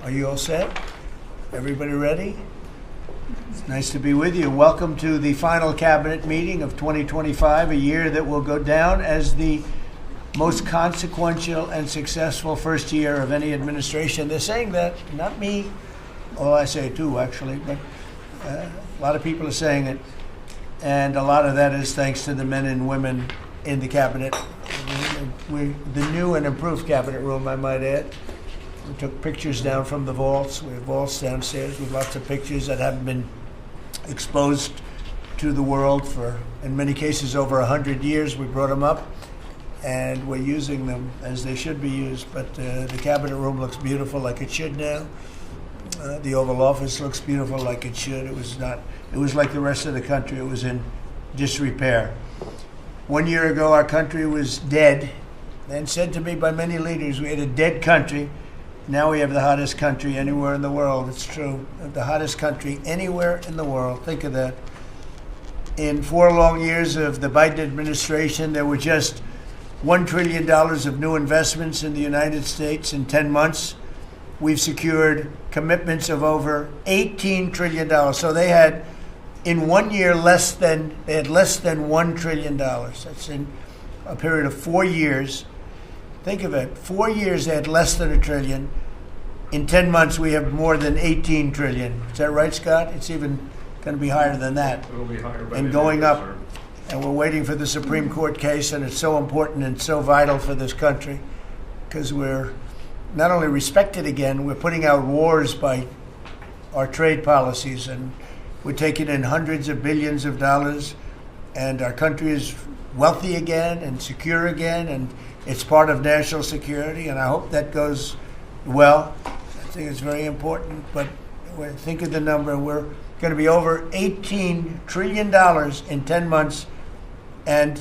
Are you all set? Everybody ready? It's nice to be with you. Welcome to the final cabinet meeting of 2025, a year that will go down as the most consequential and successful first year of any administration. They're saying that, not me. Oh, I say it too, actually, but a lot of people are saying it. And a lot of that is thanks to the men and women in the cabinet. The new and improved cabinet room, I might add. We took pictures down from the vaults. We have vaults downstairs with lots of pictures that haven't been exposed to the world for, in many cases, over 100 years. We brought them up, and we're using them as they should be used. But the cabinet room looks beautiful, like it should now. The Oval Office looks beautiful, like it should. It was not. It was like the rest of the country. It was in disrepair. 1 year ago, our country was dead, and said to me by many leaders, we had a dead country. Now we have the hottest country anywhere in the world. It's true. The hottest country anywhere in the world. Think of that. In 4 long years of the Biden administration, there were just $1 trillion of new investments in the United States in 10 months. We've secured commitments of over $18 trillion. So they had, in 1 year, less than $1 trillion. That's in a period of 4 years. Think of it. 4 years they had less than $1 trillion. In 10 months we have more than $18 trillion. Is that right, Scott? It's even going to be higher than that. It'll be higher by and going up. And we're waiting for the Supreme Court case, and it's so important and so vital for this country because we're not only respected again, we're putting out wars by our trade policies, and we're taking in hundreds of billions of dollars, and our country is wealthy again and secure again, and it's part of national security, and I hope that goes well. I think it's very important, but think of the number. We're going to be over $18 trillion in 10 months, and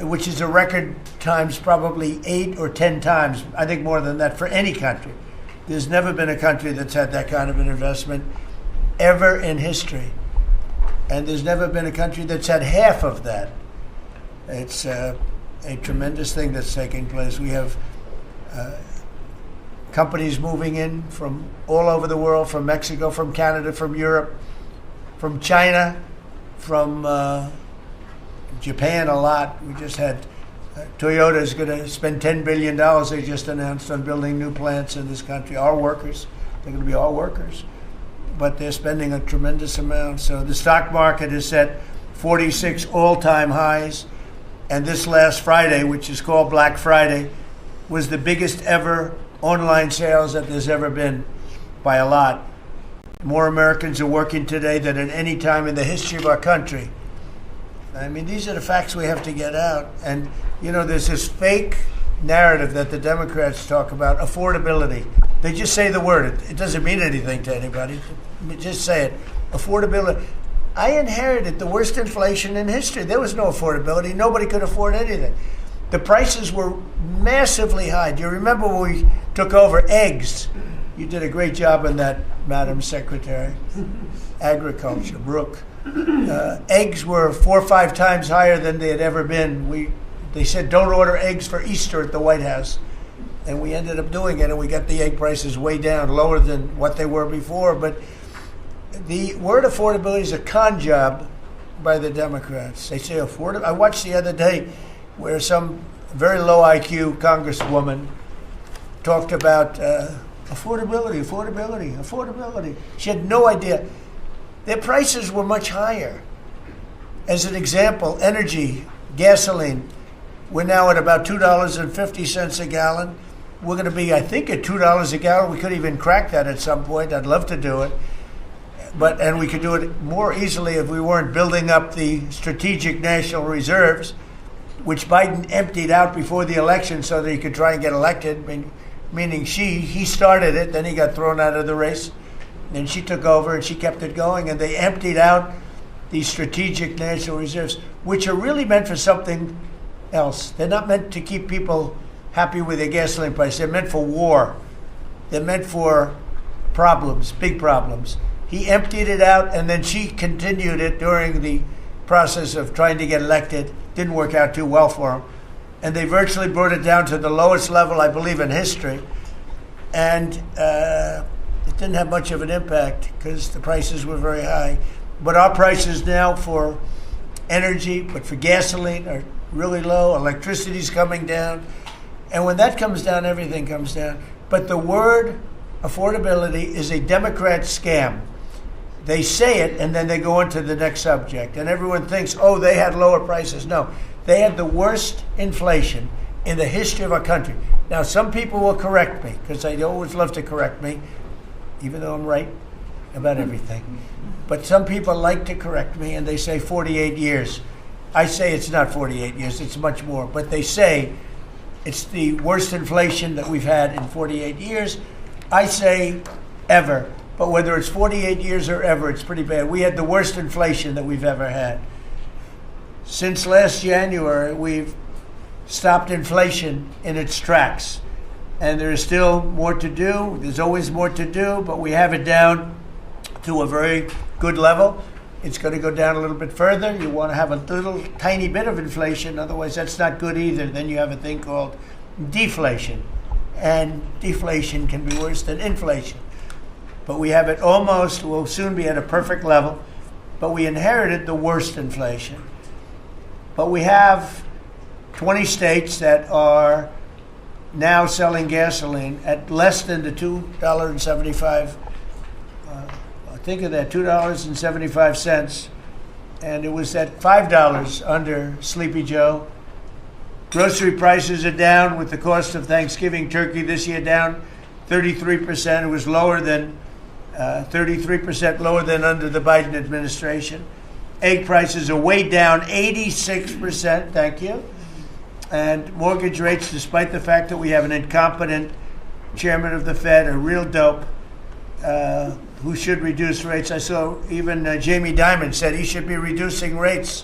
which is a record times probably 8 or 10 times, I think more than that, for any country. There's never been a country that's had that kind of an investment ever in history. And there's never been a country that's had half of that. It's a tremendous thing that's taking place. We have companies moving in from all over the world, from Mexico, from Canada, from Europe, from China, from Japan a lot. We just had Toyota is going to spend $10 billion, they just announced, on building new plants in this country. Our workers, they're going to be our workers. But they're spending a tremendous amount. So the stock market has set 46 all-time highs. And this last Friday, which is called Black Friday, was the biggest ever online sales that there's ever been by a lot. More Americans are working today than at any time in the history of our country. I mean, these are the facts we have to get out. And, you know, there's this fake narrative that the Democrats talk about, affordability. They just say the word. It doesn't mean anything to anybody. Just say it. Affordability. I inherited the worst inflation in history. There was no affordability. Nobody could afford anything. The prices were massively high. Do you remember when we took over eggs? You did a great job on that, Madam Secretary. Agriculture, Brooke. Eggs were 4 or 5 times higher than they had ever been. They said don't order eggs for Easter at the White House. And we ended up doing it, and we got the egg prices way down, lower than what they were before. But the word affordability is a con job by the Democrats. They say affordable. I watched the other day where some very low IQ congresswoman talked about affordability. She had no idea. Their prices were much higher. As an example, energy, gasoline, we're now at about $2.50 a gallon. We're going to be, I think, at $2 a gallon. We could even crack that at some point. I'd love to do it. And we could do it more easily if we weren't building up the strategic national reserves, which Biden emptied out before the election so that he could try and get elected, meaning he started it, then he got thrown out of the race, and she took over and she kept it going, and they emptied out the strategic national reserves, which are really meant for something else. They're not meant to keep people happy with their gasoline price. They're meant for war. They're meant for problems, big problems. He emptied it out, and then she continued it during the process of trying to get elected. Didn't work out too well for him. And they virtually brought it down to the lowest level, I believe, in history. And it didn't have much of an impact because the prices were very high. But our prices now for energy, but for gasoline, are really low. Electricity's coming down. And when that comes down, everything comes down. But the word affordability is a Democrat scam. They say it, and then they go on to the next subject. And everyone thinks, oh, they had lower prices. No, they had the worst inflation in the history of our country. Now, some people will correct me, because they always love to correct me, even though I'm right about everything. But some people like to correct me, and they say 48 years. I say it's not 48 years, it's much more. But they say it's the worst inflation that we've had in 48 years. I say ever. But whether it's 48 years or ever, it's pretty bad. We had the worst inflation that we've ever had. Since last January, we've stopped inflation in its tracks. And there is still more to do. There's always more to do, but we have it down to a very good level. It's going to go down a little bit further. You want to have a little tiny bit of inflation. Otherwise, that's not good either. Then you have a thing called deflation. And deflation can be worse than inflation. But we have it almost, we'll soon be at a perfect level, but we inherited the worst inflation. But we have 20 states that are now selling gasoline at less than the $2.75, think of that, $2.75, and it was at $5 under Sleepy Joe. Grocery prices are down with the cost of Thanksgiving turkey this year down 33%. It was lower than 33% lower than under the Biden administration. Egg prices are way down 86%, thank you. And mortgage rates, despite the fact that we have an incompetent chairman of the Fed, a real dope, who should reduce rates. I saw even Jamie Dimon said he should be reducing rates.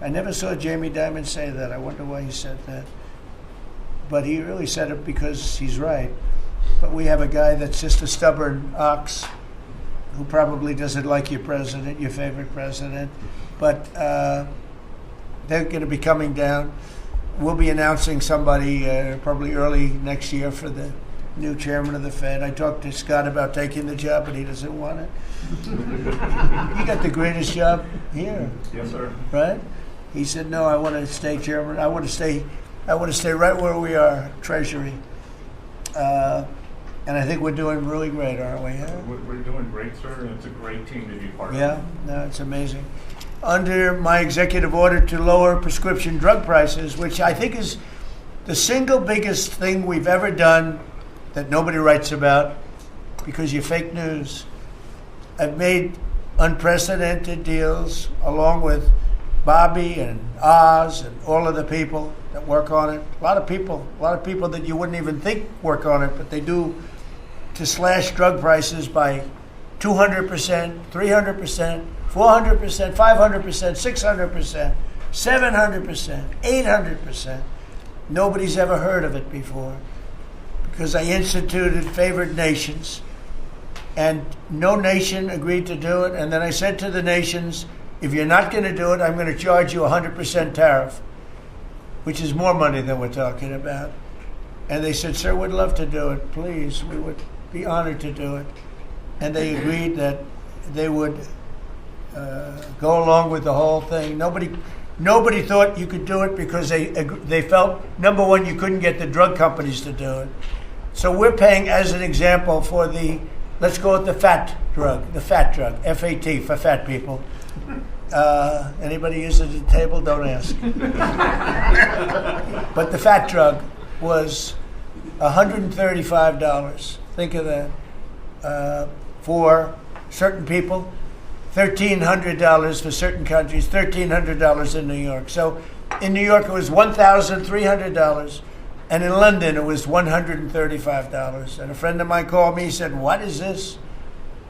I never saw Jamie Dimon say that. I wonder why he said that. But he really said it because he's right. But we have a guy that's just a stubborn ox who probably doesn't like your president, your favorite president. But they're going to be coming down. We'll be announcing somebody probably early next year for the new chairman of the Fed. I talked to Scott about taking the job, but he doesn't want it. You got the greatest job here. Yes, sir. Right? He said, no, I want to stay chairman. I want to stay right where we are, Treasury. And I think we're doing really great, aren't we? Huh? We're doing great, sir, and it's a great team to be part of. Yeah, no, it's amazing. Under my executive order to lower prescription drug prices, which I think is the single biggest thing we've ever done that nobody writes about because you're fake news. I've made unprecedented deals along with Bobby and Oz and all of the people that work on it. A lot of people that you wouldn't even think work on it, but they do, to slash drug prices by 200%, 300%, 400%, 500%, 600%, 700%, 800%. Nobody's ever heard of it before because I instituted favored nations and no nation agreed to do it. And then I said to the nations, if you're not going to do it, I'm going to charge you 100% tariff, which is more money than we're talking about. And they said, sir, we'd love to do it. Please, we would be honored to do it. And they agreed that they would go along with the whole thing. Nobody thought you could do it because they felt, number one, you couldn't get the drug companies to do it. So we're paying, as an example, for the, let's go with the fat drug, F-A-T, for fat people. Anybody use it at the table? Don't ask. But the fat drug was $135. Think of that. For certain people, $1,300 for certain countries, $1,300 in New York. So in New York, it was $1,300. And in London, it was $135. And a friend of mine called me, he said, what is this?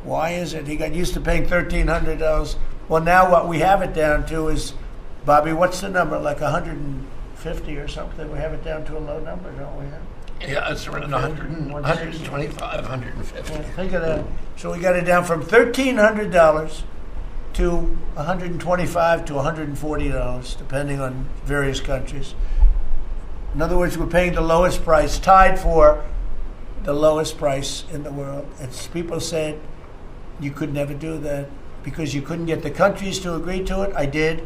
Why is it? He got used to paying $1,300. Well, now what we have it down to is, Bobby, what's the number? Like 150 or something? We have it down to a low number, don't we? Yeah, it's around 125, 150. Yeah, think of that. So we got it down from $1,300 to $125 to $140, depending on various countries. In other words, we're paying the lowest price, tied for the lowest price in the world. It's, people said you could never do that because you couldn't get the countries to agree to it. I did.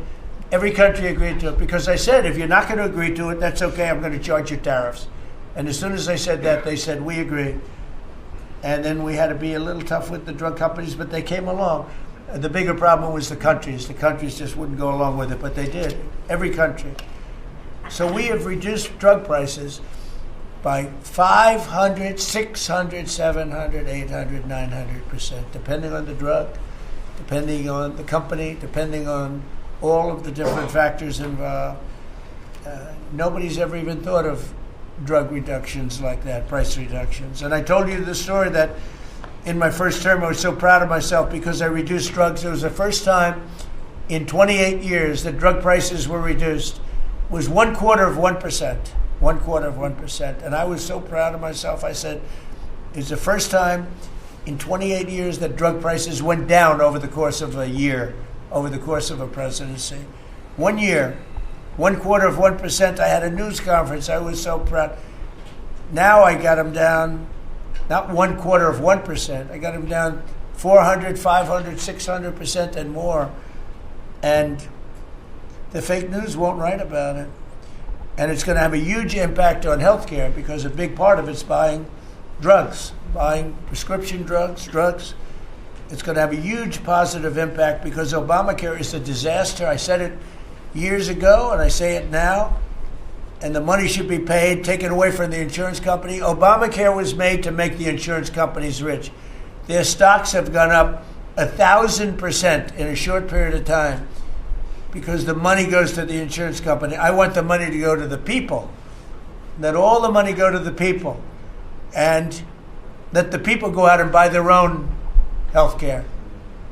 Every country agreed to it because I said, if you're not going to agree to it, that's okay. I'm going to charge you tariffs. And as soon as I said that, they said, we agree. And then we had to be a little tough with the drug companies, but they came along. The bigger problem was the countries. The countries just wouldn't go along with it, but they did. Every country. So we have reduced drug prices by 500, 600, 700, 800, 900%, depending on the drug, depending on the company, depending on all of the different factors involved. Nobody's ever even thought of drug reductions like that, price reductions. And I told you the story that in my first term, I was so proud of myself because I reduced drugs. It was the first time in 28 years that drug prices were reduced. It was 1/4%. 1/4%. And I was so proud of myself. I said, it's the first time in 28 years that drug prices went down over the course of a year, over the course of a presidency. 1 year, 1/4%. I had a news conference. I was so proud. Now I got them down, not 1/4%. I got them down 400, 500, 600% and more. And the fake news won't write about it. And it's going to have a huge impact on healthcare because a big part of it's buying drugs, buying prescription drugs. It's going to have a huge positive impact because Obamacare is a disaster. I said it years ago and I say it now. And the money should be paid, taken away from the insurance company. Obamacare was made to make the insurance companies rich. Their stocks have gone up 1,000% in a short period of time because the money goes to the insurance company. I want the money to go to the people. Let all the money go to the people. And let the people go out and buy their own health care.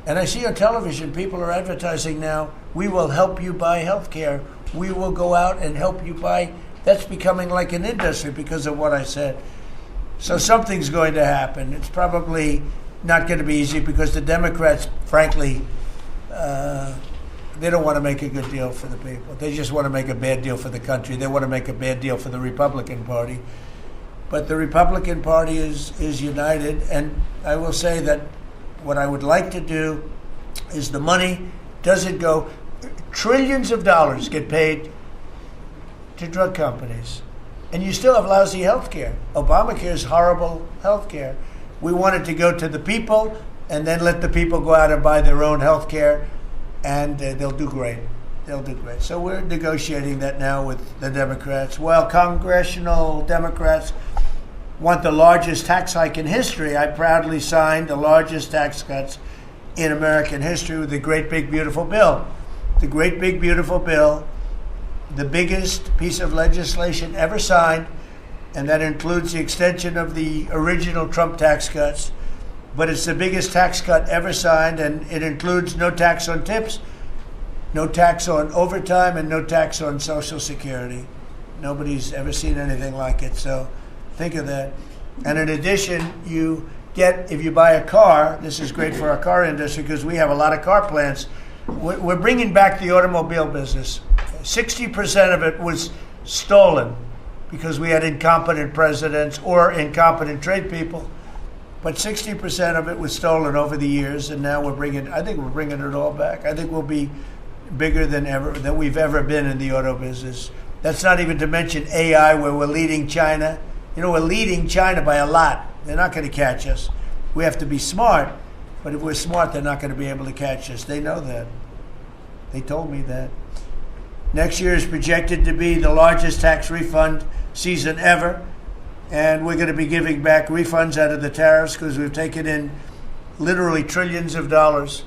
And I see on television, people are advertising now, we will help you buy health care. We will go out and help you buy. That's becoming like an industry because of what I said. So something's going to happen. It's probably not going to be easy because the Democrats, frankly, they don't want to make a good deal for the people. They just want to make a bad deal for the country. They want to make a bad deal for the Republican Party. But the Republican Party is united. And I will say that what I would like to do is the money doesn't go. Trillions of dollars get paid to drug companies. And you still have lousy health care. Obamacare is horrible health care. We want it to go to the people and then let the people go out and buy their own health care, and they'll do great. They'll do great. So we're negotiating that now with the Democrats. Well, congressional Democrats want the largest tax hike in history. I proudly signed the largest tax cuts in American history with the Great Big Beautiful Bill. The Great Big Beautiful Bill, the biggest piece of legislation ever signed, and that includes the extension of the original Trump tax cuts. But it's the biggest tax cut ever signed, and it includes no tax on tips, no tax on overtime, and no tax on Social Security. Nobody's ever seen anything like it, so think of that. And in addition, you get, if you buy a car, this is great for our car industry because we have a lot of car plants. We're bringing back the automobile business. 60% of it was stolen because we had incompetent presidents or incompetent trade people. But 60% of it was stolen over the years, and now I think we're bringing it all back. I think we'll be bigger than we've ever been in the auto business. That's not even to mention AI, where we're leading China. You know, we're leading China by a lot. They're not going to catch us. We have to be smart. But if we're smart, they're not going to be able to catch us. They know that. They told me that. Next year is projected to be the largest tax refund season ever. And we're going to be giving back refunds out of the tariffs because we've taken in literally trillions of dollars.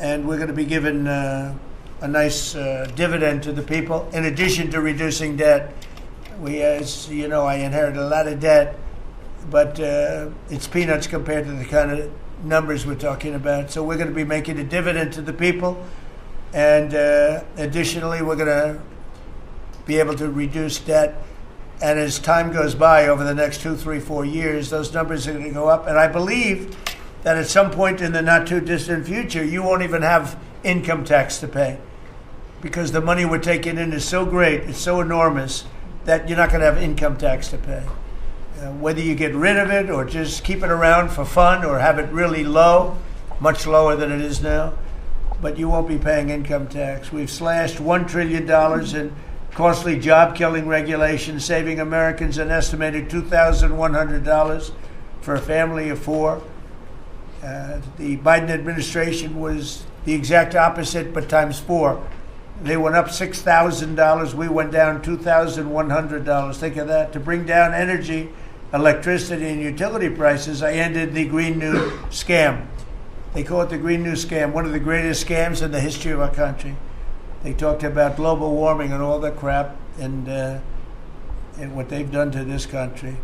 And we're going to be giving a nice dividend to the people, in addition to reducing debt. As you know, I inherited a lot of debt, but it's peanuts compared to the kind of numbers we're talking about. So we're going to be making a dividend to the people, and additionally we're going to be able to reduce debt. And as time goes by over the next 2, 3, 4 years, those numbers are going to go up. And I believe that at some point in the not too distant future, you won't even have income tax to pay because the money we're taking in is so great, it's so enormous that you're not going to have income tax to pay. whether you get rid of it or just keep it around for fun or have it really low, much lower than it is now, but you won't be paying income tax. We've slashed $1 trillion in costly job-killing regulations, saving Americans an estimated $2,100 for a family of four. The Biden administration was the exact opposite, but times four. They went up $6,000. We went down $2,100. Think of that. To bring down energy, electricity, and utility prices, I ended the Green New Scam. They call it the Green New Scam, one of the greatest scams in the history of our country. They talked about global warming and all that crap, and what they've done to this country.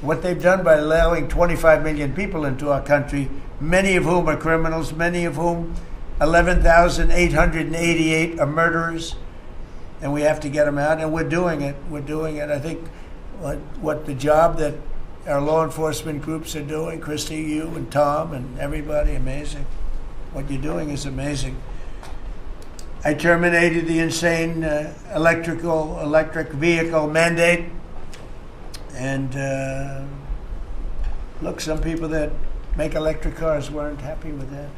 What they've done by allowing 25 million people into our country, many of whom are criminals, many of whom 11,888 are murderers, and we have to get them out, and we're doing it. We're doing it. I think what the job that our law enforcement groups are doing, Christy, you and Tom and everybody, amazing. What you're doing is amazing. I terminated the insane electric vehicle mandate, and look, some people that make electric cars weren't happy with that.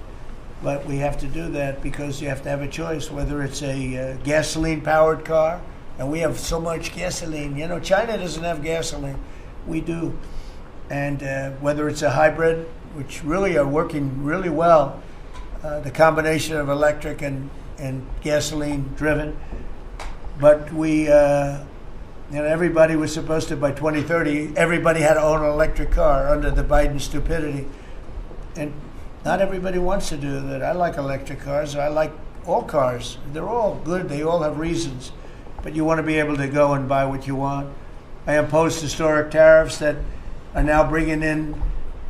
But we have to do that because you have to have a choice, whether it's a gasoline-powered car, and we have so much gasoline. You know, China doesn't have gasoline. We do. And whether it's a hybrid, which really are working really well, the combination of electric and gasoline-driven. But we, everybody was supposed to, by 2030, everybody had to own an electric car under the Biden stupidity. And not everybody wants to do that. I like electric cars. I like all cars. They're all good. They all have reasons. But you want to be able to go and buy what you want. I imposed historic tariffs that are now bringing in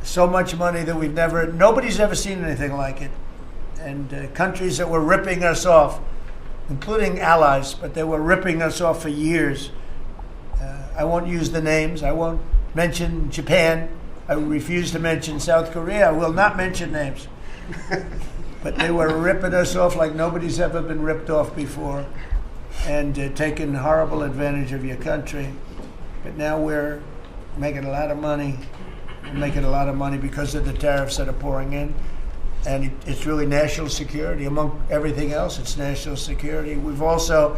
so much money that nobody's ever seen anything like it. And countries that were ripping us off, including allies, but they were ripping us off for years. I won't use the names. I won't mention Japan. I refuse to mention South Korea. I will not mention names. But they were ripping us off like nobody's ever been ripped off before, and taking horrible advantage of your country. But now we're making a lot of money. We're making a lot of money because of the tariffs that are pouring in. And it's really national security. Among everything else, it's national security. We've also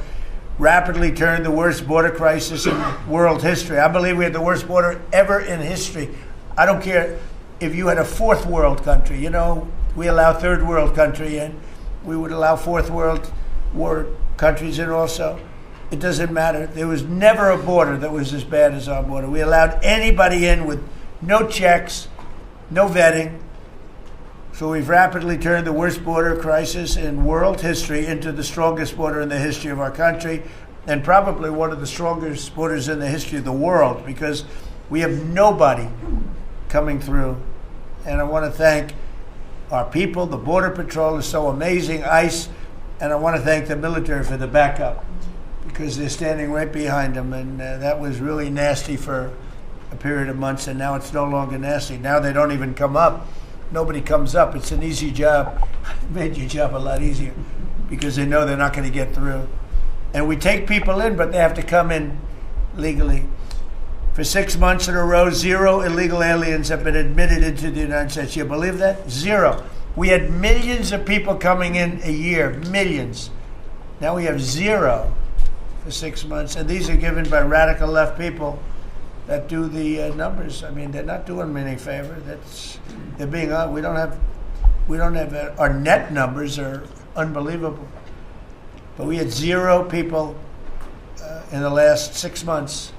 rapidly turned the worst border crisis in world history. I believe we had the worst border ever in history. I don't care if you had a fourth world country. You know, we allow third world country in. We would allow fourth world war countries in also. It doesn't matter. There was never a border that was as bad as our border. We allowed anybody in with no checks, no vetting. So we've rapidly turned the worst border crisis in world history into the strongest border in the history of our country, and probably one of the strongest borders in the history of the world, because we have nobody coming through. And I want to thank our people. The Border Patrol is so amazing, ICE, and I want to thank the military for the backup, because they're standing right behind them, and that was really nasty for a period of months, and now it's no longer nasty. Now they don't even come up. Nobody comes up. It's an easy job. It made your job a lot easier because they know they're not going to get through. And we take people in, but they have to come in legally. For 6 months in a row, 0 illegal aliens have been admitted into the United States. You believe that? 0. We had millions of people coming in a year, millions. Now we have 0 for 6 months. And these are given by radical left people that do the numbers. I mean, they're not doing me any favor. They're being we don't have our net numbers are unbelievable. But we had 0 people in the last 6 months.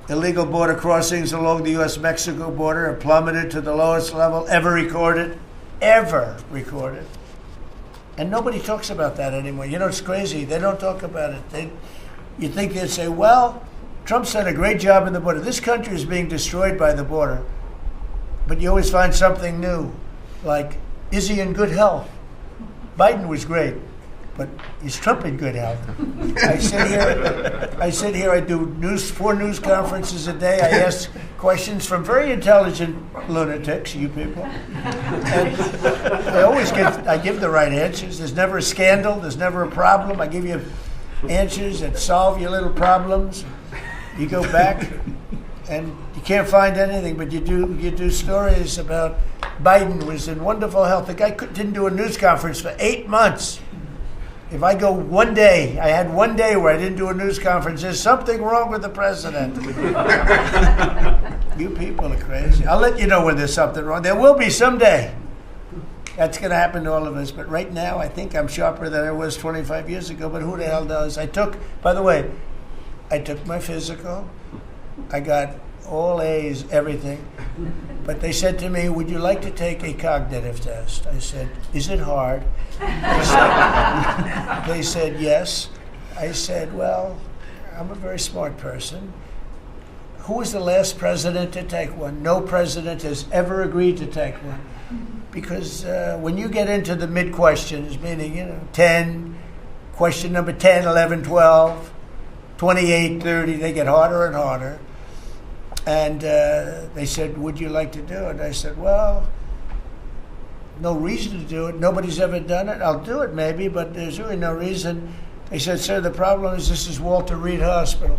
Illegal border crossings along the U.S.-Mexico border have plummeted to the lowest level ever recorded. And nobody talks about that anymore. You know, it's crazy. They don't talk about it. You think they'd say, well, Trump's done a great job in the border. This country is being destroyed by the border. But you always find something new, like, is he in good health? Biden was great, but is Trump in good health? I sit here, I do 4 news conferences a day. I ask questions from very intelligent lunatics, you people. And I give the right answers. There's never a scandal. There's never a problem. I give you answers that solve your little problems. You go back, And you can't find anything, but you do stories about Biden was in wonderful health. The guy didn't do a news conference for 8 months. If I go one day, I had one day where I didn't do a news conference, there's something wrong with the president. You people are crazy. I'll let you know when there's something wrong. There will be someday. That's going to happen to all of us. But right now, I think I'm sharper than I was 25 years ago. But who the hell knows? By the way, I took my physical. I got all A's, everything. But they said to me, would you like to take a cognitive test? I said, is it hard? They said, yes. I said, well, I'm a very smart person. Who was the last president to take one? No president has ever agreed to take one. Because when you get into the mid-questions, meaning, 10, question number 10, 11, 12, 28, 30, they get harder and harder. And they said, would you like to do it? I said, well, no reason to do it. Nobody's ever done it. I'll do it maybe, but there's really no reason. They said, sir, the problem is this is Walter Reed Hospital.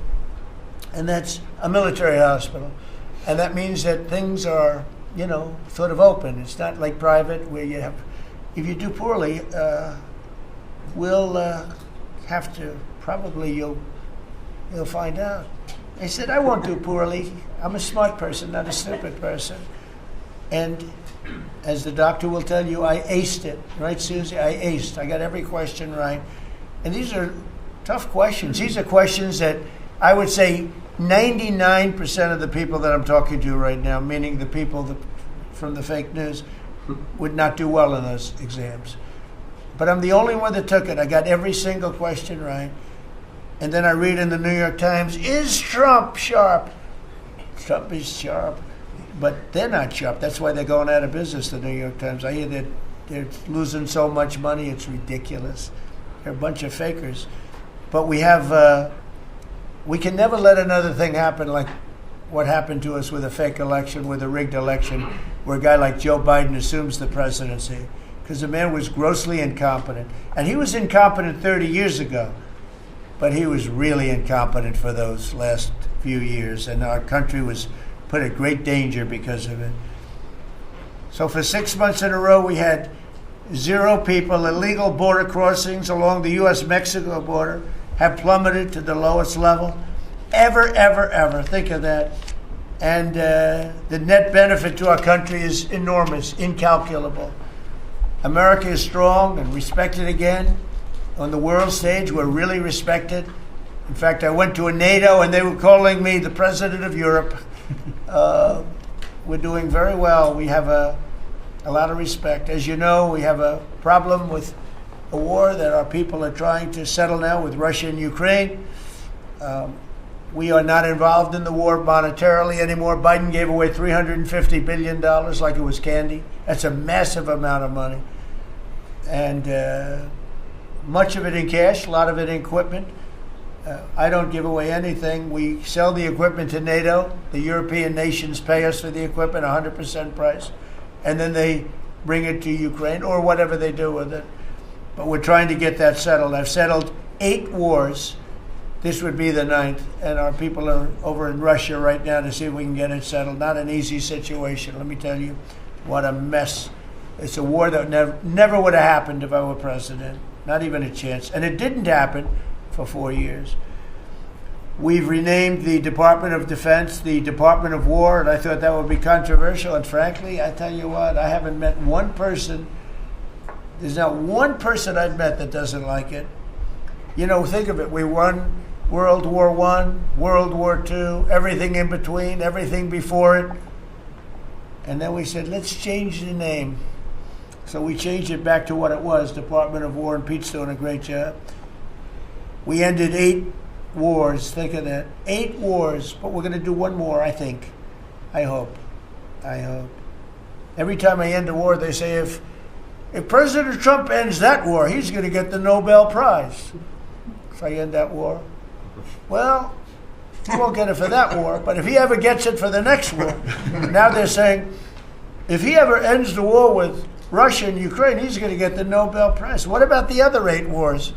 And that's a military hospital. And that means that things are, sort of open. It's not like private where you have, if you do poorly, we'll have to, probably you'll find out. I said, I won't do poorly. I'm a smart person, not a stupid person. And as the doctor will tell you, I aced it. Right, Susie? I aced. I got every question right. And these are tough questions. These are questions that I would say 99% of the people that I'm talking to right now, meaning the people from the fake news, would not do well in those exams. But I'm the only one that took it. I got every single question right. And then I read in the New York Times, is Trump sharp? Trump is sharp. But they're not sharp. That's why they're going out of business, the New York Times. I hear that they're losing so much money, it's ridiculous. They're a bunch of fakers. But we can never let another thing happen like what happened to us with a fake election, with a rigged election, where a guy like Joe Biden assumes the presidency. Because the man was grossly incompetent. And he was incompetent 30 years ago. But he was really incompetent for those last few years, and our country was put at great danger because of it. So for 6 months in a row, we had 0 people. Illegal border crossings along the U.S.-Mexico border have plummeted to the lowest level ever. Think of that. And the net benefit to our country is enormous, incalculable. America is strong and respected again. On the world stage, we're really respected. In fact, I went to a NATO and they were calling me the president of Europe. We're doing very well. We have a lot of respect. As you know, we have a problem with a war that our people are trying to settle now with Russia and Ukraine. We are not involved in the war monetarily anymore. Biden gave away $350 billion like it was candy. That's a massive amount of money. And much of it in cash, a lot of it in equipment. I don't give away anything. We sell the equipment to NATO. The European nations pay us for the equipment, 100% price. And then they bring it to Ukraine or whatever they do with it. But we're trying to get that settled. I've settled 8 wars. This would be the 9th. And our people are over in Russia right now to see if we can get it settled. Not an easy situation. Let me tell you what a mess. It's a war that never would have happened if I were president. Not even a chance. And it didn't happen for 4 years. We've renamed the Department of Defense the Department of War, and I thought that would be controversial. And frankly, I tell you what, I haven't met one person. There's not one person I've met that doesn't like it. Think of it. We won World War I, World War II, everything in between, everything before it. And then we said, let's change the name. So we changed it back to what it was, Department of War, and Pete's doing a great job. We ended 8 wars. Think of that. 8 wars, but we're going to do one more, I think. I hope. Every time I end a war, they say, if President Trump ends that war, he's going to get the Nobel Prize. If I end that war. Well, he won't get it for that war, but if he ever gets it for the next war, now they're saying, if he ever ends the war with Russia and Ukraine, he's going to get the Nobel Prize. What about the other 8 wars?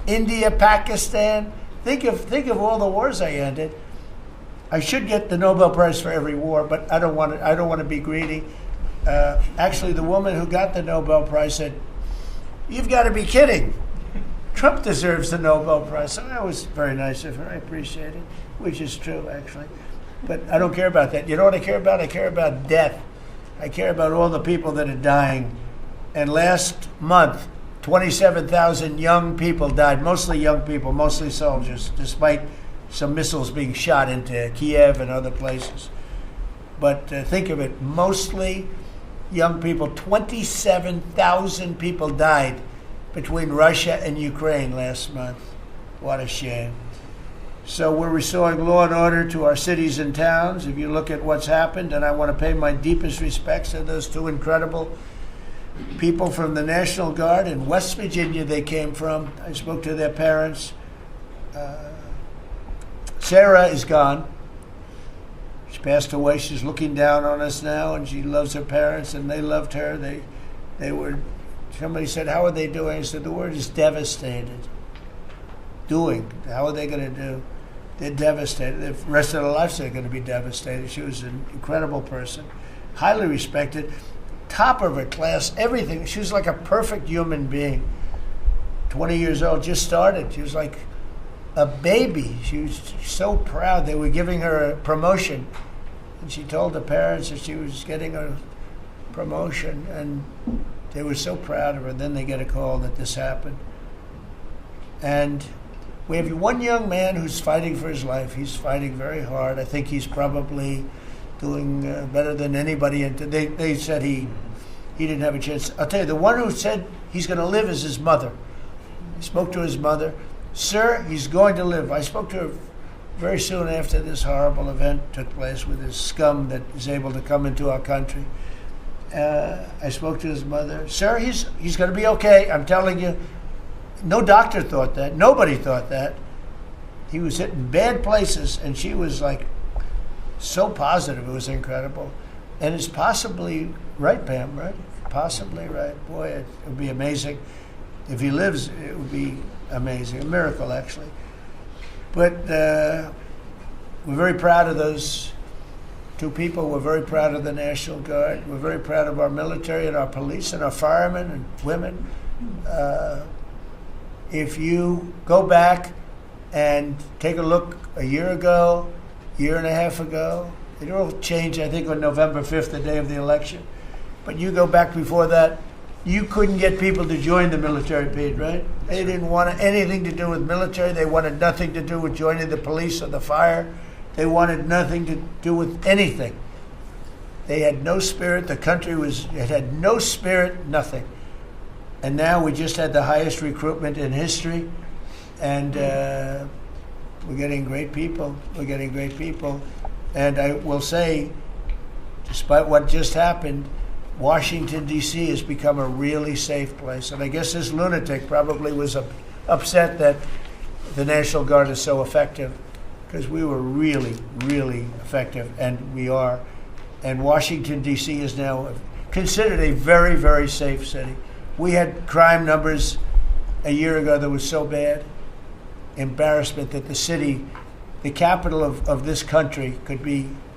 India, Pakistan. Think of all the wars I ended. I should get the Nobel Prize for every war, but I don't want to be greedy. Actually, the woman who got the Nobel Prize said, "You've got to be kidding. Trump deserves the Nobel Prize." So that was very nice of her. I appreciate it, which is true, actually. But I don't care about that. You know what I care about? I care about death. I care about all the people that are dying. And last month, 27,000 young people died, mostly young people, mostly soldiers, despite some missiles being shot into Kiev and other places. But think of it, mostly young people. 27,000 people died between Russia and Ukraine last month. What a shame. So we're restoring law and order to our cities and towns. If you look at what's happened, and I want to pay my deepest respects to those two incredible people from the National Guard in West Virginia they came from. I spoke to their parents. Sarah is gone. She passed away. She's looking down on us now, and she loves her parents, and they loved her. They were, somebody said, "How are they doing?" I said, the word is devastated. Doing. How are they going to do? They're devastated. The rest of their lives they're going to be devastated. She was an incredible person, highly respected, top of her class, everything. She was like a perfect human being. 20 years old, just started. She was like a baby. She was so proud. They were giving her a promotion, and she told the parents that she was getting a promotion, and they were so proud of her. Then they get a call that this happened. And we have one young man who's fighting for his life. He's fighting very hard. I think he's probably doing better than anybody. And they said he didn't have a chance. I'll tell you, the one who said he's going to live is his mother. I spoke to his mother. "Sir, he's going to live." I spoke to her very soon after this horrible event took place with this scum that is able to come into our country. I spoke to his mother. "Sir, he's going to be okay. I'm telling you." No doctor thought that. Nobody thought that. He was hitting bad places, and she was like so positive. It was incredible. And it's possibly right, Pam, right? Possibly right. Boy, it would be amazing. If he lives, it would be amazing. A miracle, actually. But we're very proud of those two people. We're very proud of the National Guard. We're very proud of our military and our police and our firemen and women. If you go back and take a look a year ago, year and a half ago, it all changed, I think, on November 5th, the day of the election. But you go back before that, you couldn't get people to join the military, Pete, right? They didn't want anything to do with military. They wanted nothing to do with joining the police or the fire. They wanted nothing to do with anything. They had no spirit. The country it had no spirit, nothing. And now we just had the highest recruitment in history, and we're getting great people. We're getting great people. And I will say, despite what just happened, Washington, D.C. has become a really safe place. And I guess this lunatic probably was upset that the National Guard is so effective, because we were really, really effective, and we are. And Washington, D.C. is now considered a very, very safe city. We had crime numbers a year ago that was so bad, embarrassment, that the city, the capital of this country, could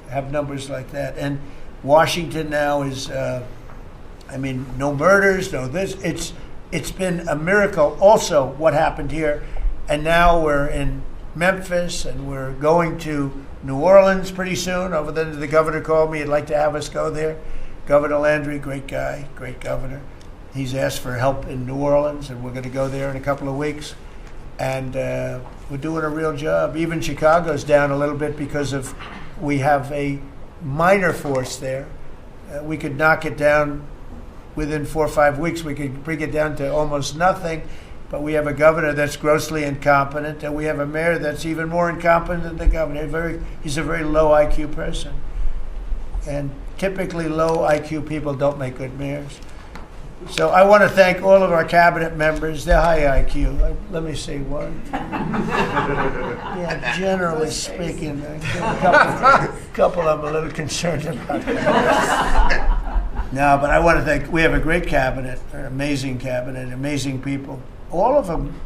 have numbers like that. And Washington now is, no murders, no this. It's been a miracle also what happened here. And now we're in Memphis, and we're going to New Orleans pretty soon. Over there, the governor called me. He'd like to have us go there. Governor Landry, great guy, great governor. He's asked for help in New Orleans, and we're going to go there in a couple of weeks. And we're doing a real job. Even Chicago's down a little bit because we have a minor force there. We could knock it down within 4 or 5 weeks. We could bring it down to almost nothing. But we have a governor that's grossly incompetent, and we have a mayor that's even more incompetent than the governor. He's a very low IQ person. And typically low IQ people don't make good mayors. So I want to thank all of our cabinet members. They're high IQ. Let me see one. Yeah, generally speaking, a couple I'm a little concerned about. No, but I want to thank, we have a great cabinet, an amazing cabinet, amazing people. All of them,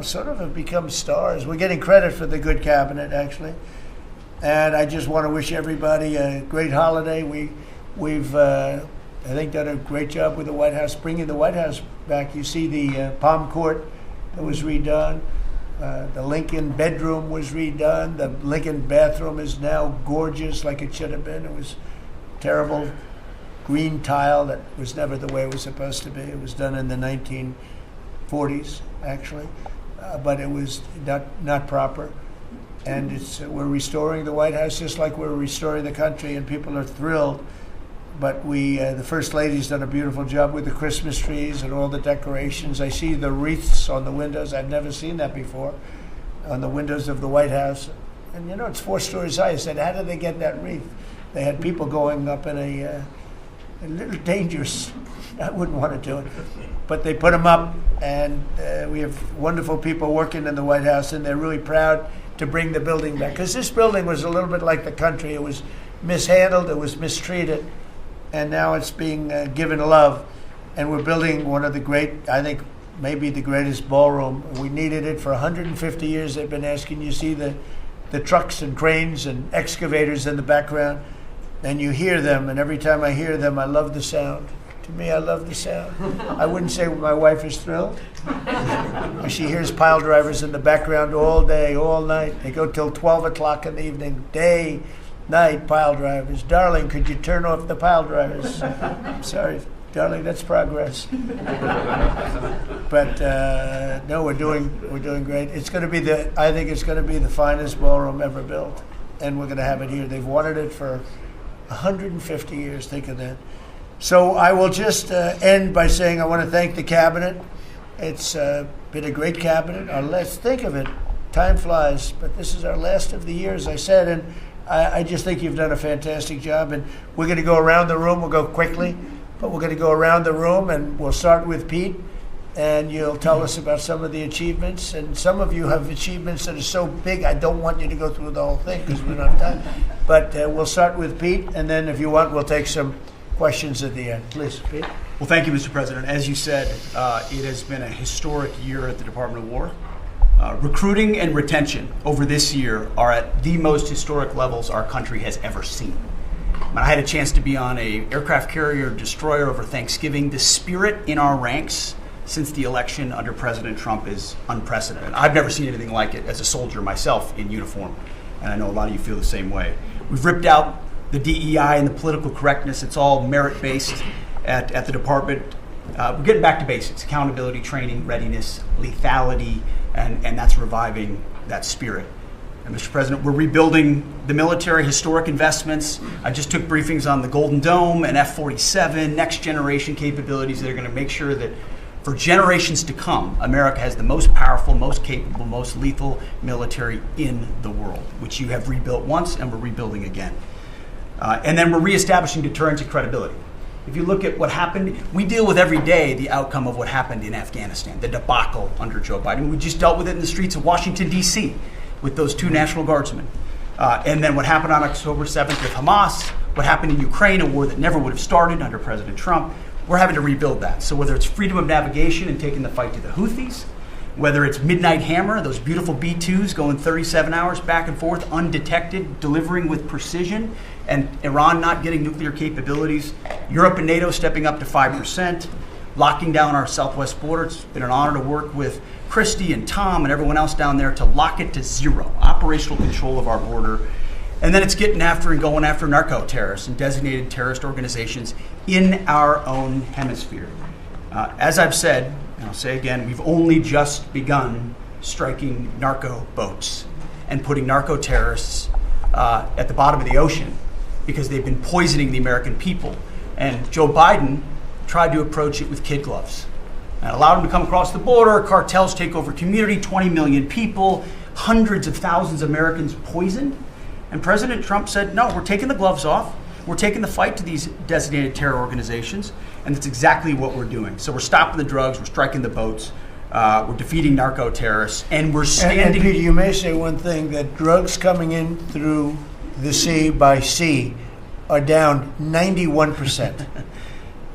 sort of have become stars. We're getting credit for the good cabinet, actually. And I just want to wish everybody a great holiday. We've I think, done a great job with the White House, bringing the White House back. You see the Palm Court that was redone. The Lincoln bedroom was redone. The Lincoln bathroom is now gorgeous, like it should have been. It was terrible green tile that was never the way it was supposed to be. It was done in the 1940s, actually, but it was not proper. And we're restoring the White House just like we're restoring the country, and people are thrilled. But the First Lady's done a beautiful job with the Christmas trees and all the decorations. I see the wreaths on the windows. I've never seen that before, on the windows of the White House. And it's 4 stories high. I said, how did they get that wreath? They had people going up in a little dangerous. I wouldn't want to do it. But they put them up, and we have wonderful people working in the White House, and they're really proud to bring the building back. Because this building was a little bit like the country. It was mishandled. It was mistreated. And now it's being given love, and we're building one of the great, I think, maybe the greatest ballroom. We needed it for 150 years. They've been asking. You see the trucks and cranes and excavators in the background, and you hear them, and every time I hear them, I love the sound. To me, I love the sound. I wouldn't say my wife is thrilled. She hears pile drivers in the background all day, all night. They go till 12 o'clock in the evening, day, night, pile drivers. Darling, could you turn off the pile drivers? I'm sorry, darling, that's progress. But no, we're doing great. It's going to be I think it's going to be the finest ballroom ever built, and we're going to have it here. They've wanted it for 150 years. Think of that. So I will just end by saying I want to thank the cabinet. It's been a great cabinet. Let's think of it. Time flies, but this is our last of the year, as I said, and I just think you've done a fantastic job, and we're going to go around the room. We'll go quickly, but we're going to go around the room, and we'll start with Pete, and you'll tell us about some of the achievements. And some of you have achievements that are so big, I don't want you to go through the whole thing because we don't have time. But we'll start with Pete, and then if you want, we'll take some questions at the end. Please, Pete. Well, thank you, Mr. President. As you said, it has been a historic year at the Department of War. Recruiting and retention over this year are at the most historic levels our country has ever seen. When I had a chance to be on a aircraft carrier destroyer over Thanksgiving, the spirit in our ranks since the election under President Trump is unprecedented. I've never seen anything like it as a soldier myself in uniform, and I know a lot of you feel the same way. We've ripped out the DEI and the political correctness. It's all merit-based at the department. We're getting back to basics: accountability, training, readiness, lethality, and that's reviving that spirit. And Mr. President, we're rebuilding the military, historic investments. I just took briefings on the Golden Dome and F-47, next generation capabilities that are going to make sure that for generations to come, America has the most powerful, most capable, most lethal military in the world, which you have rebuilt once and we're rebuilding again. And then we're reestablishing deterrence and credibility. If you look at what happened, we deal with every day the outcome of what happened in Afghanistan, the debacle under Joe Biden. We just dealt with it in the streets of Washington, D.C. with those 2 National Guardsmen. And then what happened on October 7th with Hamas, what happened in Ukraine, a war that never would have started under President Trump. We're having to rebuild that. So whether it's freedom of navigation and taking the fight to the Houthis, whether it's Midnight Hammer, those beautiful B-2s going 37 hours back and forth, undetected, delivering with precision, and Iran not getting nuclear capabilities, Europe and NATO stepping up to 5%, locking down our southwest border. It's been an honor to work with Christy and Tom and everyone else down there to lock it to 0, operational control of our border. And then it's getting after and going after narco-terrorists and designated terrorist organizations in our own hemisphere. As I've said, and I'll say again, we've only just begun striking narco boats and putting narco-terrorists at the bottom of the ocean because they've been poisoning the American people. And Joe Biden tried to approach it with kid gloves and allowed them to come across the border. Cartels take over community, 20 million people, hundreds of thousands of Americans poisoned. And President Trump said, no, we're taking the gloves off. We're taking the fight to these designated terror organizations, and that's exactly what we're doing. So we're stopping the drugs, we're striking the boats, we're defeating narco-terrorists, and we're standing... And Peter, you may say one thing, that drugs coming in through the sea by sea are down 91%.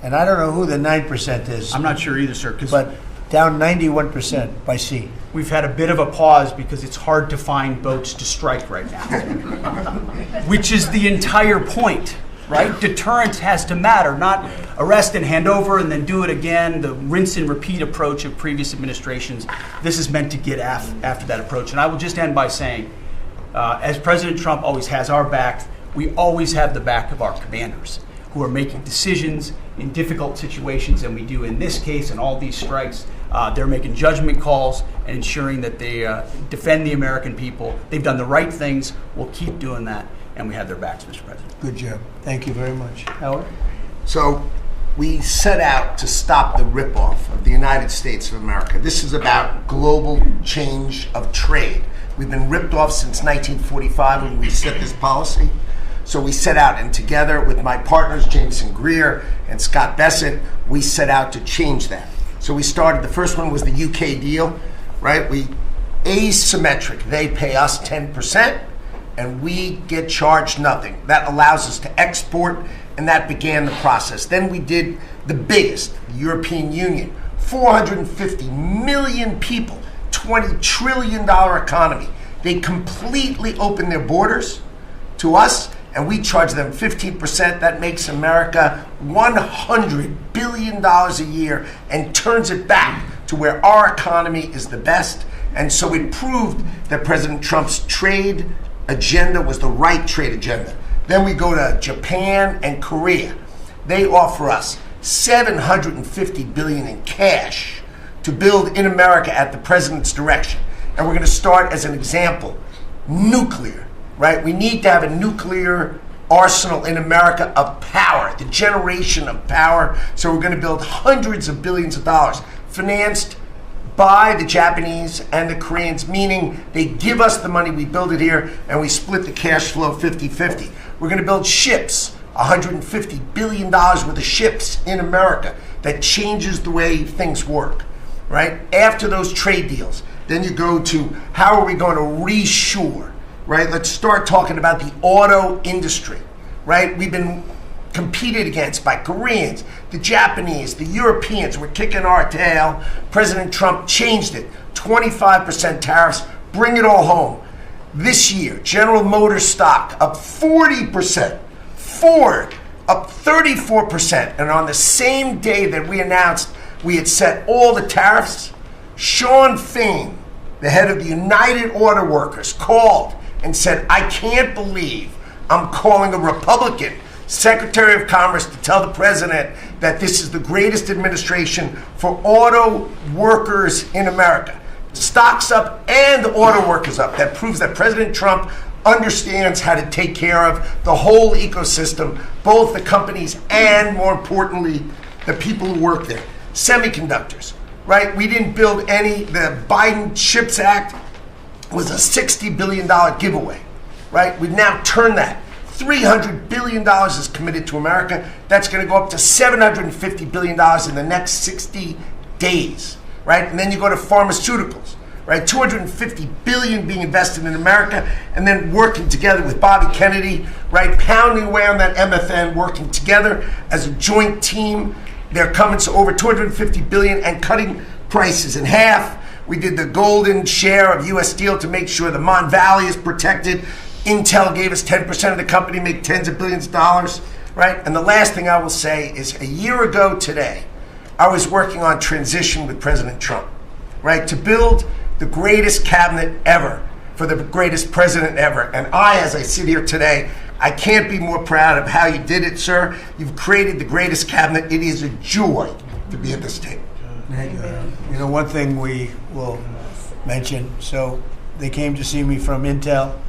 And I don't know who the 9% is. I'm not sure either, sir. But down 91% by sea. We've had a bit of a pause because it's hard to find boats to strike right now, which is the entire point, right? Deterrence has to matter, not arrest and hand over and then do it again, the rinse and repeat approach of previous administrations. This is meant to get after that approach. And I will just end by saying, as President Trump always has our back, we always have the back of our commanders who are making decisions in difficult situations, and we do in this case and all these strikes. They're making judgment calls and ensuring that they defend the American people. They've done the right things. We'll keep doing that, and we have their backs, Mr. President. Good job. Thank you very much. Howard? So we set out to stop the ripoff of the United States of America. This is about global change of trade. We've been ripped off since 1945 when we set this policy. So we set out, and together with my partners, Jameson Greer and Scott Bessent, we set out to change that. So we started, the first one was the UK deal, right? We asymmetric. They pay us 10%, and we get charged nothing. That allows us to export, and that began the process. Then we did the biggest, the European Union, 450 million people, $20 trillion economy. They completely opened their borders to us, and we charge them 15%. That makes America $100 billion a year and turns it back to where our economy is the best. And so it proved that President Trump's trade agenda was the right trade agenda. Then we go to Japan and Korea. They offer us $750 billion in cash to build in America at the president's direction. And we're going to start, as an example, nuclear. Right? We need to have a nuclear arsenal in America of power, the generation of power. So we're going to build hundreds of billions of dollars, financed by the Japanese and the Koreans, meaning they give us the money, we build it here, and we split the cash flow 50-50. We're going to build ships, $150 billion worth of ships in America. That changes the way things work, right? After those trade deals, then you go to how are we going to reshore? Right? Let's start talking about the auto industry, right? We've been competed against by Koreans, the Japanese, the Europeans. We're kicking our tail. President Trump changed it. 25% tariffs, bring it all home. This year, General Motors stock up 40%, Ford up 34%. And on the same day that we announced we had set all the tariffs, Sean Fain, the head of the United Auto Workers, called and said, I can't believe I'm calling a Republican Secretary of Commerce to tell the president that this is the greatest administration for auto workers in America. Stocks up and auto workers up. That proves that President Trump understands how to take care of the whole ecosystem, both the companies and, more importantly, the people who work there. Semiconductors, right? We didn't build any. The Biden CHIPS Act was a $60 billion giveaway, right? We've now turned that. $300 billion is committed to America. That's going to go up to $750 billion in the next 60 days, right? And then you go to pharmaceuticals, right? $250 billion being invested in America, and then working together with Bobby Kennedy, right? Pounding away on that MFN, working together as a joint team. They're coming to over $250 billion and cutting prices in half. We did the golden share of U.S. Steel to make sure the Mon Valley is protected. Intel gave us 10% of the company, make tens of billions of dollars, right? And the last thing I will say is a year ago today, I was working on transition with President Trump, right? To build the greatest cabinet ever for the greatest president ever. And I, as I sit here today, I can't be more proud of how you did it, sir. You've created the greatest cabinet. It is a joy to be at this table. You know, one thing we will mention, so they came to see me from Intel,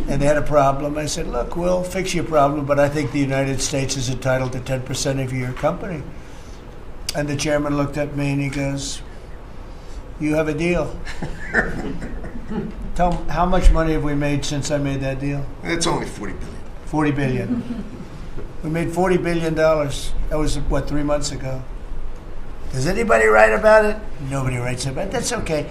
and they had a problem. I said, look, we'll fix your problem, but I think the United States is entitled to 10% of your company. And the chairman looked at me and he goes, you have a deal. Tell them, how much money have we made since I made that deal? It's only $40 billion. 40 billion. We made $40 billion. That was, what, 3 months ago? Does anybody write about it? Nobody writes about it. That's okay.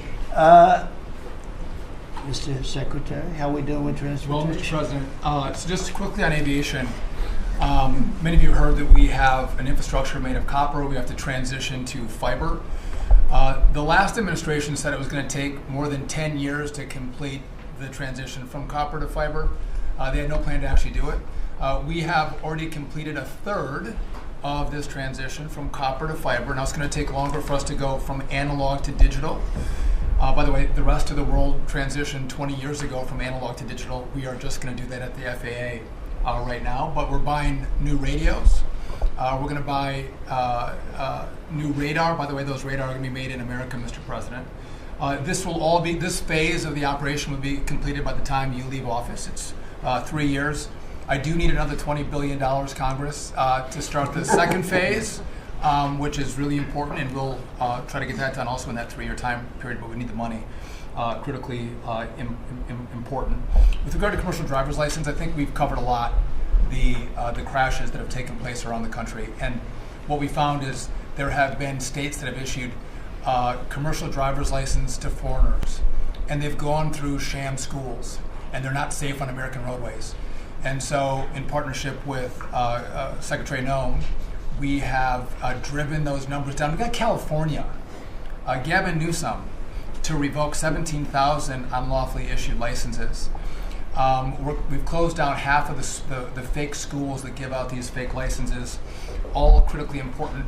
Mr. Secretary, how are we doing with transportation? Well, Mr. President, so just quickly on aviation, many of you heard that we have an infrastructure made of copper. We have to transition to fiber. The last administration said it was going to take more than 10 years to complete the transition from copper to fiber. They had no plan to actually do it. We have already completed a third of this transition from copper to fiber. Now it's going to take longer for us to go from analog to digital. By the way, the rest of the world transitioned 20 years ago from analog to digital. We are just going to do that at the FAA right now, but we're buying new radios. We're going to buy new radar. By the way, those radar are going to be made in America, Mr. President. This phase of the operation will be completed by the time you leave office. It's 3 years. I do need another $20 billion, Congress, to start the second phase, which is really important, and we'll try to get that done also in that 3-year time period, but we need the money. Critically important. With regard to commercial driver's license, I think we've covered a lot the crashes that have taken place around the country. And what we found is there have been states that have issued commercial driver's license to foreigners, and they've gone through sham schools, and they're not safe on American roadways. And so, in partnership with Secretary Noem, we have driven those numbers down. We got California, Gavin Newsom, to revoke 17,000 unlawfully issued licenses. We've closed down half of the fake schools that give out these fake licenses, all critically important.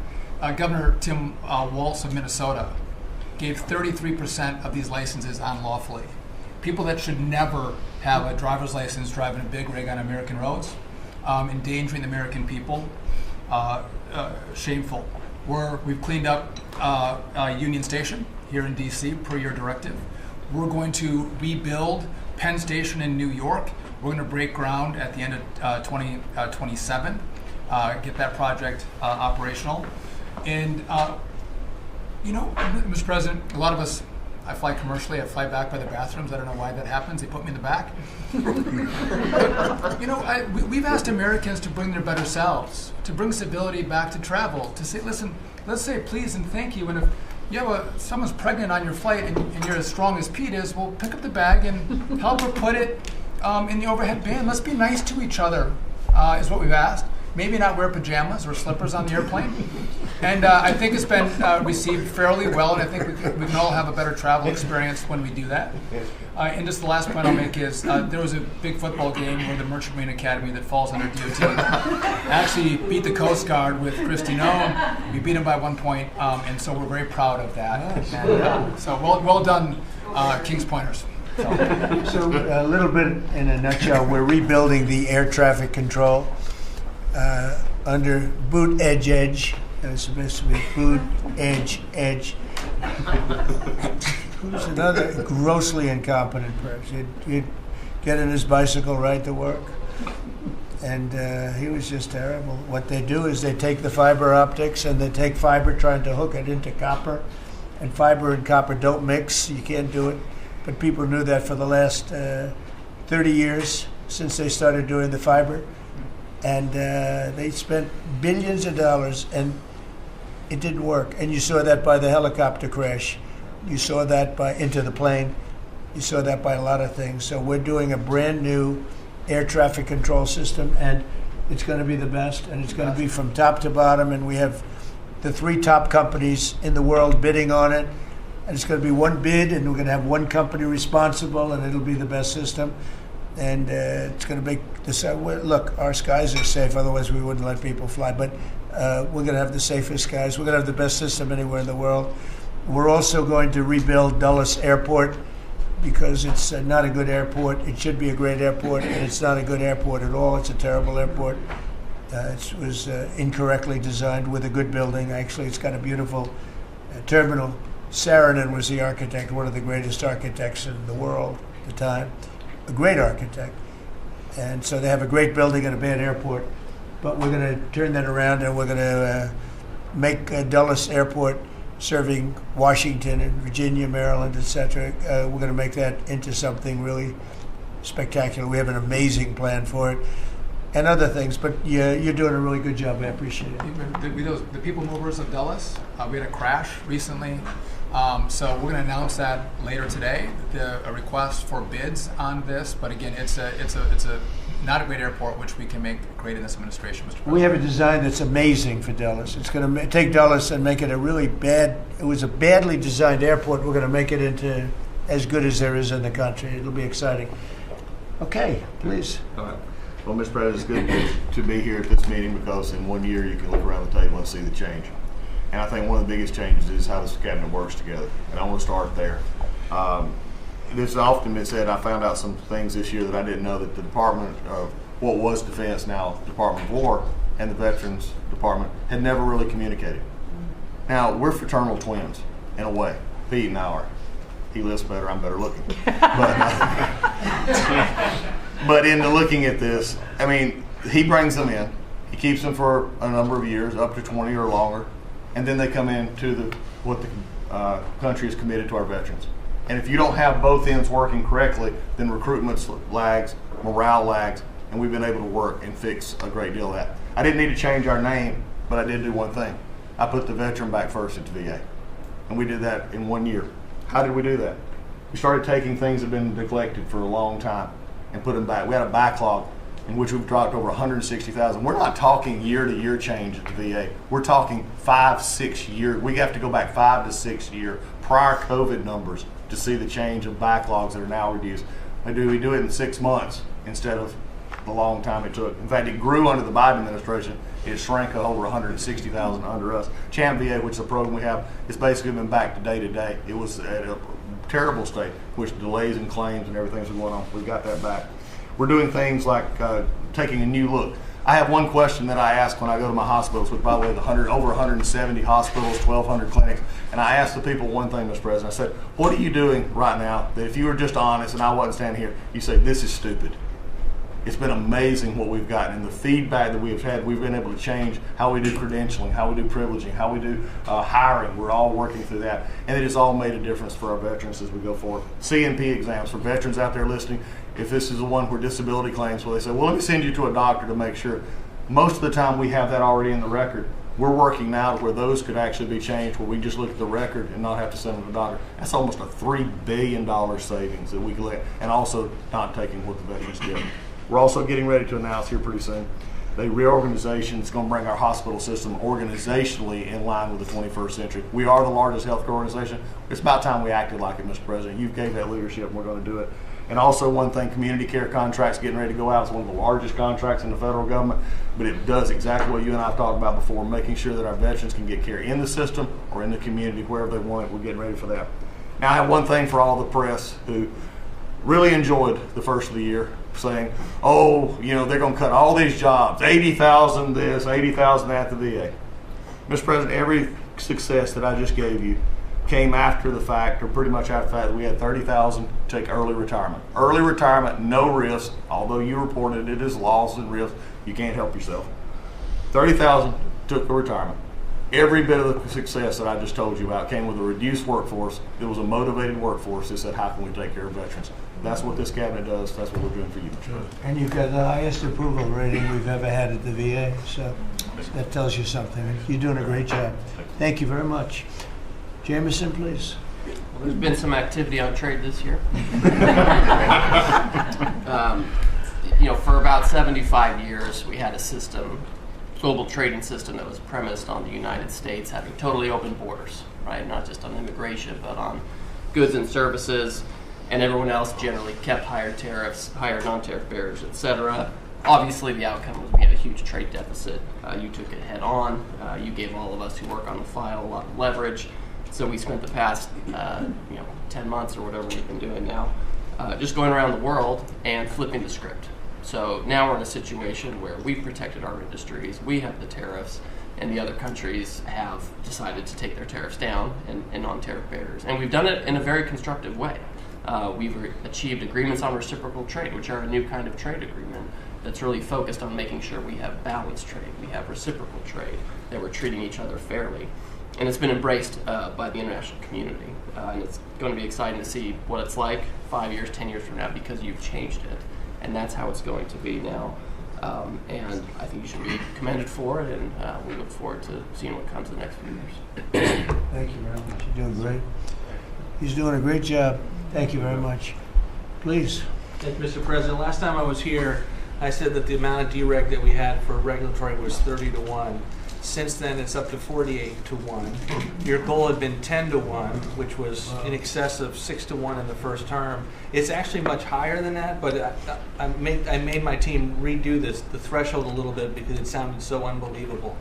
Governor Tim Walz of Minnesota gave 33% of these licenses unlawfully. People that should never have a driver's license driving a big rig on American roads, endangering the American people, shameful. We've cleaned up Union Station here in D.C. per your directive. We're going to rebuild Penn Station in New York. We're going to break ground at the end of 2027, get that project operational. And, Mr. President, a lot of us, I fly commercially, I fly back by the bathrooms. I don't know why that happens. They put me in the back. We've asked Americans to bring their better selves, to bring civility back to travel, to say, listen, let's say please and thank you. And if you have someone's pregnant on your flight and you're as strong as Pete is, well, pick up the bag and help her put it in the overhead bin. Let's be nice to each other, is what we've asked. Maybe not wear pajamas or slippers on the airplane. And I think it's been received fairly well, and I think we can all have a better travel experience when we do that. And just the last point I'll make is there was a big football game where the Merchant Marine Academy that falls under DOT actually beat the Coast Guard with Kristi Noem. We beat them by 1 point, and so we're very proud of that. And, so well done, Kings Pointers. So a little bit in a nutshell, we're rebuilding the air traffic control under boot edge. It's supposed to be boot edge. Who's another grossly incompetent person? He'd get in his bicycle, ride to work, and he was just terrible. What they do is they take the fiber optics and they take fiber trying to hook it into copper, and fiber and copper don't mix. You can't do it. But people knew that for the last 30 years since they started doing the fiber. And they spent billions of dollars, and it didn't work. And you saw that by the helicopter crash. You saw that by Into the Plane. You saw that by a lot of things. So we're doing a brand new air traffic control system, and it's going to be the best, and it's going to be from top to bottom. And we have the 3 top companies in the world bidding on it. And it's going to be one bid, and we're going to have one company responsible, and it'll be the best system. And it's going to make this. Look, our skies are safe. Otherwise, we wouldn't let people fly. But we're going to have the safest skies. We're going to have the best system anywhere in the world. We're also going to rebuild Dulles Airport because it's not a good airport. It should be a great airport, and it's not a good airport at all. It's a terrible airport. It was incorrectly designed with a good building. Actually, it's got a beautiful terminal. Saarinen was the architect, one of the greatest architects in the world at the time. A great architect. And so they have a great building and a bad airport. But we're going to turn that around, and we're going to make Dulles Airport serving Washington and Virginia, Maryland, etc. We're going to make that into something really spectacular. We have an amazing plan for it. And other things, but you're doing a really good job. I appreciate it. The people movers of Dulles, we had a crash recently So we're going to announce that later today, a request for bids on this. But again, it's a not a great airport, which we can make great in this administration, Mr. President. We have a design that's amazing for Dulles. It's going to take Dulles and make it a really bad. It was a badly designed airport. We're going to make it into as good as there is in the country. It'll be exciting. Okay, please. All right. Well, Mr. President, it's good to be here at this meeting because in 1 year you can look around the table and see the change. And I think one of the biggest changes is how this cabinet works together. And I want to start there. This has often been said, I found out some things this year that I didn't know, that the Department of what was Defense, now Department of War, and the Veterans Department had never really communicated. Now, we're fraternal twins, in a way. Pete and I are. He lives better, I'm better looking. But into looking at this, I mean, he brings them in. He keeps them for a number of years, up to 20 or longer, and then they come into what the country is committed to our veterans. And if you don't have both ends working correctly, then recruitment lags, morale lags, and we've been able to work and fix a great deal of that. I didn't need to change our name, but I did do one thing. I put the veteran back first at the VA. And we did that in 1 year. How did we do that? We started taking things that have been neglected for a long time and put them back. We had a backlog in which we've dropped over 160,000. We're not talking year-to-year change at the VA. We're talking 5-6 years. We have to go back 5 to 6 year prior COVID numbers to see the change of backlogs that are now reduced. We do it in 6 months instead of the long time it took. In fact, it grew under the Biden administration. It shrank over 160,000 under us. Champ VA, which is a program we have, it's basically been back to day to day. It was at a terrible state, which delays in claims and everything's been going on. We've got that back. We're doing things like taking a new look. I have one question that I ask when I go to my hospitals, which, by the way, over 170 hospitals, 1,200 clinics, and I ask the people one thing, Mr. President. I said, what are you doing right now that if you were just honest and I wasn't standing here, you say, this is stupid? It's been amazing what we've gotten and the feedback that we've had. We've been able to change how we do credentialing, how we do privileging, how we do hiring. We're all working through that, and it has all made a difference for our veterans as we go forward. CNP exams for veterans out there listening. If this is the one where disability claims, where they say, well, let me send you to a doctor to make sure. Most of the time we have that already in the record. We're working now to where those could actually be changed, where we just look at the record and not have to send them to the doctor. That's almost a $3 billion savings that we can let, and also not taking what the veterans get. We're also getting ready to announce here pretty soon a reorganization that's going to bring our hospital system organizationally in line with the 21st century. We are the largest healthcare organization. It's about time we acted like it, Mr. President. You gave that leadership, and we're going to do it. And also one thing, community care contracts getting ready to go out. It's one of the largest contracts in the federal government, but it does exactly what you and I have talked about before, making sure that our veterans can get care in the system or in the community, wherever they want it. We're getting ready for that. Now I have one thing for all the press who really enjoyed the first of the year, saying, oh, you know, they're going to cut all these jobs, 80,000 this, 80,000 that at the VA. Mr. President, every success that I just gave you came after the fact, or pretty much after the fact, that we had 30,000 take early retirement. Early retirement, no risk, although you reported it as loss and risk, you can't help yourself. 30,000 took a retirement. Every bit of the success that I just told you about came with a reduced workforce. It was a motivated workforce that said, how can we take care of veterans? That's what this cabinet does. That's what we're doing for you, Mr. President. And you've got the highest approval rating we've ever had at the VA, so that tells you something. You're doing a great job. Thank you very much. Jameson, please. Well, there's been some activity on trade this year. For about 75 years, we had a system, global trading system, that was premised on the United States having totally open borders, right? Not just on immigration, but on goods and services, and everyone else generally kept higher tariffs, higher non-tariff barriers, etc. Obviously, the outcome was we had a huge trade deficit. You took it head on. You gave all of us who work on the file a lot of leverage. So we spent the past 10 months or whatever we've been doing now just going around the world and flipping the script. So now we're in a situation where we've protected our industries, we have the tariffs, and the other countries have decided to take their tariffs down and non-tariff barriers. And we've done it in a very constructive way. We've achieved agreements on reciprocal trade, which are a new kind of trade agreement that's really focused on making sure we have balanced trade, we have reciprocal trade, that we're treating each other fairly. And it's been embraced by the international community. And it's going to be exciting to see what it's like 5 years, 10 years from now, because you've changed it. And that's how it's going to be now. And I think you should be commended for it, and we look forward to seeing what comes in the next few years. Thank you very much. You're doing great. He's doing a great job. Thank you very much. Please. Thank you, Mr. President. Last time I was here, I said that the amount of dereg that we had for regulatory was 30-1. Since then, it's up to 48-1. Your goal had been 10-1, which was in excess of 6-1 in the first term. It's actually much higher than that, but I made my team redo the threshold a little bit because it sounded so unbelievable.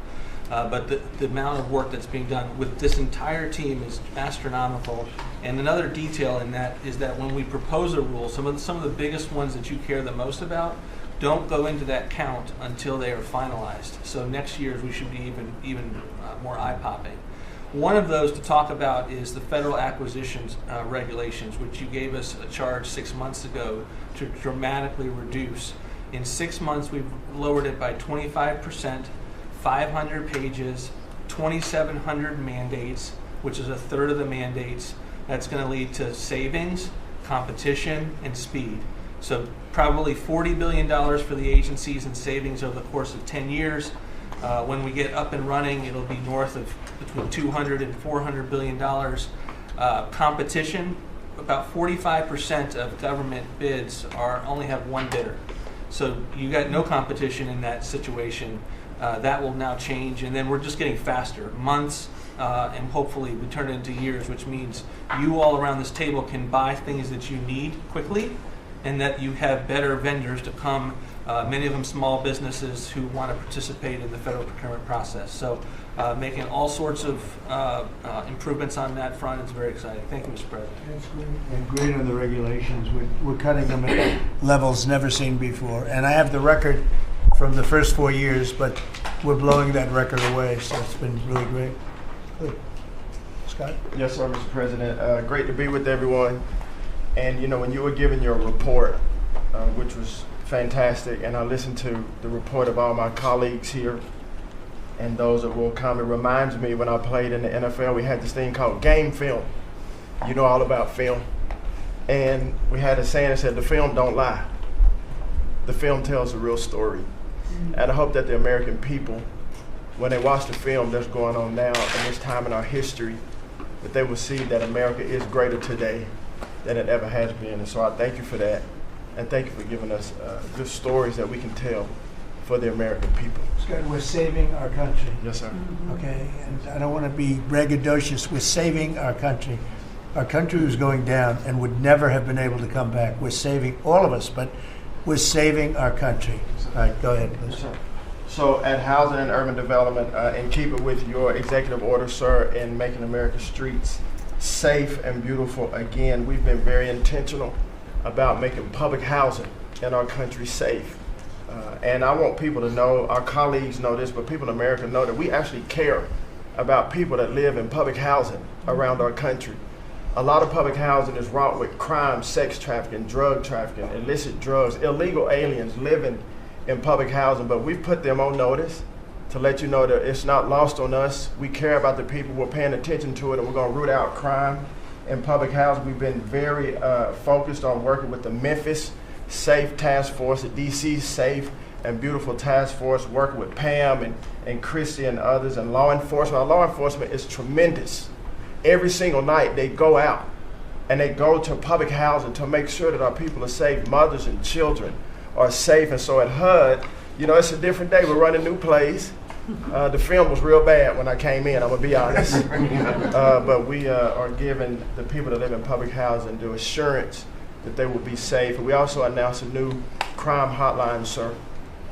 But the amount of work that's being done with this entire team is astronomical. And another detail in that is that when we propose a rule, some of the biggest ones that you care the most about don't go into that count until they are finalized. So next year's we should be even more eye-popping. One of those to talk about is the federal acquisitions regulations, which you gave us a charge 6 months ago to dramatically reduce. In 6 months, we've lowered it by 25%, 500 pages, 2,700 mandates, which is a third of the mandates. That's going to lead to savings, competition, and speed. So probably $40 billion for the agencies in savings over the course of 10 years. When we get up and running, it'll be north of between $200 and $400 billion. Competition, about 45% of government bids only have one bidder. So you got no competition in that situation. That will now change, and then we're just getting faster. Months, and hopefully we turn it into years, which means you all around this table can buy things that you need quickly, and that you have better vendors to come, many of them small businesses who want to participate in the federal procurement process. So making all sorts of improvements on that front is very exciting. Thank you, Mr. President. That's great. And great on the regulations. We're cutting them at levels never seen before. And I have the record from the first 4 years, but we're blowing that record away, so it's been really great. Good. Scott? Yes, sir, Mr. President. Great to be with everyone. And, you know, when you were giving your report, which was fantastic, and I listened to the report of all my colleagues here and those that will come, it reminds me when I played in the NFL, we had this thing called game film. You know all about film. And we had a saying that said, the film don't lie. The film tells a real story. And I hope that the American people, when they watch the film that's going on now in this time in our history, that they will see that America is greater today than it ever has been. And so I thank you for that. And thank you for giving us good stories that we can tell for the American people. Scott, we're saving our country. Yes, sir. Okay, and I don't want to be braggadocious. We're saving our country. Our country was going down and would never have been able to come back. We're saving all of us, but we're saving our country. All right, go ahead, please. Sir. So at Housing and Urban Development, in keeping with your executive order, sir, in making America's streets safe and beautiful, again, we've been very intentional about making public housing in our country safe. And I want people to know, our colleagues know this, but people in America know that we actually care about people that live in public housing around our country. A lot of public housing is wrought with crime, sex trafficking, drug trafficking, illicit drugs, illegal aliens living in public housing, but we've put them on notice to let you know that it's not lost on us. We care about the people, we're paying attention to it, and we're going to root out crime in public housing. We've been very focused on working with the Memphis Safe Task Force, the DC Safe and Beautiful Task Force, working with Pam and Christy and others, and law enforcement. Our law enforcement is tremendous. Every single night they go out and they go to public housing to make sure that our people are safe, mothers and children are safe. And so at HUD, you know, it's a different day. We're running new plays. The film was real bad when I came in, I'm gonna be honest. But we are giving the people that live in public housing the assurance that they will be safe. And we also announced a new crime hotline, sir,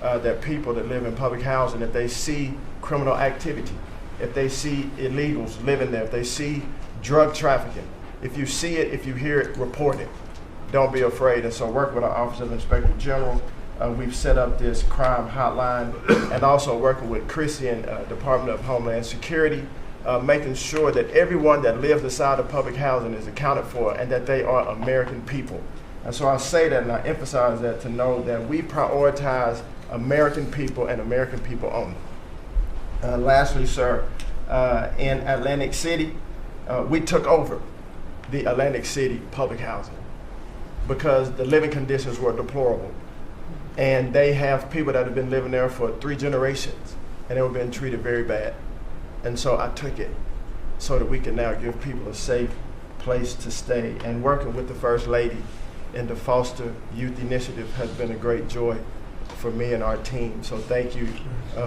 that people that live in public housing, if they see criminal activity, if they see illegals living there, if they see drug trafficking, if you see it, if you hear it, report it. Don't be afraid. And so work with our Office of Inspector General. We've set up this crime hotline, and also working with Christy and Department of Homeland Security, making sure that everyone that lives inside of public housing is accounted for and that they are American people. And so I say that and I emphasize that to know that we prioritize American people and American people only. Lastly, sir, in Atlantic City, we took over the Atlantic City public housing because the living conditions were deplorable. And they have people that have been living there for 3 generations, and they were being treated very bad. And so I took it so that we can now give people a safe place to stay. And working with the First Lady in the Foster Youth Initiative has been a great joy for me and our team. So thank you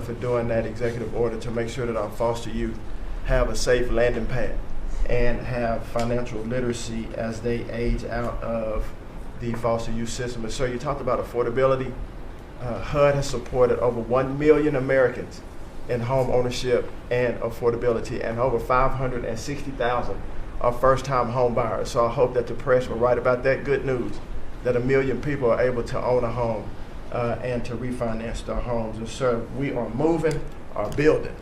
for doing that executive order to make sure that our foster youth have a safe landing pad and have financial literacy as they age out of the foster youth system. And so you talked about affordability. HUD has supported over 1 million Americans in home ownership and affordability, and over 560,000 are first-time home buyers. So I hope that the press will write about that good news, that 1 million people are able to own a home and to refinance their homes. And sir, we are moving our building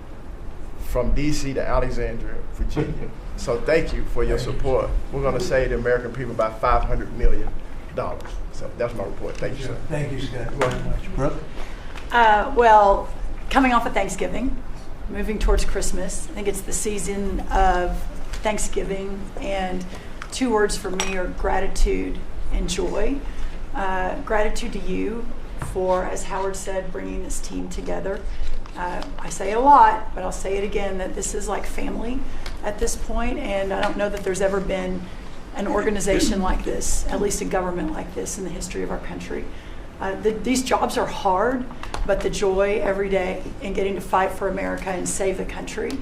from DC to Alexandria, Virginia. So thank you for your support. We're going to save the American people about $500 million. So that's my report. Thank you, sir. Thank you, Scott, very much. Brooke? Well, coming off of Thanksgiving, moving towards Christmas, I think it's the season of Thanksgiving, and 2 words for me are gratitude and joy. Gratitude to you for, as Howard said, bringing this team together. I say it a lot, but I'll say it again, that this is like family at this point, and I don't know that there's ever been an organization like this, at least a government like this in the history of our country. These jobs are hard, but the joy every day in getting to fight for America and save the country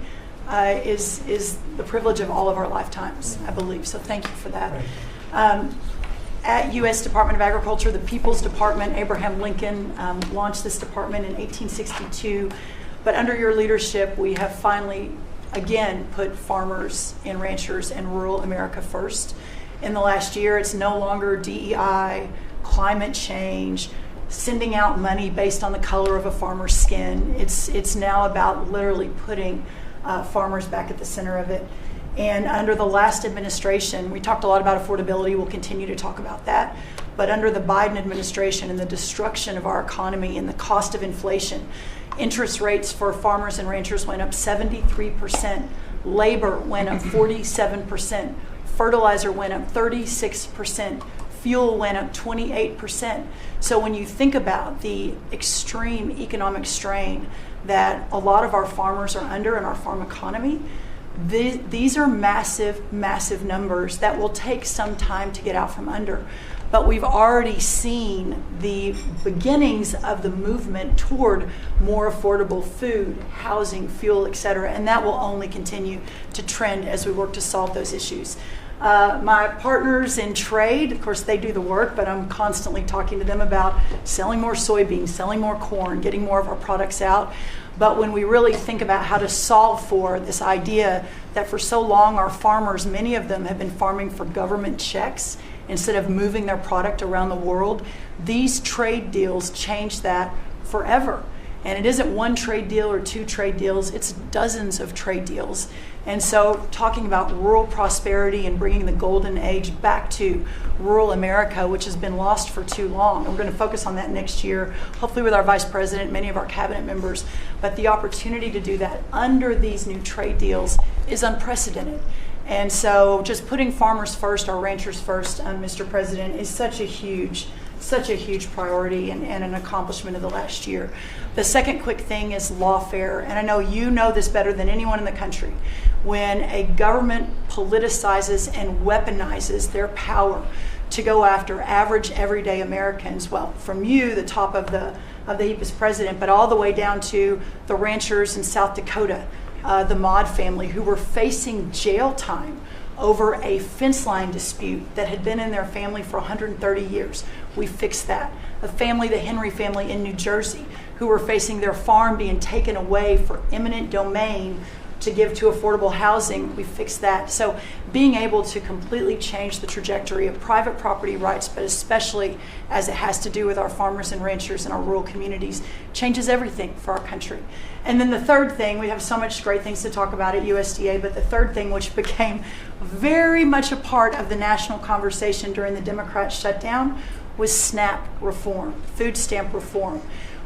is the privilege of all of our lifetimes, I believe. So thank you for that. At U.S. Department of Agriculture, the People's Department, Abraham Lincoln launched this department in 1862. But under your leadership, we have finally, again, put farmers and ranchers and rural America first. In the last year, it's no longer DEI, climate change, sending out money based on the color of a farmer's skin. It's now about literally putting farmers back at the center of it. And under the last administration, we talked a lot about affordability. We'll continue to talk about that. But under the Biden administration and the destruction of our economy and the cost of inflation, interest rates for farmers and ranchers went up 73%. Labor went up 47%. Fertilizer went up 36%. Fuel went up 28%. So when you think about the extreme economic strain that a lot of our farmers are under in our farm economy, these are massive, massive numbers that will take some time to get out from under. But we've already seen the beginnings of the movement toward more affordable food, housing, fuel, et cetera, and that will only continue to trend as we work to solve those issues. My partners in trade, of course, they do the work, but I'm constantly talking to them about selling more soybeans, selling more corn, getting more of our products out. But when we really think about how to solve for this idea that for so long our farmers, many of them have been farming for government checks instead of moving their product around the world, these trade deals change that forever. And it isn't one trade deal or 2 trade deals, it's dozens of trade deals. And so talking about rural prosperity and bringing the golden age back to rural America, which has been lost for too long. And we're going to focus on that next year, hopefully with our vice president, many of our cabinet members. But the opportunity to do that under these new trade deals is unprecedented. And so just putting farmers first, our ranchers first, Mr. President, is such a huge priority and an accomplishment of the last year. The second quick thing is lawfare, and I know you know this better than anyone in the country. When a government politicizes and weaponizes their power to go after average, everyday Americans, well, from you, the top of the heap as president, but all the way down to the ranchers in South Dakota, the Maud family, who were facing jail time over a fence line dispute that had been in their family for 130 years. We fixed that. A family, the Henry family in New Jersey, who were facing their farm being taken away for eminent domain to give to affordable housing, we fixed that. So being able to completely change the trajectory of private property rights, but especially as it has to do with our farmers and ranchers and our rural communities, changes everything for our country. And then the third thing, we have so much great things to talk about at USDA, but the third thing, which became very much a part of the national conversation during the Democrat shutdown, was SNAP reform, food stamp reform.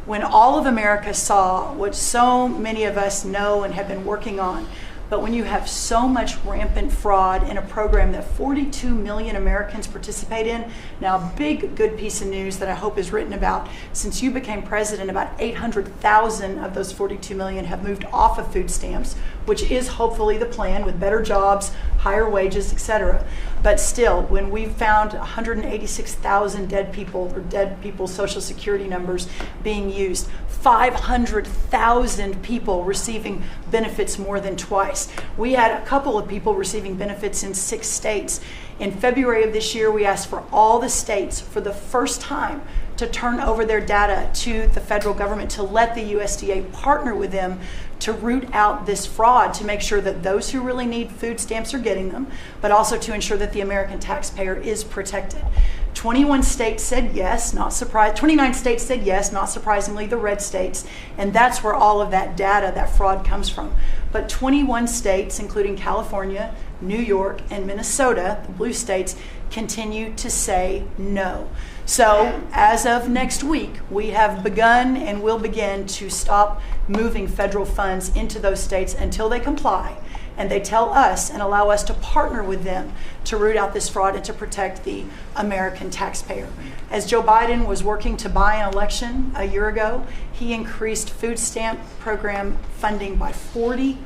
When all of America saw what so many of us know and have been working on, But when you have so much rampant fraud in a program that 42 million Americans participate in, now a big good piece of news that I hope is written about, since you became president, about 800,000 of those 42 million have moved off of food stamps, which is hopefully the plan with better jobs, higher wages, etc. But still, when we found 186,000 dead people's Social Security numbers being used, 500,000 people receiving benefits more than twice. We had a couple of people receiving benefits in 6 states. In February of this year, we asked for all the states for the first time to turn over their data to the federal government, to let the USDA partner with them to root out this fraud, to make sure that those who really need food stamps are getting them, but also to ensure that the American taxpayer is protected. 21 states said yes, not surprised. 29 states said yes, not surprisingly, the red states, and that's where all of that data, that fraud comes from. But 21 states, including California, New York, and Minnesota, the blue states, continue to say no. So as of next week, we have begun and will begin to stop moving federal funds into those states until they comply and they tell us and allow us to partner with them to root out this fraud and to protect the American taxpayer. As Joe Biden was working to buy an election a year ago, he increased food stamp program funding by 40%.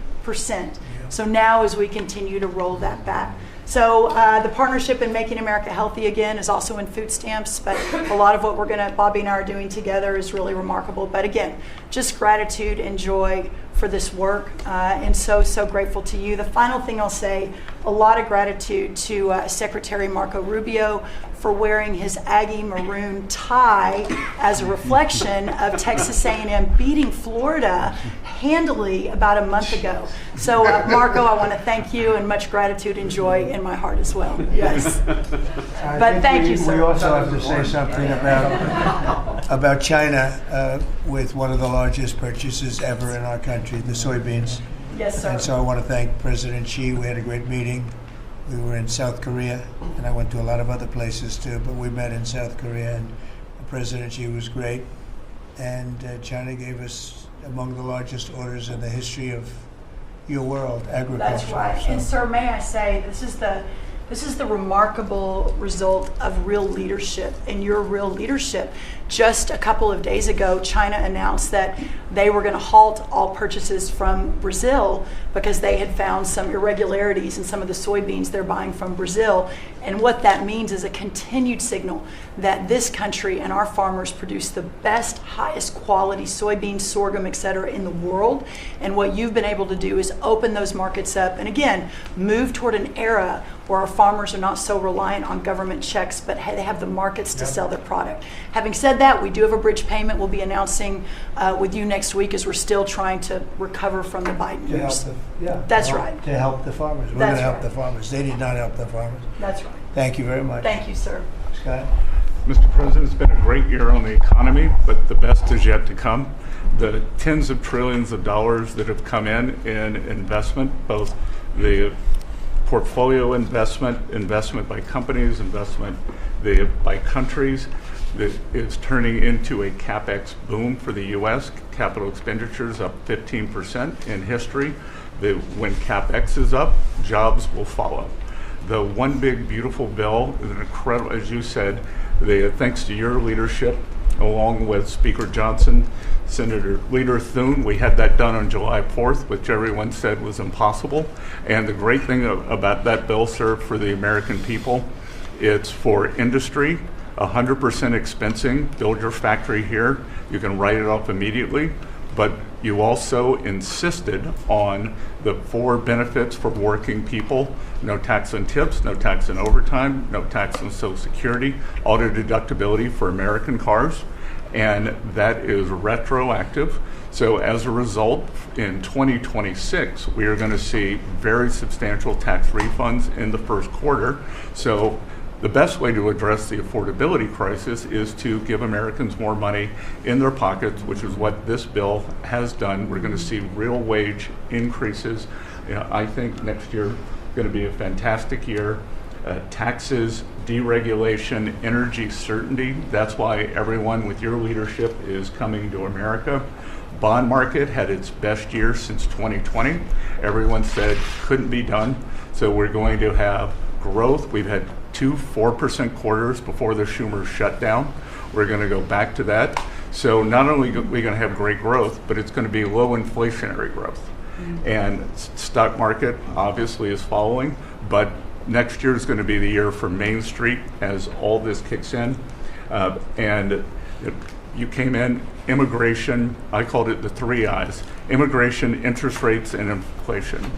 So now as we continue to roll that back. So the partnership in Making America Healthy Again is also in food stamps, but a lot of what Bobby and I are doing together is really remarkable. But again, just gratitude and joy for this work, and so grateful to you. The final thing I'll say, a lot of gratitude to Secretary Marco Rubio for wearing his Aggie maroon tie as a reflection of Texas A&M beating Florida handily about a month ago. So Marco, I want to thank you, and much gratitude and joy in my heart as well. Yes. But thank you, sir. We also have to say something about China with one of the largest purchases ever in our country, the soybeans. Yes, sir. And so I want to thank President Xi. We had a great meeting. We were in South Korea, and I went to a lot of other places too, but we met in South Korea, and President Xi was great. And China gave us among the largest orders in the history of your world, agriculture. That's right. So. And sir, may I say, this is the remarkable result of real leadership, and your real leadership. Just a couple of days ago, China announced that they were going to halt all purchases from Brazil because they had found some irregularities in some of the soybeans they're buying from Brazil. And what that means is a continued signal that this country and our farmers produce the best, highest quality soybeans, sorghum, et cetera, in the world. And what you've been able to do is open those markets up and again, move toward an era where our farmers are not so reliant on government checks, but they have the markets to sell their product. Having said that, we do have a bridge payment we'll be announcing with you next week, as we're still trying to recover from the Biden years. That's right. To help the farmers. We're going to help the farmers. They did not help the farmers. That's right. Thank you very much. Thank you, sir. Scott? Mr. President, it's been a great year on the economy, but the best is yet to come. The tens of trillions of dollars that have come in investment, both the portfolio investment by companies, investment by countries, that is turning into a CapEx boom for the U.S. Capital expenditures up 15% in history. When CapEx is up, jobs will follow. The One Big Beautiful Bill is an incredible, as you said, thanks to your leadership, along with Speaker Johnson, Leader Thune, we had that done on July 4th, which everyone said was impossible. And the great thing about that bill, sir, for the American people, it's for industry, 100% expensing, build your factory here, you can write it off immediately, but you also insisted on the 4 benefits for working people: no tax on tips, no tax on overtime, no tax on Social Security, auto deductibility for American cars, and that is retroactive. So as a result, in 2026, we are going to see very substantial tax refunds in the first quarter. So the best way to address the affordability crisis is to give Americans more money in their pockets, which is what this bill has done. We're going to see real wage increases. I think next year is going to be a fantastic year. Taxes, deregulation, energy certainty. That's why everyone with your leadership is coming to America. bond market had its best year since 2020. Everyone said couldn't be done. So we're going to have growth. We've had 2 4% quarters before the Schumer shutdown. We're going to go back to that. So not only are we going to have great growth, but it's going to be low inflationary growth. And stock market obviously is following, but next year is going to be the year for Main Street as all this kicks in. And you came in, immigration, I called it the 3 I's, immigration, interest rates, and inflation,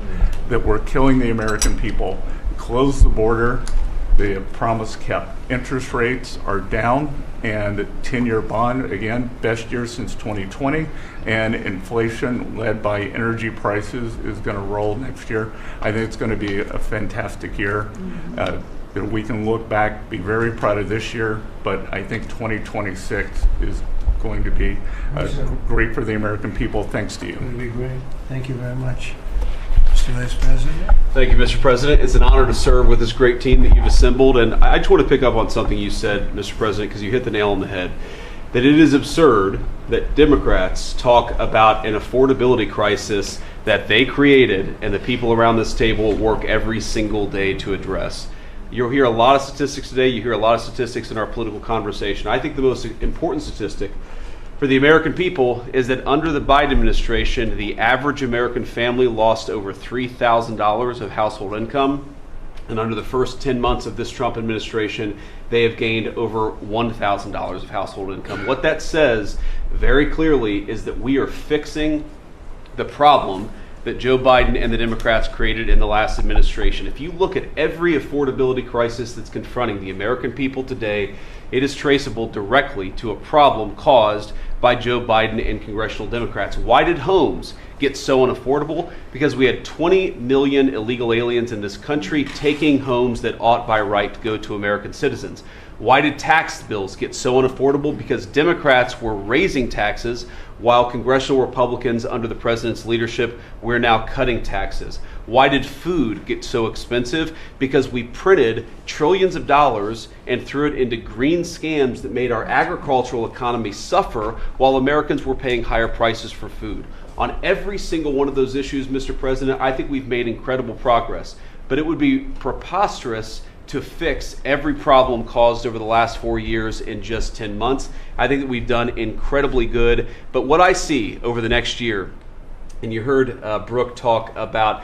that were killing the American people. Close the border, the promise kept. Interest rates are down, and 10-year bond, again, best year since 2020, and inflation led by energy prices is going to roll next year. I think it's going to be a fantastic year. We can look back, be very proud of this year, but I think 2026 is going to be great for the American people, thanks to you. It's going to be great. Thank you very much. Mr. Vice President. Thank you, Mr. President. It's an honor to serve with this great team that you've assembled. And I just want to pick up on something you said, Mr. President, because you hit the nail on the head, that it is absurd that Democrats talk about an affordability crisis that they created and the people around this table work every single day to address. You'll hear a lot of statistics today. You hear a lot of statistics in our political conversation. I think the most important statistic for the American people is that under the Biden administration, the average American family lost over $3,000 of household income. And under the first 10 months of this Trump administration, they have gained over $1,000 of household income. What that says very clearly is that we are fixing the problem that Joe Biden and the Democrats created in the last administration. If you look at every affordability crisis that's confronting the American people today, it is traceable directly to a problem caused by Joe Biden and congressional Democrats. Why did homes get so unaffordable? Because we had 20 million illegal aliens in this country taking homes that ought by right to go to American citizens. Why did tax bills get so unaffordable? Because Democrats were raising taxes while congressional Republicans under the president's leadership were now cutting taxes. Why did food get so expensive? Because we printed trillions of dollars and threw it into green scams that made our agricultural economy suffer while Americans were paying higher prices for food. On every single one of those issues, Mr. President, I think we've made incredible progress. But it would be preposterous to fix every problem caused over the last 4 years in just 10 months. I think that we've done incredibly good. But what I see over the next year, and you heard Brooke talk about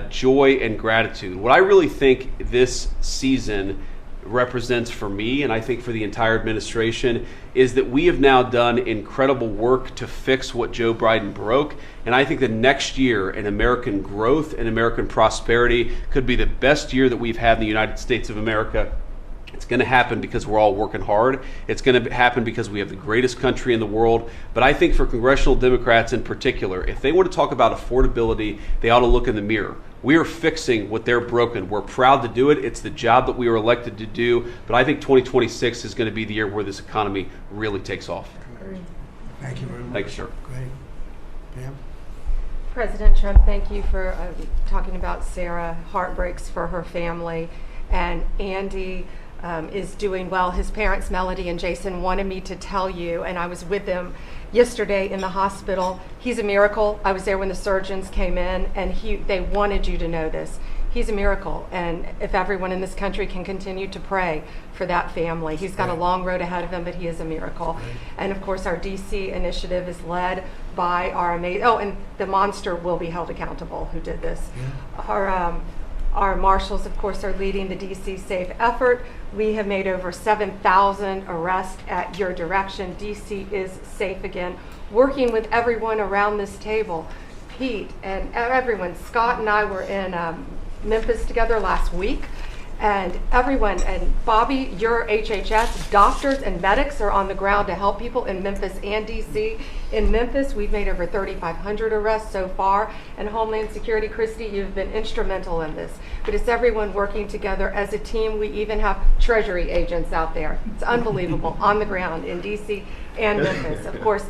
joy and gratitude, what I really think this season represents for me, and I think for the entire administration, is that we have now done incredible work to fix what Joe Biden broke. And I think the next year in American growth and American prosperity could be the best year that we've had in the United States of America. It's going to happen because we're all working hard. It's going to happen because we have the greatest country in the world. But I think for congressional Democrats in particular, if they want to talk about affordability, they ought to look in the mirror. We are fixing what they're broken. We're proud to do it. It's the job that we were elected to do. But I think 2026 is going to be the year where this economy really takes off. Thank you very much. Thank you, sir. Great. Pam? President Trump, thank you for talking about Sarah. Heartbreaks for her family. And Andy is doing well. His parents, Melody and Jason, wanted me to tell you, and I was with them yesterday in the hospital. He's a miracle. I was there when the surgeons came in, and they wanted you to know this. He's a miracle, and if everyone in this country can continue to pray for that family. He's got a long road ahead of him, but he is a miracle. And of course, our DC initiative is led by our amazing, and the monster will be held accountable who did this. Our marshals, of course, are leading the DC Safe effort. We have made over 7,000 arrests at your direction. DC is safe again. Working with everyone around this table, Pete and everyone. Scott and I were in Memphis together last week. And everyone, and Bobby, your HHS, doctors and medics are on the ground to help people in Memphis and DC. In Memphis, we've made over 3,500 arrests so far. And Homeland Security, Christy, you've been instrumental in this. But it's everyone working together as a team. We even have Treasury agents out there. It's unbelievable, on the ground in DC and Memphis. Of course,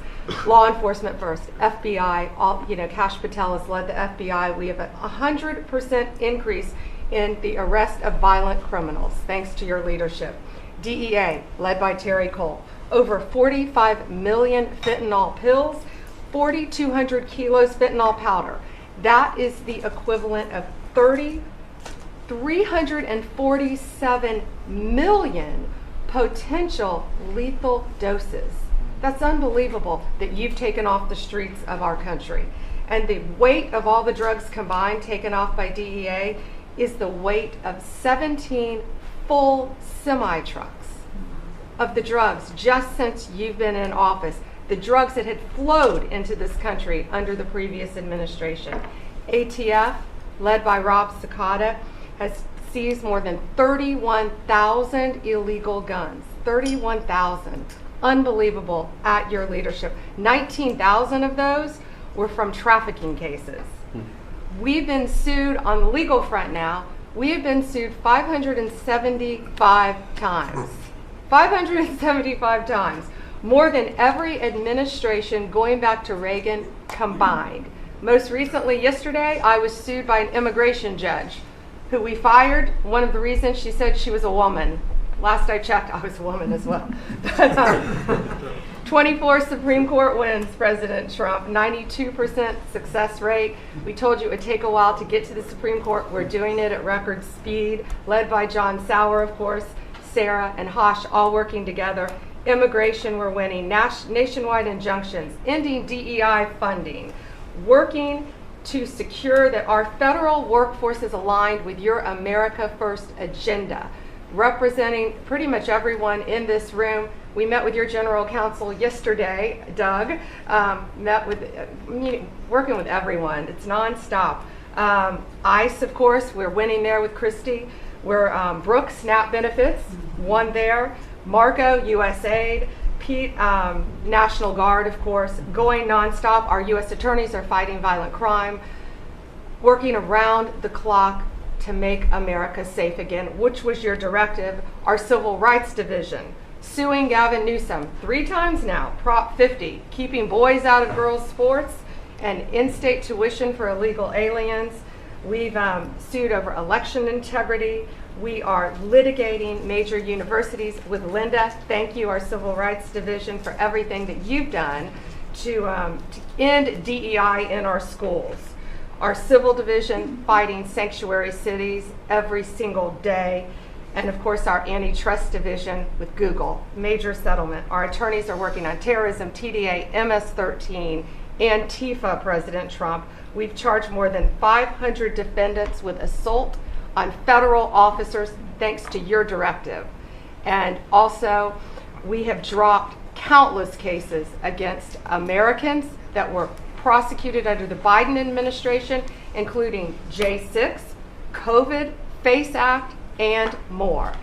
law enforcement first, FBI, Kash Patel has led the FBI. We have a 100% increase in the arrest of violent criminals, thanks to your leadership. DEA, led by Terry Cole, over 45 million fentanyl pills, 4,200 kilos fentanyl powder. That is the equivalent of 347 million potential lethal doses. That's unbelievable that you've taken off the streets of our country. And the weight of all the drugs combined taken off by DEA is the weight of 17 full semi-trucks of the drugs just since you've been in office. The drugs that had flowed into this country under the previous administration. ATF, led by Rob Sakata, has seized more than 31,000 illegal guns. 31,000. Unbelievable at your leadership. 19,000 of those were from trafficking cases. We've been sued on the legal front now. We have been sued 575 times. 575 times. More than every administration going back to Reagan combined. Most recently, yesterday, I was sued by an immigration judge who we fired. One of the reasons, she said she was a woman. Last I checked, I was a woman as well. 24 Supreme Court wins, President Trump, 92% success rate. We told you it would take a while to get to the Supreme Court. We're doing it at record speed, led by John Sauer, of course, Sarah and Hosh, all working together. Immigration, we're winning. Nationwide injunctions, ending DEI funding, working to secure that our federal workforce is aligned with your America First agenda, representing pretty much everyone in this room. We met with your general counsel yesterday, Doug, working with everyone. It's nonstop. ICE, of course, we're winning there with Christie. We're Brooks, SNAP benefits, won there. Marco, USAID. Pete, National Guard, of course, going nonstop. Our U.S. attorneys are fighting violent crime, working around the clock to make America safe again, which was your directive. Our Civil Rights Division, suing Gavin Newsom 3 times now, Prop 50, keeping boys out of girls' sports, and in-state tuition for illegal aliens. We've sued over election integrity. We are litigating major universities with Linda. Thank you, our Civil Rights Division, for everything that you've done to end DEI in our schools. Our Civil Division fighting sanctuary cities every single day. And of course, our Antitrust Division with Google, major settlement. Our attorneys are working on terrorism, TDA, MS-13, Antifa, President Trump. We've charged more than 500 defendants with assault on federal officers thanks to your directive. And also, we have dropped countless cases against Americans that were prosecuted under the Biden administration, including J6, COVID, FACE Act, and more.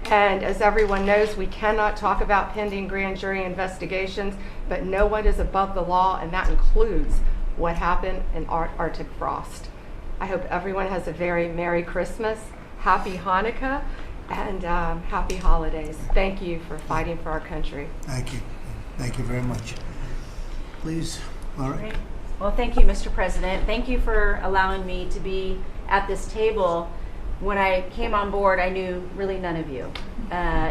And as everyone knows, we cannot talk about pending grand jury investigations, but no one is above the law, and that includes what happened in Arctic frost. I hope everyone has a very Merry Christmas, Happy Hanukkah, and Happy Holidays. Thank you for fighting for our country. Thank you. Thank you very much. Please, Laura. Great. Well, thank you, Mr. President. Thank you for allowing me to be at this table. When I came on board, I knew really none of you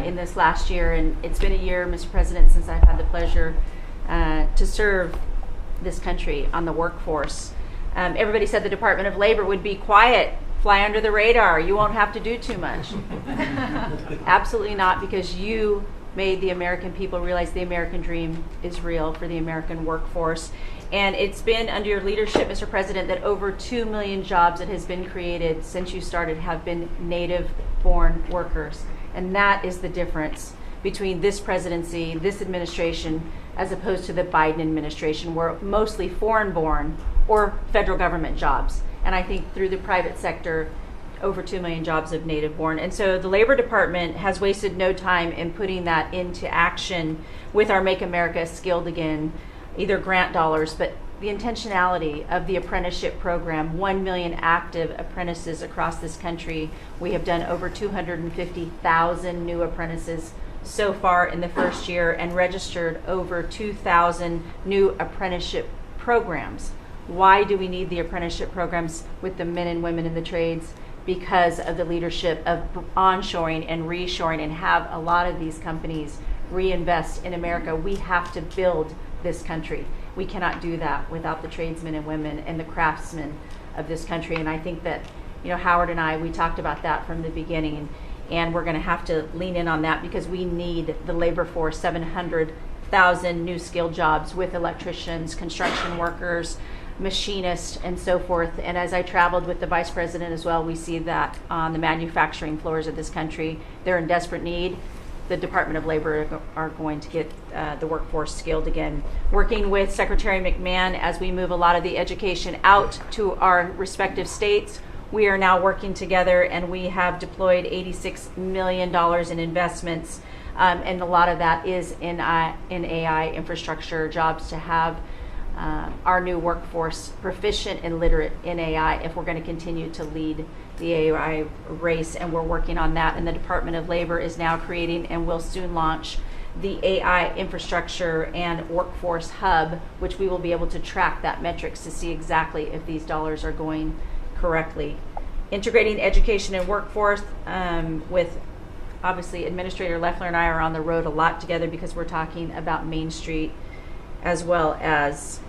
in this last year, and it's been a year, Mr. President, since I've had the pleasure to serve this country on the workforce. Everybody said the Department of Labor would be quiet, fly under the radar. You won't have to do too much. Absolutely not, because you made the American people realize the American dream is real for the American workforce. And it's been under your leadership, Mr. President, that over 2 million jobs that has been created since you started have been native-born workers. And that is the difference between this presidency, this administration, as opposed to the Biden administration, where mostly foreign-born or federal government jobs. And I think through the private sector, over 2 million jobs of native-born. And so the Labor Department has wasted no time in putting that into action with our Make America Skilled Again, either grant dollars, but the intentionality of the apprenticeship program, 1 million active apprentices across this country. We have done over 250,000 new apprentices so far in the first year and registered over 2,000 new apprenticeship programs. Why do we need the apprenticeship programs with the men and women in the trades? Because of the leadership of onshoring and reshoring, and have a lot of these companies reinvest in America. We have to build this country. We cannot do that without the tradesmen and women and the craftsmen of this country. And I think that, Howard and I, we talked about that from the beginning, and we're going to have to lean in on that because we need the labor force, 700,000 new skilled jobs with electricians, construction workers, machinists, and so forth. And as I traveled with the vice president as well, we see that on the manufacturing floors of this country, they're in desperate need. The Department of Labor are going to get the workforce skilled again. Working with Secretary McMahon as we move a lot of the education out to our respective states, we are now working together, and we have deployed $86 million in investments, and a lot of that is in AI infrastructure jobs to have our new workforce proficient and literate in AI if we're going to continue to lead the AI race, and we're working on that. And the Department of Labor is now creating and will soon launch the AI infrastructure and workforce hub, which we will be able to track that metrics to see exactly if these dollars are going correctly. Integrating education and workforce with, obviously, Administrator Loeffler and I are on the road a lot together because we're talking about Main Street as well as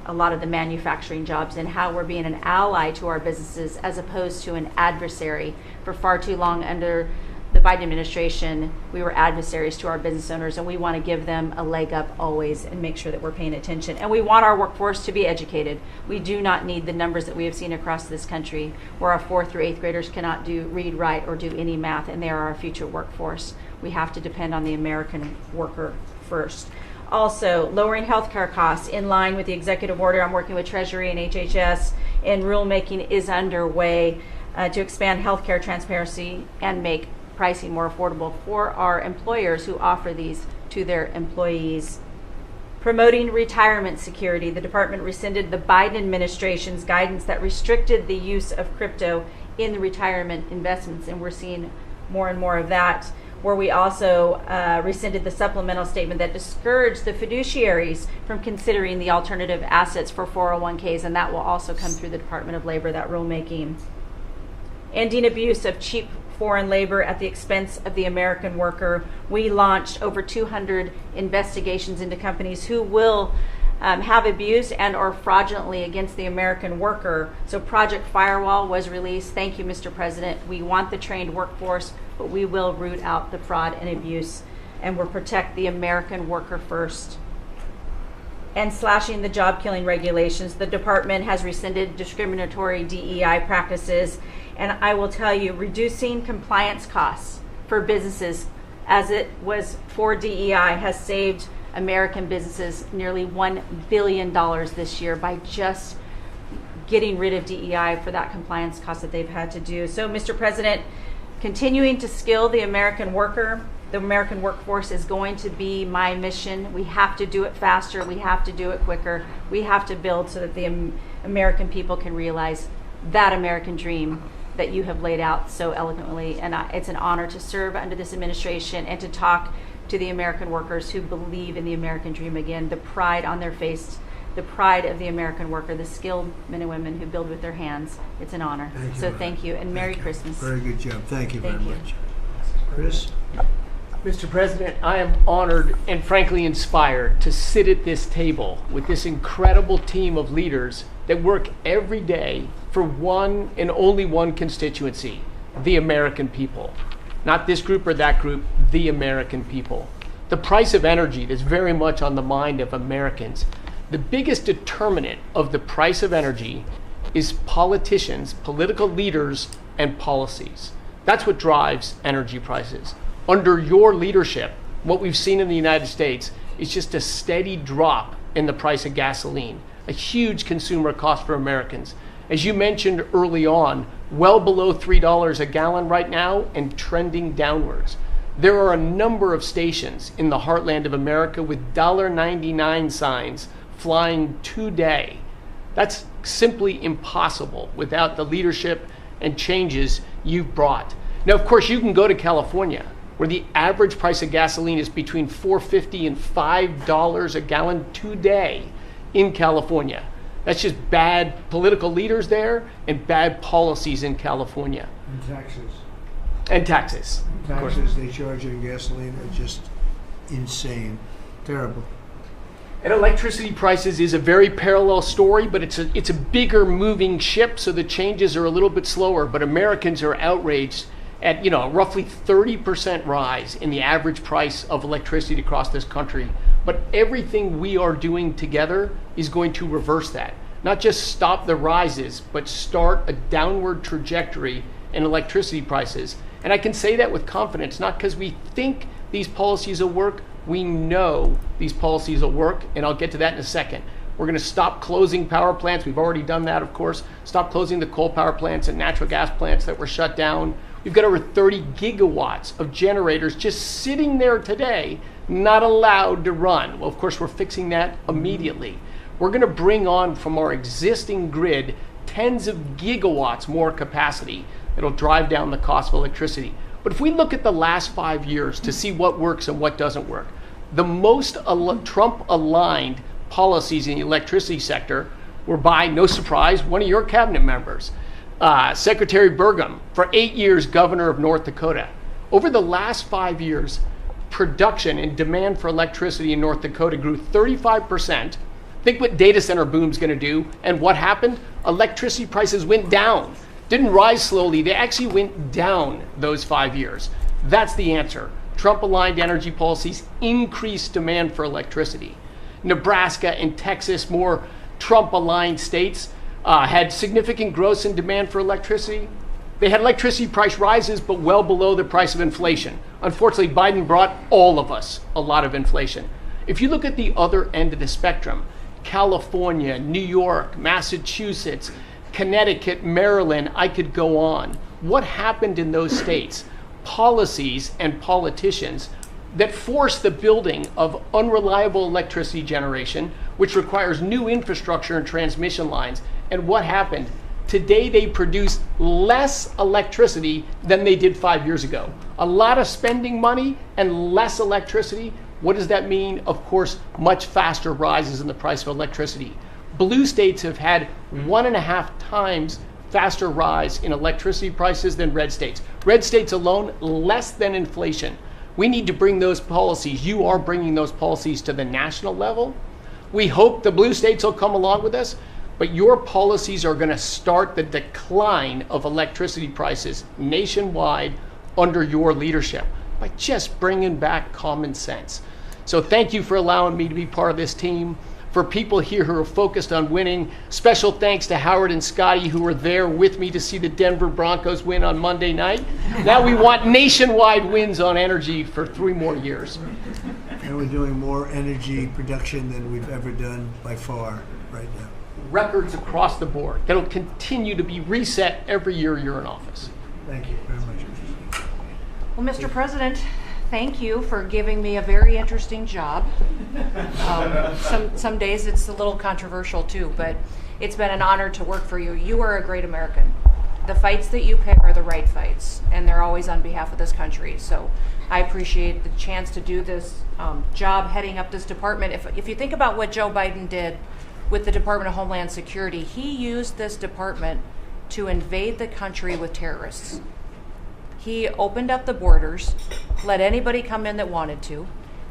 a lot of the manufacturing jobs and how we're being an ally to our businesses as opposed to an adversary. For far too long under the Biden administration, we were adversaries to our business owners, and we want to give them a leg up always and make sure that we're paying attention. And we want our workforce to be educated. We do not need the numbers that we have seen across this country where our 4th through 8th graders cannot read, write, or do any math, and they are our future workforce. We have to depend on the American worker first. Also, lowering healthcare costs in line with the executive order. I'm working with Treasury and HHS, and rulemaking is underway to expand healthcare transparency and make pricing more affordable for our employers who offer these to their employees. Promoting retirement security. The department rescinded the Biden administration's guidance that restricted the use of crypto in the retirement investments, and we're seeing more and more of that, where we also rescinded the supplemental statement that discouraged the fiduciaries from considering the alternative assets for 401ks, and that will also come through the Department of Labor, that rulemaking. Ending abuse of cheap foreign labor at the expense of the American worker. We launched over 200 investigations into companies who will have abused and or fraudulently against the American worker. So Project Firewall was released. Thank you, Mr. President. We want the trained workforce, but we will root out the fraud and abuse, and we'll protect the American worker first. And slashing the job-killing regulations. The department has rescinded discriminatory DEI practices, and I will tell you, reducing compliance costs for businesses, as it was for DEI, has saved American businesses nearly $1 billion this year by just getting rid of DEI for that compliance cost that they've had to do. So, Mr. President, continuing to skill the American worker, the American workforce is going to be my mission. We have to do it faster. We have to do it quicker. We have to build so that the American people can realize that American dream that you have laid out so eloquently. And it's an honor to serve under this administration and to talk to the American workers who believe in the American dream again, the pride on their face, the pride of the American worker, the skilled men and women who build with their hands. It's an honor. Thank you, and Merry Christmas. Very good job. Thank you very much. Chris? Mr. President, I am honored and frankly inspired to sit at this table with this incredible team of leaders that work every day for one and only one constituency, the American people. Not this group or that group, the American people. The price of energy is very much on the mind of Americans. The biggest determinant of the price of energy is politicians, political leaders, and policies. That's what drives energy prices. Under your leadership, what we've seen in the United States is just a steady drop in the price of gasoline, a huge consumer cost for Americans. As you mentioned early on, well below $3 a gallon right now and trending downwards. There are a number of stations in the heartland of America with $1.99 signs flying today. That's simply impossible without the leadership and changes you've brought. Now, of course, you can go to California, where the average price of gasoline is between $4.50 and $5 a gallon today in California. That's just bad political leaders there and bad policies in California. And taxes. And taxes. Taxes they charge on gasoline are just insane, terrible. And electricity prices is a very parallel story, but it's a bigger moving ship, so the changes are a little bit slower. But Americans are outraged at roughly 30% rise in the average price of electricity across this country. But everything we are doing together is going to reverse that. Not just stop the rises, but start a downward trajectory in electricity prices. And I can say that with confidence, not because we think these policies will work. We know these policies will work, and I'll get to that in a second. We're going to stop closing power plants. We've already done that, of course. Stop closing the coal power plants and natural gas plants that were shut down. We've got over 30 gigawatts of generators just sitting there today, not allowed to run. Well, of course, we're fixing that immediately. We're going to bring on from our existing grid tens of gigawatts more capacity that'll drive down the cost of electricity. But if we look at the last 5 years to see what works and what doesn't work, the most Trump-aligned policies in the electricity sector were by, no surprise, one of your cabinet members, Secretary Burgum, for 8 years governor of North Dakota. Over the last 5 years, production and demand for electricity in North Dakota grew 35%. Think what data center boom's going to do. And what happened? Electricity prices went down. Didn't rise slowly. They actually went down those 5 years. That's the answer. Trump-aligned energy policies increased demand for electricity. Nebraska and Texas, more Trump-aligned states, had significant growth in demand for electricity. They had electricity price rises, but well below the price of inflation. Unfortunately, Biden brought all of us a lot of inflation. If you look at the other end of the spectrum, California, New York, Massachusetts, Connecticut, Maryland, I could go on. What happened in those states? Policies and politicians that force the building of unreliable electricity generation, which requires new infrastructure and transmission lines. And what happened? Today they produce less electricity than they did 5 years ago. A lot of spending money and less electricity. What does that mean? Of course, much faster rises in the price of electricity. Blue states have had 1.5 times faster rise in electricity prices than red states. Red states alone, less than inflation. We need to bring those policies. You are bringing those policies to the national level. We hope the blue states will come along with us, but your policies are going to start the decline of electricity prices nationwide under your leadership by just bringing back common sense. So thank you for allowing me to be part of this team. For people here who are focused on winning, special thanks to Howard and Scotty who were there with me to see the Denver Broncos win on Monday night. Now we want nationwide wins on energy for 3 more years. And we're doing more energy production than we've ever done by far right now. Records across the board that'll continue to be reset every year you're in office. Thank you very much. Well, Mr. President, thank you for giving me a very interesting job. Some days it's a little controversial too, but it's been an honor to work for you. You are a great American. The fights that you pick are the right fights, and they're always on behalf of this country. So I appreciate the chance to do this job heading up this department. If you think about what Joe Biden did with the Department of Homeland Security, he used this department to invade the country with terrorists. He opened up the borders, let anybody come in that wanted to.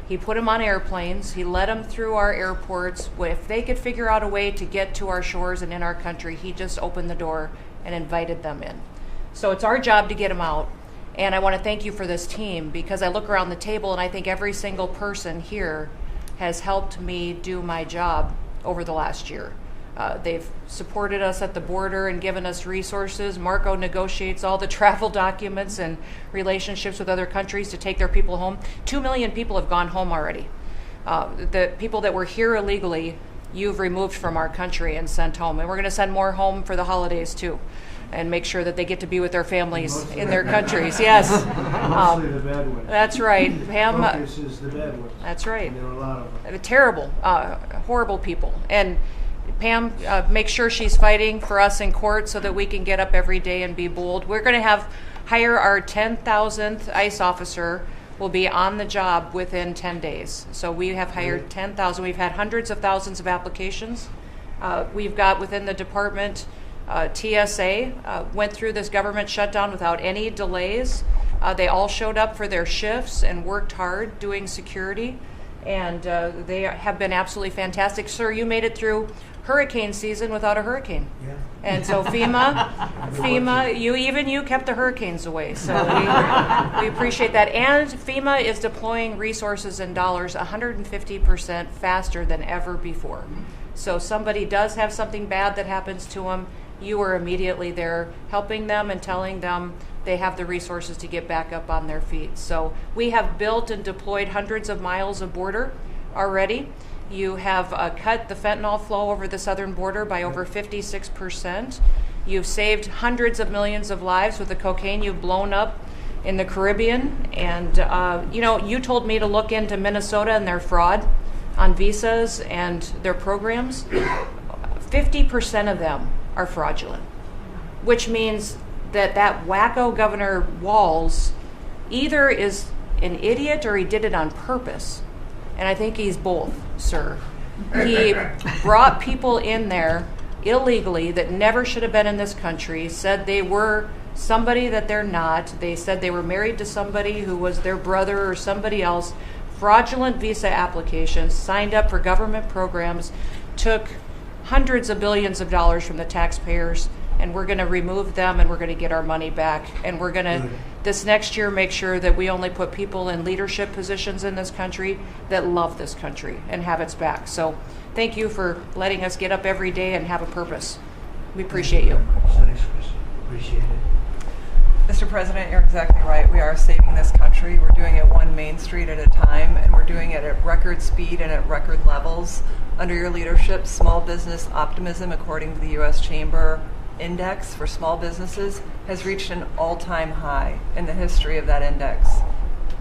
He put them on airplanes. He let them through our airports. If they could figure out a way to get to our shores and in our country, he just opened the door and invited them in. So it's our job to get them out. And I want to thank you for this team, because I look around the table and I think every single person here has helped me do my job over the last year. They've supported us at the border and given us resources. Marco negotiates all the travel documents and relationships with other countries to take their people home. 2 million people have gone home already. The people that were here illegally, you've removed from our country and sent home. And we're going to send more home for the holidays too, and make sure that they get to be with their families in their countries. Yes. Mostly the bad ones. That's right. Pam. Focus is the bad ones. That's right. And there are a lot of them. Terrible, horrible people. And Pam, make sure she's fighting for us in court so that we can get up every day and be bold. We're going to hire our 10,000th ICE officer. Will be on the job within 10 days. So we have hired 10,000. We've had hundreds of thousands of applications. We've got within the department, TSA went through this government shutdown without any delays. They all showed up for their shifts and worked hard doing security, and they have been absolutely fantastic. Sir, you made it through hurricane season without a hurricane. Yeah. And so FEMA, you kept the hurricanes away. So we appreciate that. And FEMA is deploying resources and dollars 150% faster than ever before. So somebody does have something bad that happens to them, you are immediately there helping them and telling them they have the resources to get back up on their feet. So we have built and deployed hundreds of miles of border already. You have cut the fentanyl flow over the southern border by over 56%. You've saved hundreds of millions of lives with the cocaine you've blown up in the Caribbean. And, you told me to look into Minnesota and their fraud on visas and their programs. 50% of them are fraudulent, which means that wacko Governor Walz either is an idiot or he did it on purpose. And I think he's both, sir. He brought people in there illegally that never should have been in this country, said they were somebody that they're not. They said they were married to somebody who was their brother or somebody else. Fraudulent visa applications, signed up for government programs, took hundreds of billions of dollars from the taxpayers, and we're going to remove them and we're going to get our money back. And we're going to, this next year, make sure that we only put people in leadership positions in this country that love this country and have its back. So thank you for letting us get up every day and have a purpose. We appreciate you. Thanks, Chris. Appreciate it. Mr. President, you're exactly right. We are saving this country. We're doing it one Main Street at a time, and we're doing it at record speed and at record levels. Under your leadership, small business optimism, according to the U.S. Chamber Index for small businesses, has reached an all-time high in the history of that index.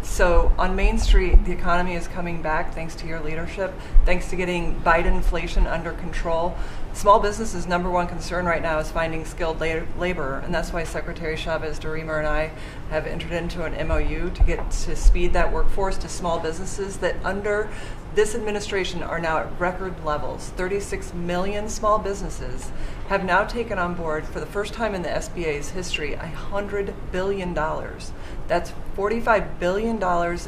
So on Main Street, the economy is coming back thanks to your leadership, thanks to getting Biden inflation under control. Small businesses' number one concern right now is finding skilled labor, and that's why Secretary Chavez DeRemer and I have entered into an MOU to speed that workforce to small businesses that under this administration are now at record levels. 36 million small businesses have now taken on board, for the first time in the SBA's history, $100 billion. That's $45 billion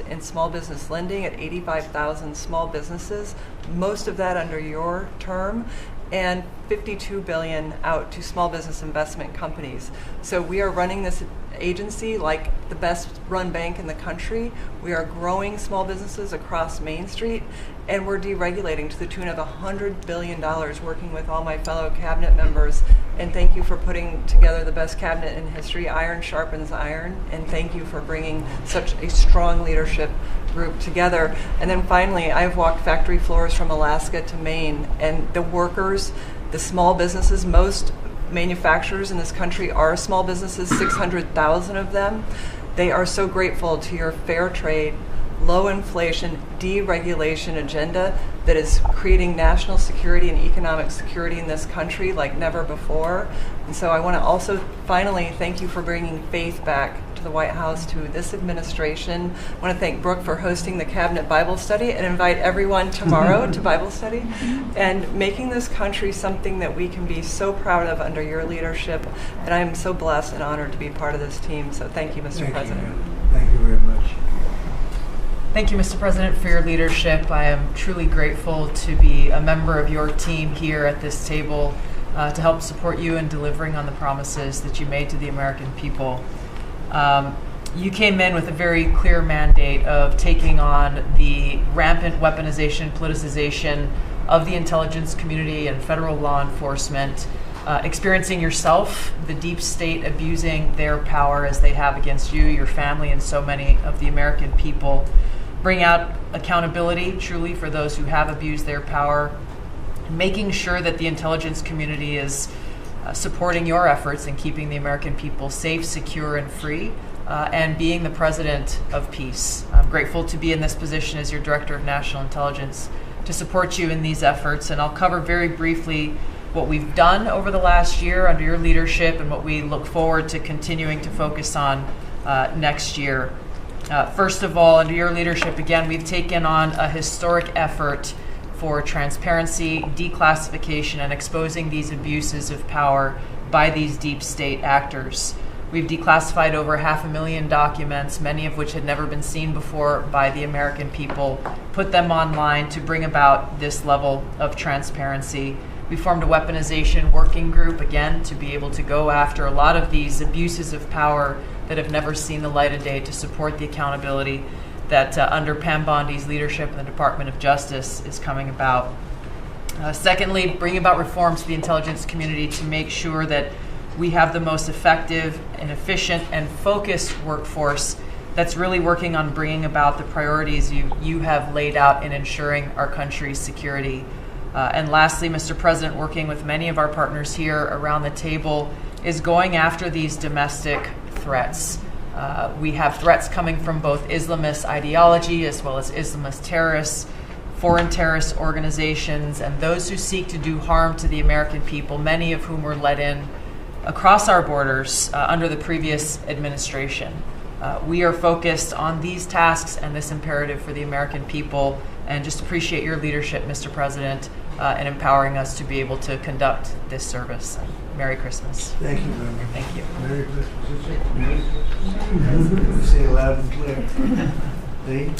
in small business lending at 85,000 small businesses, most of that under your term, and $52 billion out to small business investment companies. So we are running this agency like the best run bank in the country. We are growing small businesses across Main Street, and we're deregulating to the tune of $100 billion, working with all my fellow cabinet members. And thank you for putting together the best cabinet in history. Iron sharpens iron, and thank you for bringing such a strong leadership group together. And then finally, I've walked factory floors from Alaska to Maine, and the workers, the small businesses, most manufacturers in this country are small businesses, 600,000 of them. They are so grateful to your fair trade, low inflation, deregulation agenda that is creating national security and economic security in this country like never before. And so I want to also finally thank you for bringing faith back to the White House, to this administration. I want to thank Brooke for hosting the Cabinet Bible Study and invite everyone tomorrow to Bible study and making this country something that we can be so proud of under your leadership. And I'm so blessed and honored to be part of this team. So thank you, Mr. President. Thank you very much. Thank you, Mr. President, for your leadership. I am truly grateful to be a member of your team here at this table to help support you in delivering on the promises that you made to the American people. You came in with a very clear mandate of taking on the rampant weaponization, politicization of the intelligence community and federal law enforcement, experiencing yourself, the deep state abusing their power as they have against you, your family, and so many of the American people. Bring out accountability truly for those who have abused their power, making sure that the intelligence community is supporting your efforts in keeping the American people safe, secure, and free, and being the president of peace. I'm grateful to be in this position as your Director of National Intelligence to support you in these efforts, and I'll cover very briefly what we've done over the last year under your leadership and what we look forward to continuing to focus on next year. First of all, under your leadership, again, we've taken on a historic effort for transparency, declassification, and exposing these abuses of power by these deep state actors. We've declassified over 500,000 documents, many of which had never been seen before by the American people, put them online to bring about this level of transparency. We formed a weaponization working group, again, to be able to go after a lot of these abuses of power that have never seen the light of day, to support the accountability that under Pam Bondi's leadership in the Department of Justice is coming about. Secondly, bringing about reforms to the intelligence community to make sure that we have the most effective and efficient and focused workforce that's really working on bringing about the priorities you have laid out in ensuring our country's security. And lastly, Mr. President, working with many of our partners here around the table, is going after these domestic threats. We have threats coming from both Islamist ideology as well as Islamist terrorists, foreign terrorist organizations, and those who seek to do harm to the American people, many of whom were let in across our borders under the previous administration. We are focused on these tasks and this imperative for the American people, and just appreciate your leadership, Mr. President, in empowering us to be able to conduct this service. Merry Christmas. Thank you very much. Thank you. Merry Christmas. Merry Christmas. Say it loud and clear. Lee?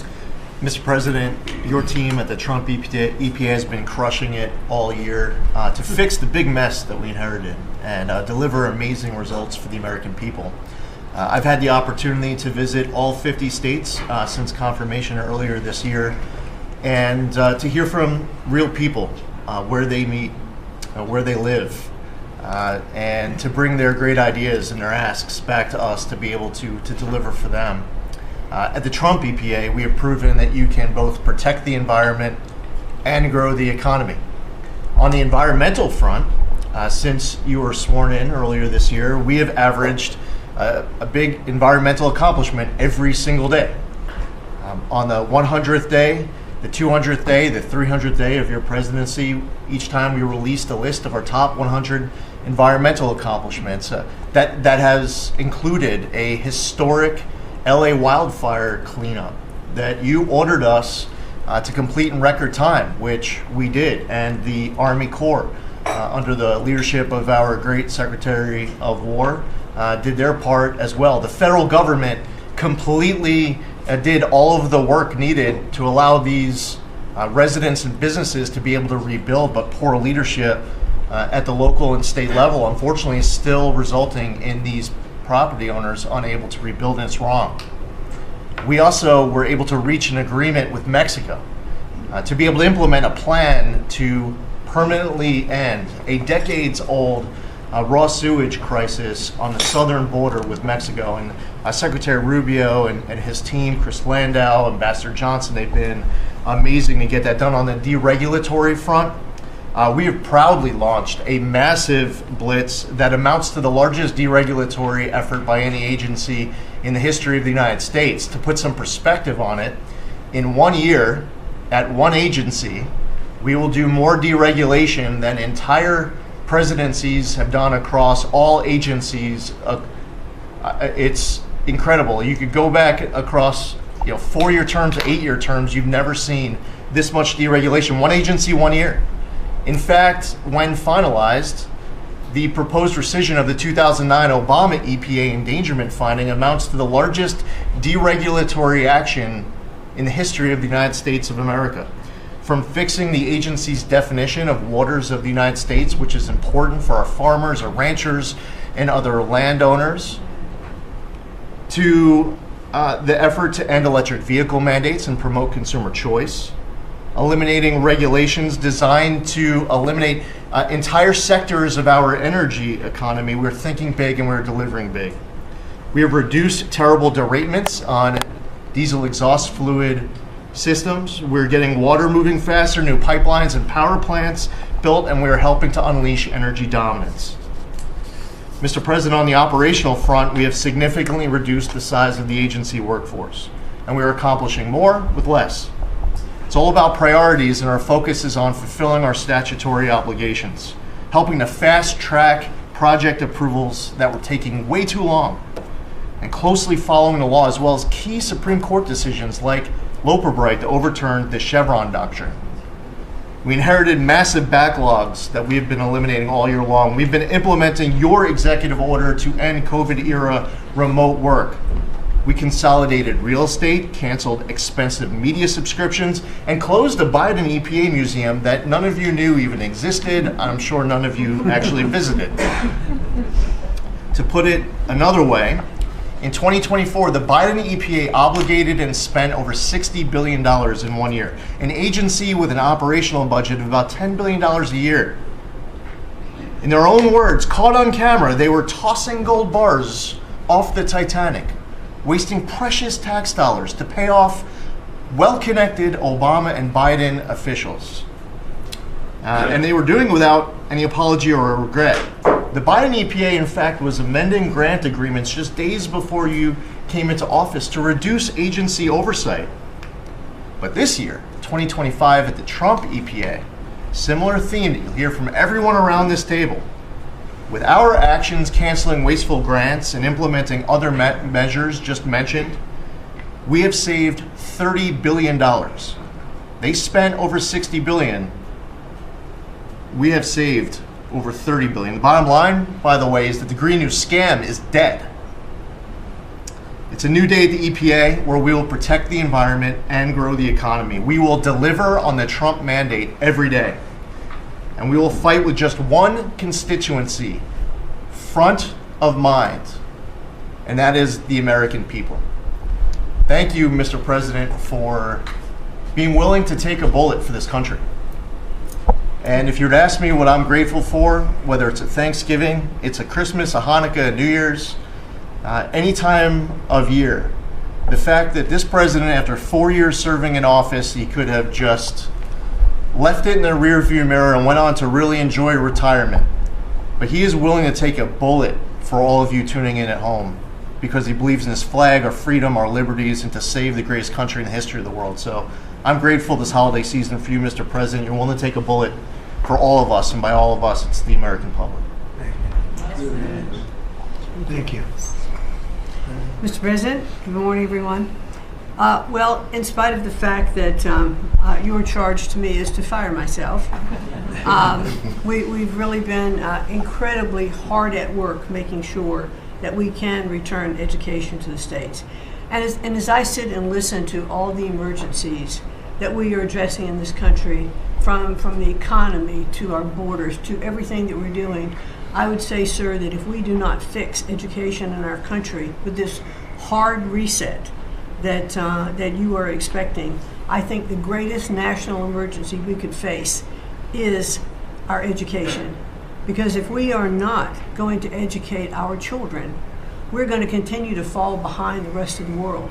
Mr. President, your team at the Trump EPA has been crushing it all year to fix the big mess that we inherited and deliver amazing results for the American people. I've had the opportunity to visit all 50 states since confirmation earlier this year, and to hear from real people where they meet, where they live, and to bring their great ideas and their asks back to us to be able to deliver for them. At the Trump EPA, we have proven that you can both protect the environment and grow the economy. On the environmental front, since you were sworn in earlier this year, we have averaged a big environmental accomplishment every single day. On the 100th day, the 200th day, the 300th day of your presidency, each time we released a list of our top 100 environmental accomplishments. That has included a historic LA wildfire cleanup that you ordered us to complete in record time, which we did, and the Army Corps, under the leadership of our great Secretary of War, did their part as well. The federal government completely did all of the work needed to allow these residents and businesses to be able to rebuild, but poor leadership at the local and state level, unfortunately, is still resulting in these property owners unable to rebuild, and it's wrong. We also were able to reach an agreement with Mexico to be able to implement a plan to permanently end a decades-old raw sewage crisis on the southern border with Mexico. And Secretary Rubio and his team, Chris Landau, Ambassador Johnson, they've been amazing to get that done. On the deregulatory front, we have proudly launched a massive blitz that amounts to the largest deregulatory effort by any agency in the history of the United States. To put some perspective on it, in 1 year, at one agency, we will do more deregulation than entire presidencies have done across all agencies. It's incredible. You could go back across 4-year terms to 8-year terms. You've never seen this much deregulation. One agency, 1 year. In fact, when finalized, the proposed rescission of the 2009 Obama EPA endangerment finding amounts to the largest deregulatory action in the history of the United States of America. From fixing the agency's definition of waters of the United States, which is important for our farmers, our ranchers, and other landowners, to the effort to end electric vehicle mandates and promote consumer choice, eliminating regulations designed to eliminate entire sectors of our energy economy. We're thinking big and we're delivering big. We have reduced terrible derailments on diesel exhaust fluid systems. We're getting water moving faster, new pipelines and power plants built, and we're helping to unleash energy dominance. Mr. President, on the operational front, we have significantly reduced the size of the agency workforce, and we are accomplishing more with less. It's all about priorities, and our focus is on fulfilling our statutory obligations, helping to fast-track project approvals that were taking way too long, and closely following the law, as well as key Supreme Court decisions like Loper-Bright to overturn the Chevron doctrine. We inherited massive backlogs that we have been eliminating all year long. We've been implementing your executive order to end COVID-era remote work. We consolidated real estate, canceled expensive media subscriptions, and closed a Biden EPA museum that none of you knew even existed. I'm sure none of you actually visited. To put it another way, in 2024, the Biden EPA obligated and spent over $60 billion in 1 year, an agency with an operational budget of about $10 billion a year. In their own words, caught on camera, they were tossing gold bars off the Titanic, wasting precious tax dollars to pay off well-connected Obama and Biden officials. And they were doing without any apology or regret. The Biden EPA, in fact, was amending grant agreements just days before you came into office to reduce agency oversight. But this year, 2025, at the Trump EPA, similar theme that you'll hear from everyone around this table. With our actions canceling wasteful grants and implementing other measures just mentioned, we have saved $30 billion. They spent over $60 billion. We have saved over $30 billion. The bottom line, by the way, is that the Green New scam is dead. It's a new day at the EPA where we will protect the environment and grow the economy. We will deliver on the Trump mandate every day. And we will fight with just one constituency front of mind, and that is the American people. Thank you, Mr. President, for being willing to take a bullet for this country. And if you were to ask me what I'm grateful for, whether it's a Thanksgiving, it's a Christmas, a Hanukkah, a New Year's, any time of year, the fact that this president, after 4 years serving in office, he could have just left it in the rearview mirror and went on to really enjoy retirement. But he is willing to take a bullet for all of you tuning in at home because he believes in his flag, our freedom, our liberties, and to save the greatest country in the history of the world. So I'm grateful this holiday season for you, Mr. President. You're willing to take a bullet for all of us, and by all of us, it's the American public. Thank you. Mr. President, good morning, everyone. Well, in spite of the fact that your charge to me is to fire myself, we've really been incredibly hard at work making sure that we can return education to the states. And as I sit and listen to all the emergencies that we are addressing in this country, from the economy to our borders to everything that we're doing, I would say, sir, that if we do not fix education in our country with this hard reset that you are expecting, I think the greatest national emergency we could face is our education. Because if we are not going to educate our children, we're going to continue to fall behind the rest of the world.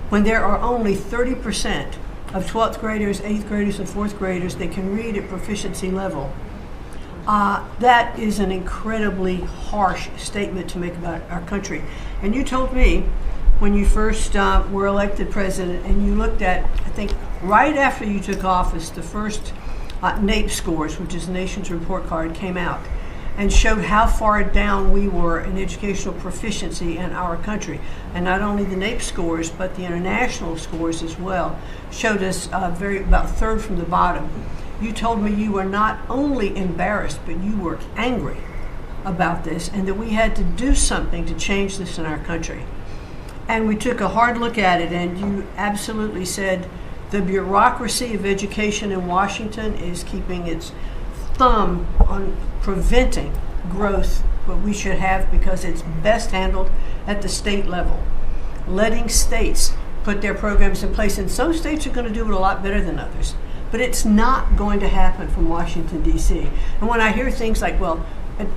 When there are only 30% of 12th graders, 8th graders, and 4th graders that can read at proficiency level, that is an incredibly harsh statement to make about our country. And you told me when you first were elected president, and you looked at, I think, right after you took office, the first NAEP scores, which is the Nation's Report Card, came out and showed how far down we were in educational proficiency in our country. And not only the NAEP scores, but the international scores as well showed us about third from the bottom. You told me you were not only embarrassed, but you were angry about this, and that we had to do something to change this in our country. And we took a hard look at it, and you absolutely said the bureaucracy of education in Washington is keeping its thumb on preventing growth, what we should have, because it's best handled at the state level. Letting states put their programs in place, and some states are going to do it a lot better than others. But it's not going to happen from Washington, D.C. And when I hear things like, well,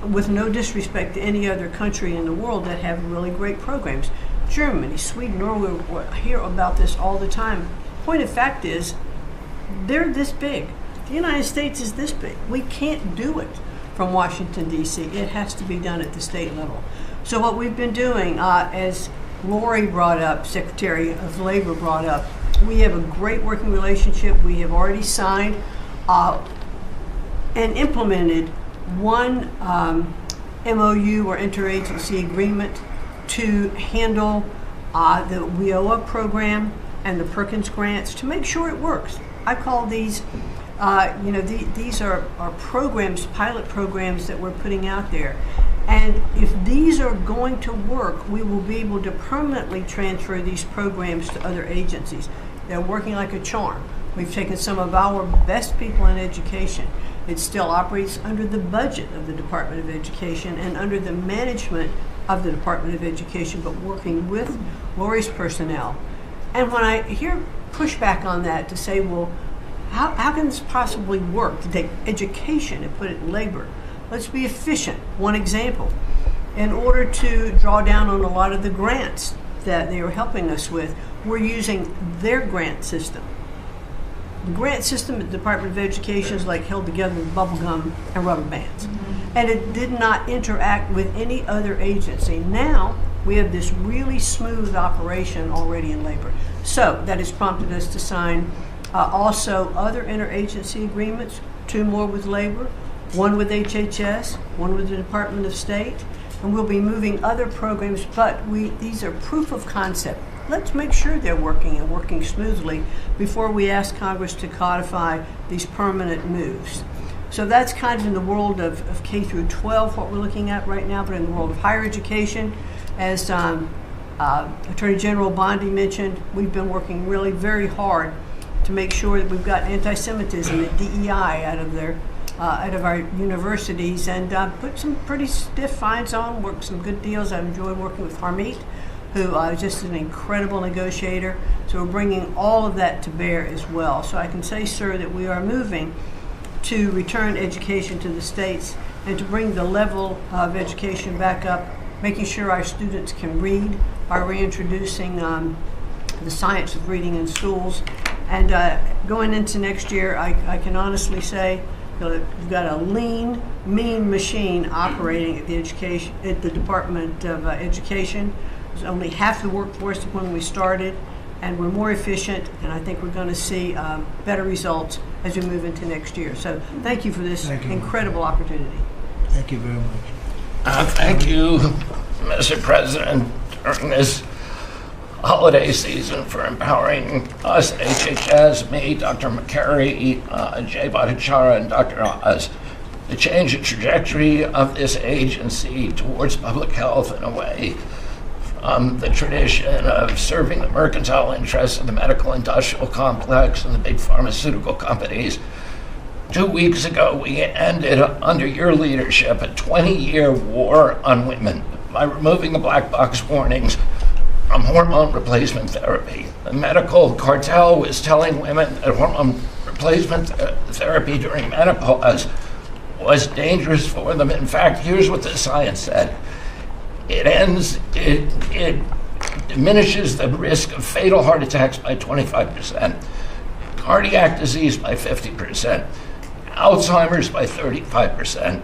with no disrespect to any other country in the world that have really great programs, Germany, Sweden, Norway, I hear about this all the time. Point of fact is, they're this big. The United States is this big. We can't do it from Washington, D.C. It has to be done at the state level. So what we've been doing, as Lori brought up, Secretary of Labor brought up, we have a great working relationship. We have already signed and implemented one MOU or interagency agreement to handle the WIOA program and the Perkins grants to make sure it works. I call these These are programs, pilot programs that we're putting out there. And if these are going to work, we will be able to permanently transfer these programs to other agencies. They're working like a charm. We've taken some of our best people in education. It still operates under the budget of the Department of Education and under the management of the Department of Education, but working with Lori's personnel. And when I hear pushback on that to say, well, how can this possibly work, to take education and put it in labor? Let's be efficient. One example, in order to draw down on a lot of the grants that they are helping us with, we're using their grant system. The grant system at the Department of Education is like held together with bubble gum and rubber bands. And it did not interact with any other agency. Now we have this really smooth operation already in labor. So that has prompted us to sign also other interagency agreements, 2 more with labor, 1 with HHS, 1 with the Department of State, and we'll be moving other programs, but these are proof of concept. Let's make sure they're working and working smoothly before we ask Congress to codify these permanent moves. So that's kind of in the world of K through 12, what we're looking at right now, but in the world of higher education, as Attorney General Bondi mentioned, we've been working really very hard to make sure that we've got anti-Semitism and DEI out of our universities, and put some pretty stiff fines on, worked some good deals. I've enjoyed working with Harmeet, who is just an incredible negotiator. So we're bringing all of that to bear as well. So I can say, sir, that we are moving to return education to the states and to bring the level of education back up, making sure our students can read by reintroducing the science of reading in schools. And going into next year, I can honestly say we've got a lean, mean machine operating at the Department of Education. It was only half the workforce when we started, and we're more efficient, and I think we're going to see better results as we move into next year. So thank you for this incredible opportunity. Thank you very much. Thank you, Mr. President, during this holiday season for empowering us at HHS, me, Dr. McCary, Jay Bhattacharya, and Dr. Oz, to change the trajectory of this agency towards public health in a way from the tradition of serving the mercantile interests of the medical industrial complex and the big pharmaceutical companies. 2 weeks ago, we ended, under your leadership, a 20-year war on women by removing the black box warnings from hormone replacement therapy. The medical cartel was telling women that hormone replacement therapy during menopause was dangerous for them. In fact, here's what the science said. It diminishes the risk of fatal heart attacks by 25%, cardiac disease by 50%, Alzheimer's by 35%,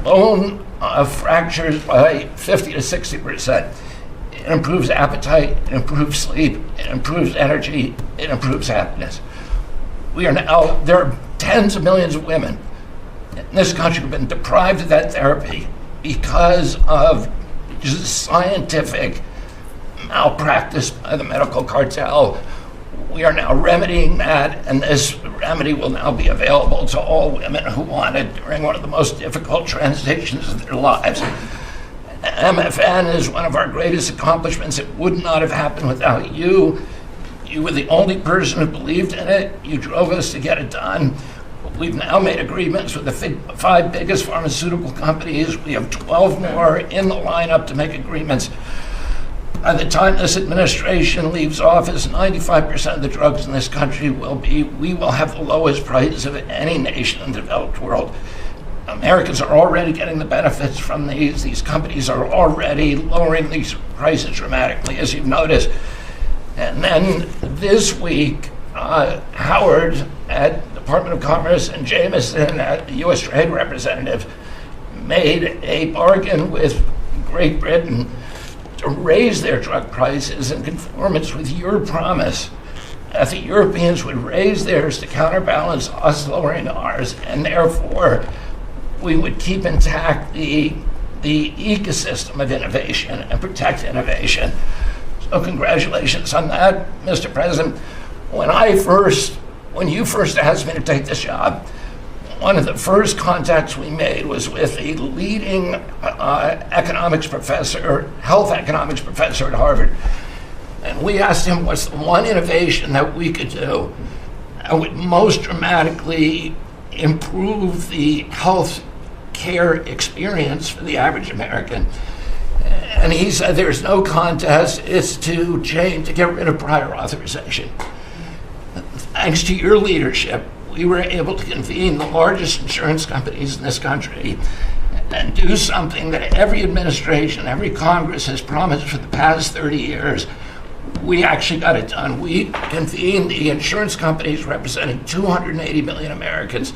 bone fractures by 50 to 60%. It improves appetite, it improves sleep, it improves energy, it improves happiness. There are tens of millions of women in this country who have been deprived of that therapy because of just scientific malpractice by the medical cartel. We are now remedying that, and this remedy will now be available to all women who want it during one of the most difficult transitions of their lives. MFN is one of our greatest accomplishments. It would not have happened without you. You were the only person who believed in it. You drove us to get it done. We've now made agreements with the 5 biggest pharmaceutical companies. We have 12 more in the lineup to make agreements. By the time this administration leaves office, 95% of the drugs in this country we will have the lowest prices of any nation in the developed world. Americans are already getting the benefits from these. These companies are already lowering these prices dramatically, as you've noticed. And then this week, Howard at Department of Commerce and Jameson at the U.S. Trade Representative made a bargain with Great Britain to raise their drug prices in conformance with your promise that the Europeans would raise theirs to counterbalance us lowering ours, and therefore we would keep intact the ecosystem of innovation and protect innovation. So congratulations on that, Mr. President. When I first when you first asked me to take this job, one of the first contacts we made was with a leading economics professor, health economics professor at Harvard. And we asked him what's the one innovation that we could do that would most dramatically improve the health care experience for the average American. And he said there's no contest, it's to get rid of prior authorization. Thanks to your leadership, we were able to convene the largest insurance companies in this country and do something that every administration, every Congress has promised for the past 30 years. We actually got it done. We convened the insurance companies representing 280 million Americans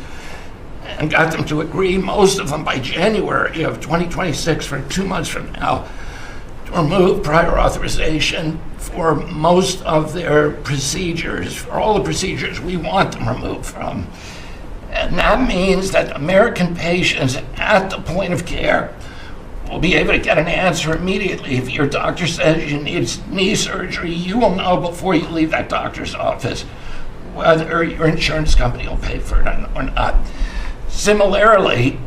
and got them to agree, most of them by January of 2026, for 2 months from now, to remove prior authorization for most of their procedures, for all the procedures we want them removed from. And that means that American patients at the point of care will be able to get an answer immediately. If your doctor says you need knee surgery, you will know before you leave that doctor's office whether your insurance company will pay for it or not. Similarly,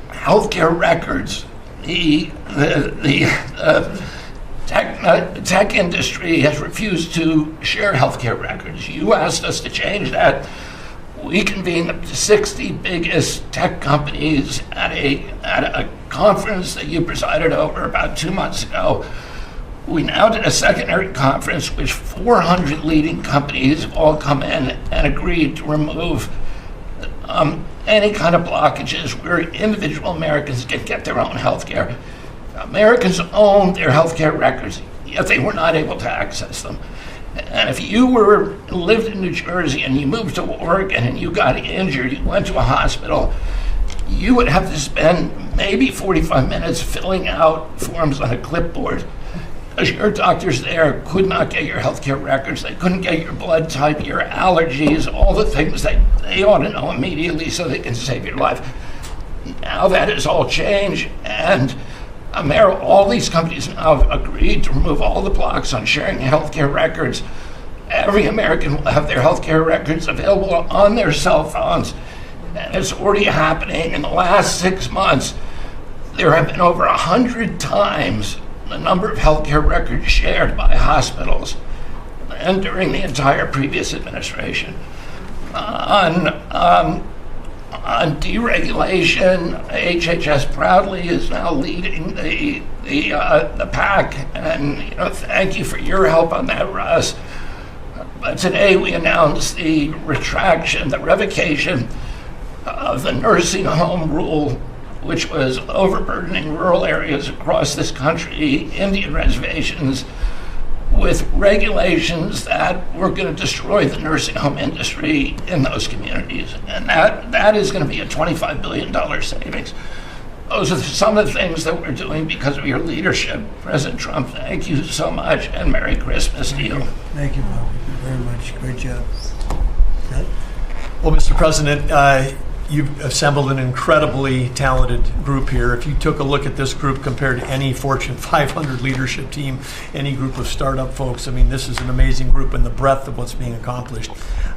healthcare records, the tech industry has refused to share healthcare records. You asked us to change that. We convened the 60 biggest tech companies at a conference that you presided over about 2 months ago. We now did a secondary conference which 400 leading companies have all come in and agreed to remove any kind of blockages where individual Americans can get their own health care. Americans own their health care records, yet they were not able to access them. And if you lived in New Jersey and you moved to Oregon and you got injured, you went to a hospital, you would have to spend maybe 45 minutes filling out forms on a clipboard because your doctors there could not get your healthcare records. They couldn't get your blood type, your allergies, all the things that they ought to know immediately so they can save your life. Now that has all changed, and all these companies now have agreed to remove all the blocks on sharing healthcare records. Every American will have their healthcare records available on their cell phones, and it's already happening. In the last 6 months, there have been over 100 times the number of healthcare records shared by hospitals and during the entire previous administration. On deregulation, HHS proudly is now leading the pack, and thank you for your help on that, Russ. But today we announced the revocation of the nursing home rule, which was overburdening rural areas across this country, Indian reservations, with regulations that were going to destroy the nursing home industry in those communities. And that is going to be a $25 billion savings. Those are some of the things that we're doing because of your leadership. President Trump, thank you so much, and Merry Christmas to you. Thank you, Bob, very much. Great job. Well, Mr. President, you've assembled an incredibly talented group here. If you took a look at this group compared to any Fortune 500 leadership team, any group of startup folks, I mean, this is an amazing group and the breadth of what's being accomplished.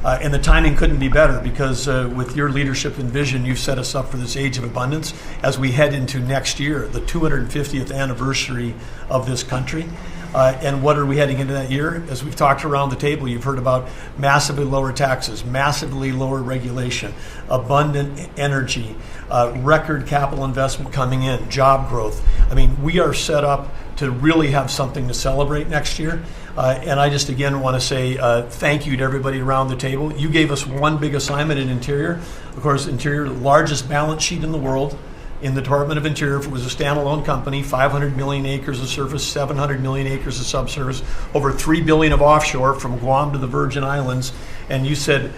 And the timing couldn't be better because with your leadership and vision, you've set us up for this age of abundance as we head into next year, the 250th anniversary of this country. And what are we heading into that year? As we've talked around the table, you've heard about massively lower taxes, massively lower regulation, abundant energy, record capital investment coming in, job growth. I mean, we are set up to really have something to celebrate next year. And I just, again, want to say thank you to everybody around the table. You gave us one big assignment in Interior. Of course, Interior, the largest balance sheet in the world. In the Department of Interior, if it was a standalone company, 500 million acres of surface, 700 million acres of subsurface, over 3 billion of offshore from Guam to the Virgin Islands. And you said,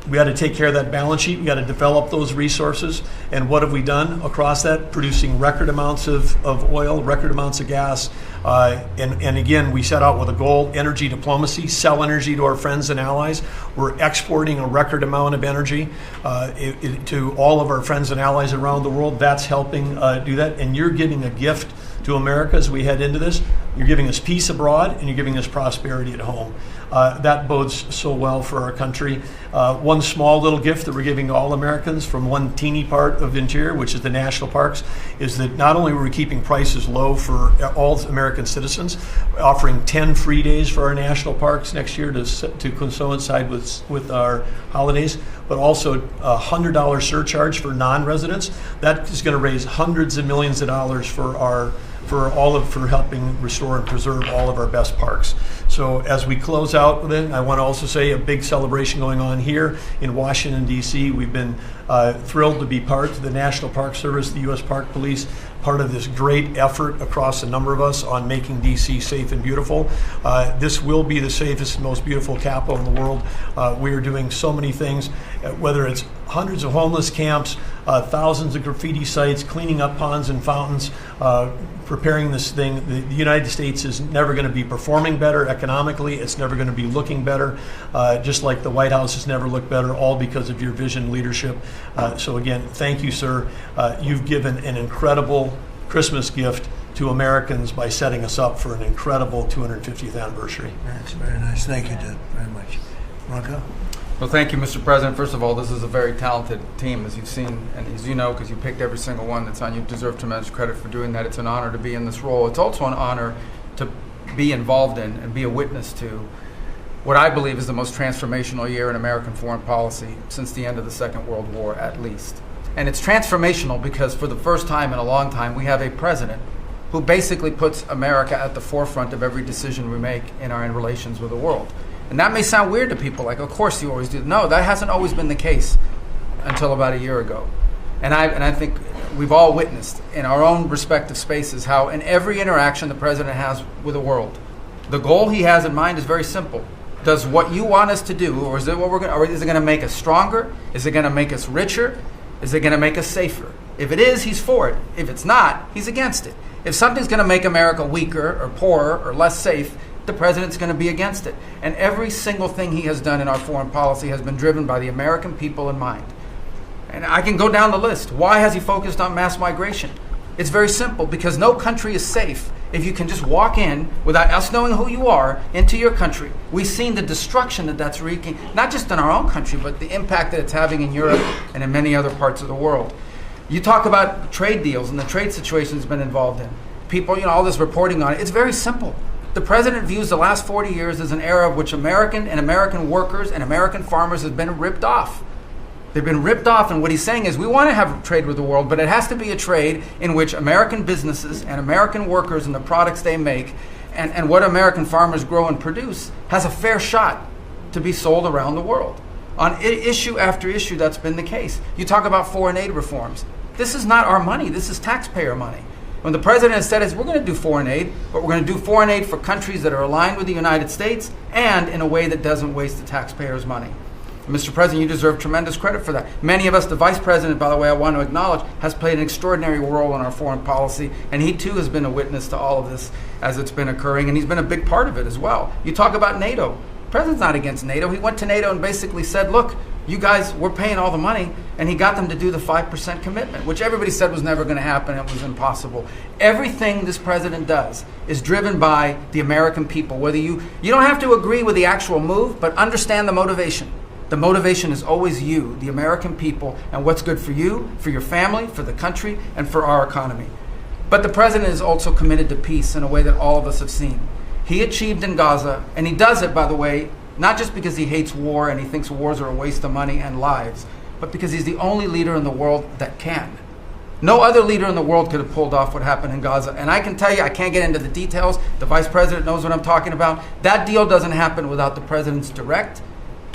we got to take care of that balance sheet. We got to develop those resources. And what have we done across that? Producing record amounts of oil, record amounts of gas. And again, we set out with a goal, energy diplomacy, sell energy to our friends and allies. We're exporting a record amount of energy to all of our friends and allies around the world. That's helping do that. And you're giving a gift to America as we head into this. You're giving us peace abroad, and you're giving us prosperity at home. That bodes so well for our country. One small little gift that we're giving to all Americans from one teeny part of the interior, which is the national parks, is that not only are we keeping prices low for all American citizens, offering 10 free days for our national parks next year to coincide with our holidays, but also a $100 surcharge for non-residents. That is going to raise hundreds of millions of dollars for helping restore and preserve all of our best parks. So as we close out, then I want to also say a big celebration going on here in Washington, D.C. We've been thrilled to be part of the National Park Service, the U.S. Park Police, part of this great effort across a number of us on making D.C. safe and beautiful. This will be the safest and most beautiful capital in the world. We are doing so many things, whether it's hundreds of homeless camps, thousands of graffiti sites, cleaning up ponds and fountains, preparing this thing. The United States is never going to be performing better economically. It's never going to be looking better, just like the White House has never looked better, all because of your vision leadership. So again, thank you, sir. You've given an incredible Christmas gift to Americans by setting us up for an incredible 250th anniversary. That's very nice. Thank you, Deb, very much. Rocco? Well, thank you, Mr. President. First of all, this is a very talented team, as you've seen, and as you know, because you picked every single one that's on. You deserve tremendous credit for doing that. It's an honor to be in this role. It's also an honor to be involved in and be a witness to what I believe is the most transformational year in American foreign policy since the end of the Second World War, at least. And it's transformational because for the first time in a long time, we have a president who basically puts America at the forefront of every decision we make in our relations with the world. And that may sound weird to people, like, of course you always do. No, that hasn't always been the case until about a year ago. And I think we've all witnessed in our own respective spaces how in every interaction the president has with the world, the goal he has in mind is very simple. Does what you want us to do, or is it what or is it going to make us stronger? Is it going to make us richer? Is it going to make us safer? If it is, he's for it. If it's not, he's against it. If something's going to make America weaker or poorer or less safe, the president's going to be against it. And every single thing he has done in our foreign policy has been driven by the American people in mind. And I can go down the list. Why has he focused on mass migration? It's very simple, because no country is safe if you can just walk in without us knowing who you are into your country. We've seen the destruction that that's wreaking, not just in our own country, but the impact that it's having in Europe and in many other parts of the world. You talk about trade deals and the trade situation has been involved in. People, all this reporting on it. It's very simple. The president views the last 40 years as an era of which American workers and American farmers have been ripped off. They've been ripped off, and what he's saying is we want to have trade with the world, but it has to be a trade in which American businesses and American workers and the products they make and what American farmers grow and produce has a fair shot to be sold around the world. On issue after issue, that's been the case. You talk about foreign aid reforms. This is not our money. This is taxpayer money. When the president has said is we're going to do foreign aid, but we're going to do foreign aid for countries that are aligned with the United States and in a way that doesn't waste the taxpayers' money. And Mr. President, you deserve tremendous credit for that. Many of us, the Vice President, by the way, I want to acknowledge, has played an extraordinary role in our foreign policy, and he too has been a witness to all of this as it's been occurring, and he's been a big part of it as well. You talk about NATO. The president's not against NATO. He went to NATO and basically said, look, you guys, we're paying all the money, and he got them to do the 5% commitment, which everybody said was never going to happen. It was impossible. Everything this president does is driven by the American people. Whether you don't have to agree with the actual move, but understand the motivation. The motivation is always you, the American people, and what's good for you, for your family, for the country, and for our economy. But the president is also committed to peace in a way that all of us have seen. He achieved in Gaza, and he does it, by the way, not just because he hates war and he thinks wars are a waste of money and lives, but because he's the only leader in the world that can. No other leader in the world could have pulled off what happened in Gaza. And I can tell you, I can't get into the details. The vice president knows what I'm talking about. That deal doesn't happen without the president's direct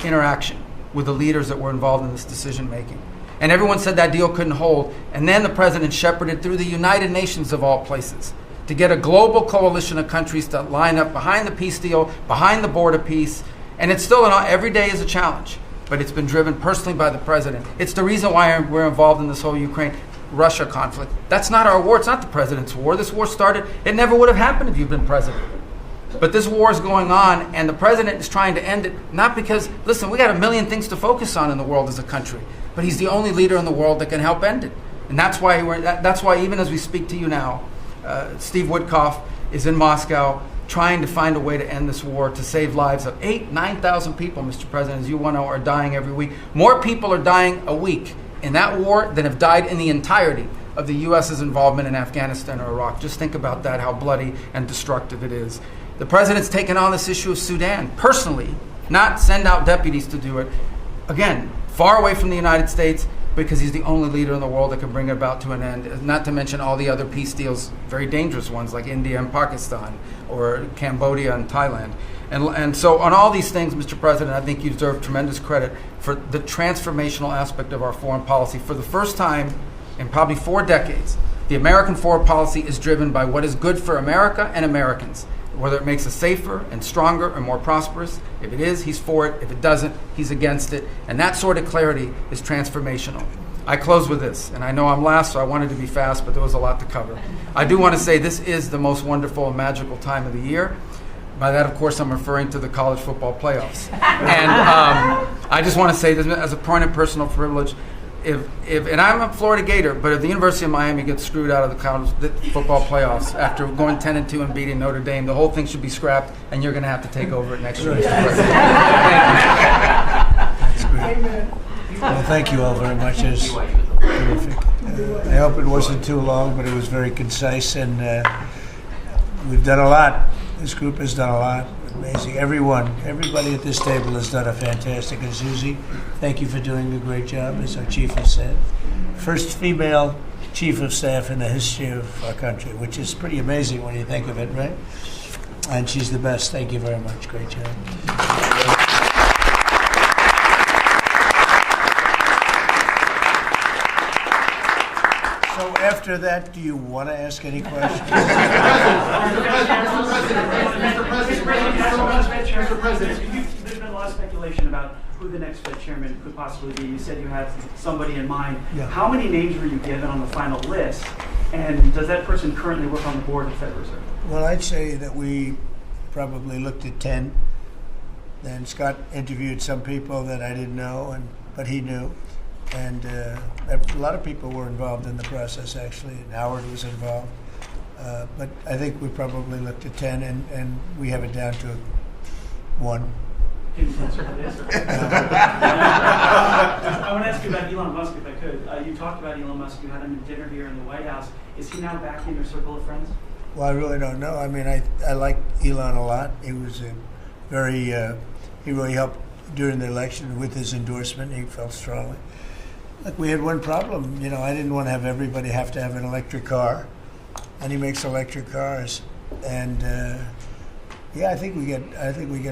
interaction with the leaders that were involved in this decision making. And everyone said that deal couldn't hold. And then the president shepherded through the United Nations of all places to get a global coalition of countries to line up behind the peace deal, behind the border peace. And it's still, every day is a challenge, but it's been driven personally by the president. It's the reason why we're involved in this whole Ukraine-Russia conflict. That's not our war. It's not the president's war. This war started, it never would have happened if you'd been president. But this war is going on, and the president is trying to end it, not because, listen, we got a million things to focus on in the world as a country, but he's the only leader in the world that can help end it. And that's why even as we speak to you now, Steve Woodcock is in Moscow trying to find a way to end this war, to save lives of 9,000 people, Mr. President, as you know, are dying every week. More people are dying a week in that war than have died in the entirety of the U.S.'s involvement in Afghanistan or Iraq. Just think about that, how bloody and destructive it is. The President's taken on this issue of Sudan personally, not send out deputies to do it. Again, far away from the United States, because he's the only leader in the world that can bring it about to an end, not to mention all the other peace deals, very dangerous ones like India and Pakistan or Cambodia and Thailand. And so on all these things, Mr. President, I think you deserve tremendous credit for the transformational aspect of our foreign policy. For the first time in probably 4 decades, the American foreign policy is driven by what is good for America and Americans, whether it makes us safer and stronger and more prosperous. If it is, he's for it. If it doesn't, he's against it. And that sort of clarity is transformational. I close with this, and I know I'm last, so I wanted to be fast, but there was a lot to cover. I do want to say this is the most wonderful and magical time of the year. By that, of course, I'm referring to the college football playoffs. And I just want to say this as a point of personal privilege. And I'm a Florida Gator, but if the University of Miami gets screwed out of the college football playoffs after going 10-2 and beating Notre Dame, the whole thing should be scrapped, and you're going to have to take over it next year. That's great. Well, thank you all very much. It was terrific. I hope it wasn't too long, but it was very concise, and we've done a lot. This group has done a lot. Amazing. Everybody at this table has done a fantastic. And Susie, thank you for doing a great job, as our chief of staff. First female chief of staff in the history of our country, which is pretty amazing when you think of it, right? And she's the best. Thank you very much. Great job. So after that, do you want to ask any questions? Mr. President, there's been a lot of speculation about who the next Fed chairman could possibly be. You said you had somebody in mind. Yeah. How many names were you given on the final list? And does that person currently work on the board of the Fed Reserve? Well, I'd say that we probably looked at 10. Then Scott interviewed some people that I didn't know, but he knew. And a lot of people were involved in the process, actually, and Howard was involved. But I think we probably looked at 10, and we have it down to 1. Can you answer that answer? I want to ask you about Elon Musk, if I could. You talked about Elon Musk. You had him at dinner here in the White House. Is he now back in your circle of friends? Well, I really don't know. I mean, I like Elon a lot. He was he really helped during the election with his endorsement. He felt strongly. Look, we had one problem. You know, I didn't want to have everybody have to have an electric car, and he makes electric cars. And yeah, I think we get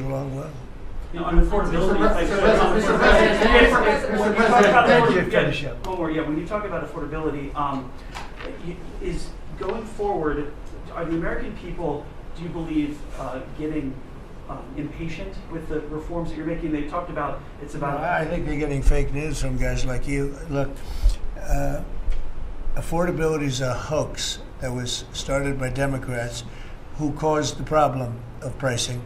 along well. You know, on affordability, when you talk about affordability, is going forward, are the American people, do you believe, getting impatient with the reforms that you're making? They talked about it's about. I think they're getting fake news from guys like you. Look, affordability is a hoax that was started by Democrats who caused the problem of pricing,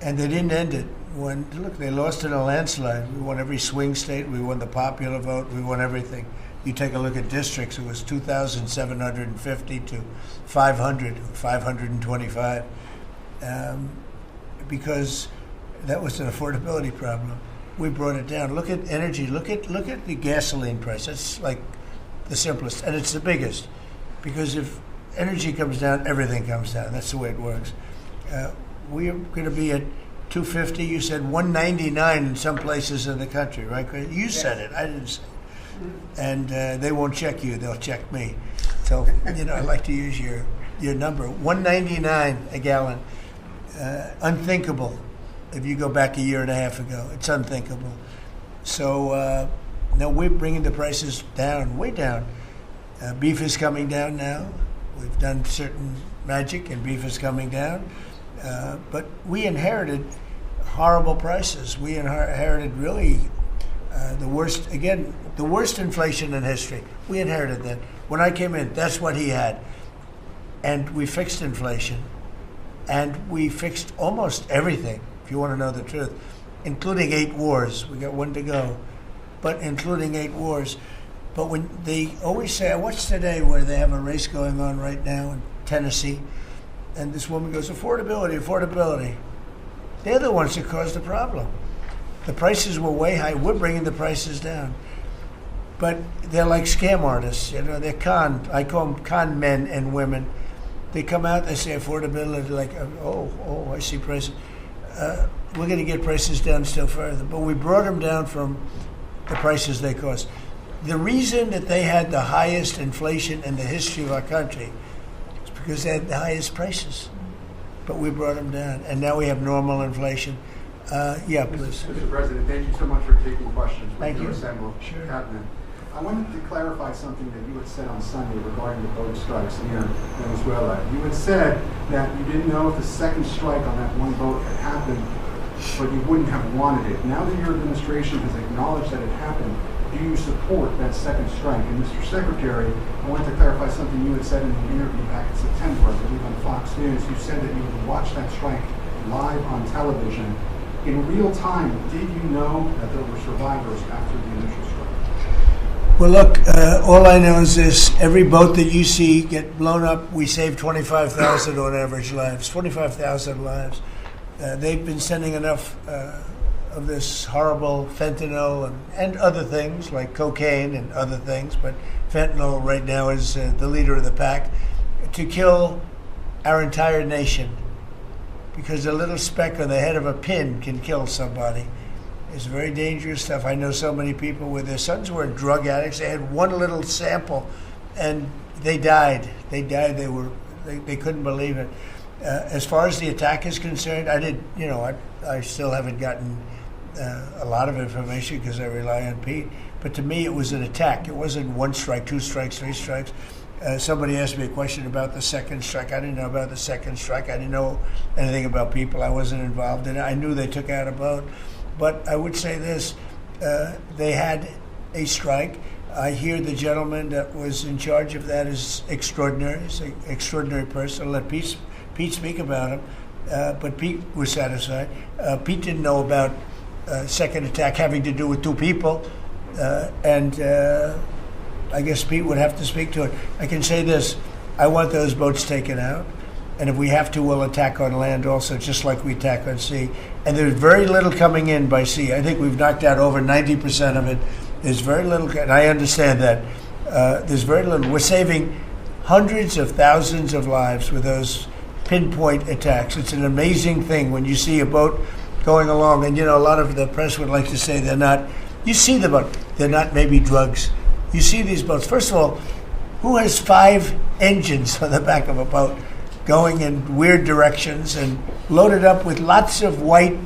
and they didn't end it. Look, they lost in a landslide. We won every swing state. We won the popular vote. We won everything. You take a look at districts, it was 2,750 to 525. Because that was an affordability problem. We brought it down. Look at energy. Look at the gasoline price. That's like the simplest, and it's the biggest. Because if energy comes down, everything comes down. That's the way it works. We are going to be at 250. You said 199 in some places in the country, right? You said it. I didn't say it. And they won't check you. They'll check me. So, you know, I like to use your number. 199 a gallon. Unthinkable if you go back a year and a half ago. It's unthinkable. So now we're bringing the prices down, way down. Beef is coming down now. We've done certain magic and beef is coming down. But we inherited horrible prices. We inherited really the worst inflation in history. We inherited that. When I came in, that's what he had. And we fixed inflation. And we fixed almost everything, if you want to know the truth, including 8 wars. We got 1 to go, but including 8 wars. But when they always say, I watched today where they have a race going on right now in Tennessee, And this woman goes, affordability, affordability. They're the ones that caused the problem. The prices were way high. We're bringing the prices down. But they're like scam artists. They're I call them con men and women. They come out, they say affordability, like, oh, I see prices. We're going to get prices down still further. But we brought them down from the prices they cost. The reason that they had the highest inflation in the history of our country is because they had the highest prices. But we brought them down, and now we have normal inflation. Yeah, please. Mr. President, thank you so much for taking questions. Thank you. Sure. I wanted to clarify something that you had said on Sunday regarding the boat strikes near Venezuela. You had said that you didn't know if the second strike on that one boat had happened, but you wouldn't have wanted it. Now that your administration has acknowledged that it happened, do you support that second strike? And Mr. Secretary, I wanted to clarify something you had said in the interview back in September, I believe on Fox News. You said that you would watch that strike live on television. In real time, did you know that there were survivors after the initial strike? Well, look, all I know is this. Every boat that you see get blown up, we save 25,000 on average lives, 25,000 lives. They've been sending enough of this horrible fentanyl and other things like cocaine and other things, but fentanyl right now is the leader of the pack, to kill our entire nation, because a little speck on the head of a pin can kill somebody. It's very dangerous stuff. I know so many people where their sons were drug addicts. They had one little sample and they died. They couldn't believe it. As far as the attack is concerned, I still haven't gotten a lot of information because I rely on Pete. But to me, it was an attack. It wasn't one strike, two strikes, three strikes. Somebody asked me a question about the second strike. I didn't know about the second strike. I didn't know anything about people. I wasn't involved in it. I knew they took out a boat. But I would say this, they had a strike. I hear the gentleman that was in charge of that is extraordinary. He's an extraordinary person. I'll let Pete speak about him. But Pete was satisfied. Pete didn't know about second attack having to do with two people. And I guess Pete would have to speak to it. I can say this, I want those boats taken out. And if we have to, we'll attack on land also, just like we attack on sea. And there's very little coming in by sea. I think we've knocked out over 90% of it. There's very little, and I understand that. There's very little. We're saving hundreds of thousands of lives with those pinpoint attacks. It's an amazing thing when you see a boat going along. And, a lot of the press would like to say they're not. You see the boat. They're not maybe drugs. You see these boats. First of all, who has 5 engines on the back of a boat going in weird directions and loaded up with lots of white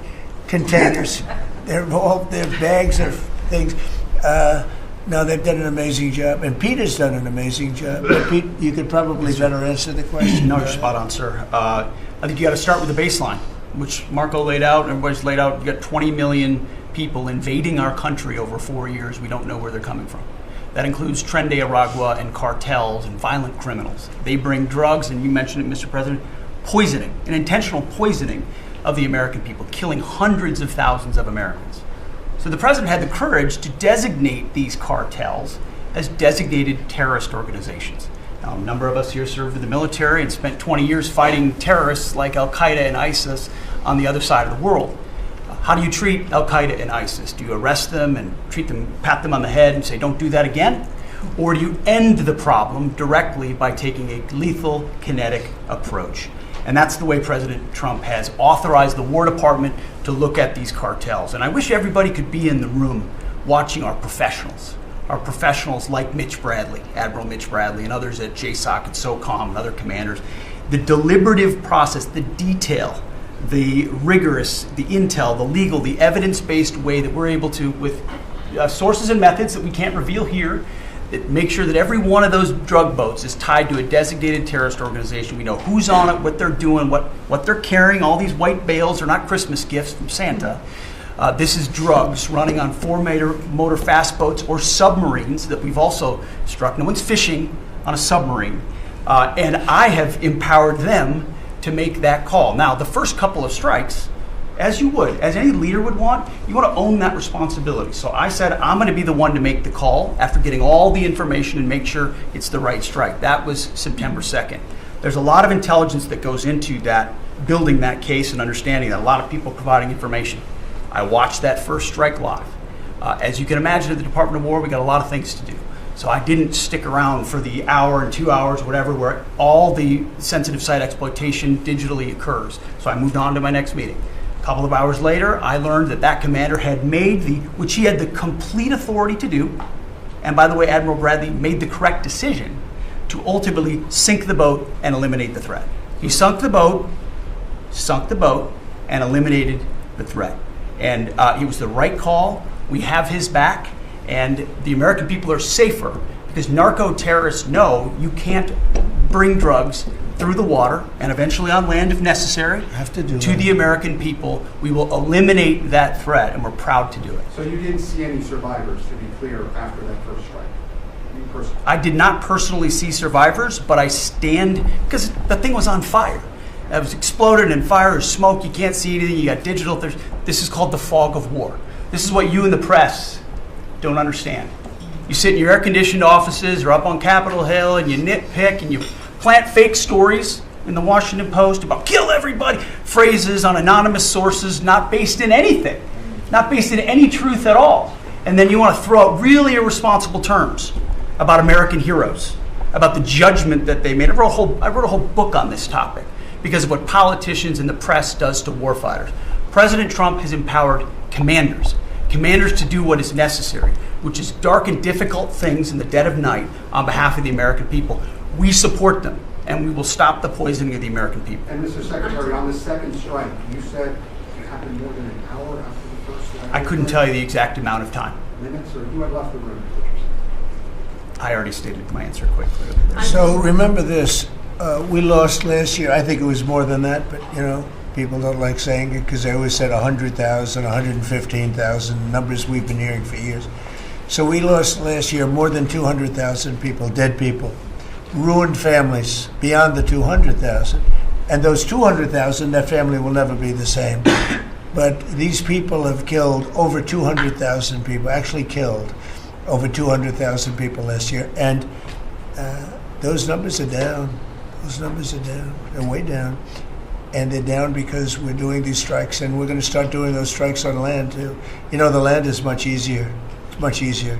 containers? They're bags of things. No, they've done an amazing job, and Pete has done an amazing job. But Pete, you could probably better answer the question. No, you're spot on, sir. I think you got to start with the baseline, which Marco laid out, everybody's laid out. You got 20 million people invading our country over 4 years. We don't know where they're coming from. That includes Tren de Aragua and cartels and violent criminals. They bring drugs, and you mentioned it, Mr. President, poisoning, an intentional poisoning of the American people, killing hundreds of thousands of Americans. So the president had the courage to designate these cartels as designated terrorist organizations. Now, a number of us here served in the military and spent 20 years fighting terrorists like Al-Qaeda and ISIS on the other side of the world. How do you treat Al-Qaeda and ISIS? Do you arrest them and pat them on the head and say, don't do that again? Or do you end the problem directly by taking a lethal, kinetic approach? And that's the way President Trump has authorized the War Department to look at these cartels. And I wish everybody could be in the room watching our professionals like Mitch Bradley, Admiral Mitch Bradley, and others at JSOC and SOCOM and other commanders. The deliberative process, the detail, the rigorous, the intel, the legal, the evidence-based way that we're able to, with sources and methods that we can't reveal here, that make sure that every one of those drug boats is tied to a designated terrorist organization. We know who's on it, what they're doing, what they're carrying. All these white bales are not Christmas gifts from Santa. This is drugs running on 4-motor fast boats or submarines that we've also struck. No one's fishing on a submarine. And I have empowered them to make that call. Now, the first couple of strikes, as you would, as any leader would want, you want to own that responsibility. So I said, I'm going to be the one to make the call after getting all the information and make sure it's the right strike. That was September 2nd. There's a lot of intelligence that goes into that, building that case and understanding that, a lot of people providing information. I watched that first strike live. As you can imagine, at the Department of War, we got a lot of things to do. So I didn't stick around for the hour and 2 hours, whatever, where all the sensitive site exploitation digitally occurs. So I moved on to my next meeting. A couple of hours later, I learned that that commander had made which he had the complete authority to do, and by the way, Admiral Bradley made the correct decision to ultimately sink the boat and eliminate the threat. He sunk the boat, and eliminated the threat. And it was the right call. We have his back, and the American people are safer because narco-terrorists know you can't bring drugs through the water and eventually on land if necessary to the American people. We will eliminate that threat, and we're proud to do it. So you didn't see any survivors, to be clear, after that first strike? You personally? I did not personally see survivors, but I stand, because the thing was on fire. It was exploded and fire and smoke. You can't see anything. You got digital. This is called the fog of war. This is what you in the press don't understand. You sit in your air-conditioned offices or up on Capitol Hill and you nitpick and you plant fake stories in the Washington Post about kill everybody, phrases on anonymous sources not based in anything, not based in any truth at all. And then you want to throw out really irresponsible terms about American heroes, about the judgment that they made. I wrote a whole book on this topic because of what politicians and the press does to warfighters. President Trump has empowered commanders to do what is necessary, which is dark and difficult things in the dead of night on behalf of the American people. We support them, and we will stop the poisoning of the American people. And Mr. Secretary, on the second strike, you said it happened more than an hour after the first strike? I couldn't tell you the exact amount of time. Minutes, or you had left the room? I already stated my answer quite clearly. So remember this, we lost last year. I think it was more than that, but people don't like saying it because they always said 100,000, 115,000, numbers we've been hearing for years. So we lost last year more than 200,000 people, dead people, ruined families beyond the 200,000. And those 200,000, that family will never be the same. But these people have killed over 200,000 people, actually killed over 200,000 people last year. And those numbers are down. Those numbers are down. They're way down. And they're down because we're doing these strikes, and we're going to start doing those strikes on land too. The land is much easier. It's much easier.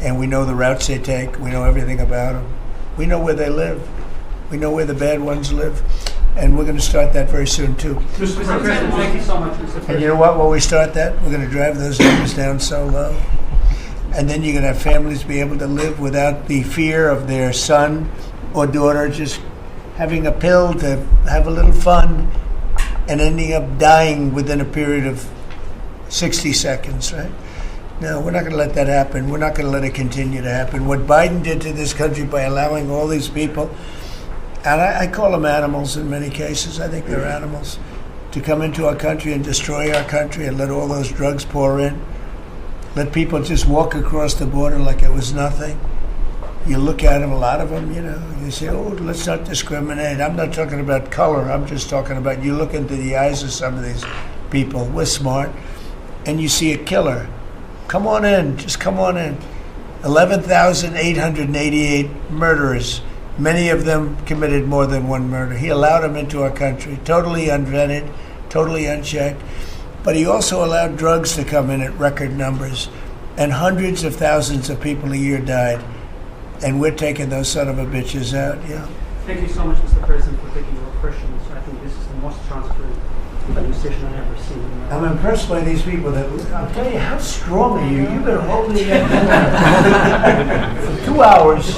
And we know the routes they take. We know everything about them. We know where they live. We know where the bad ones live. And we're going to start that very soon too. Mr. President, thank you so much, Mr. President. And you know what? When we start that, we're going to drive those numbers down so low. And then you're going to have families be able to live without the fear of their son or daughter just having a pill to have a little fun and ending up dying within a period of 60 seconds, right? No, we're not going to let that happen. We're not going to let it continue to happen. What Biden did to this country by allowing all these people, and I call them animals in many cases, I think they're animals, to come into our country and destroy our country and let all those drugs pour in, let people just walk across the border like it was nothing. You look at them, a lot of them, you say, oh, let's not discriminate. I'm not talking about color. I'm just talking about you look into the eyes of some of these people. We're smart. And you see a killer. Come on in. Just come on in. 11,888 murderers. Many of them committed more than one murder. He allowed them into our country, totally unvetted, totally unchecked. But he also allowed drugs to come in at record numbers. And hundreds of thousands of people a year died. And we're taking those son of a bitches out, Thank you so much, Mr. President, for taking your questions. I think this is the most transparent administration I've ever seen. I'm impressed by these people. I'll tell you, how strong are you? You've been holding it for 2 hours.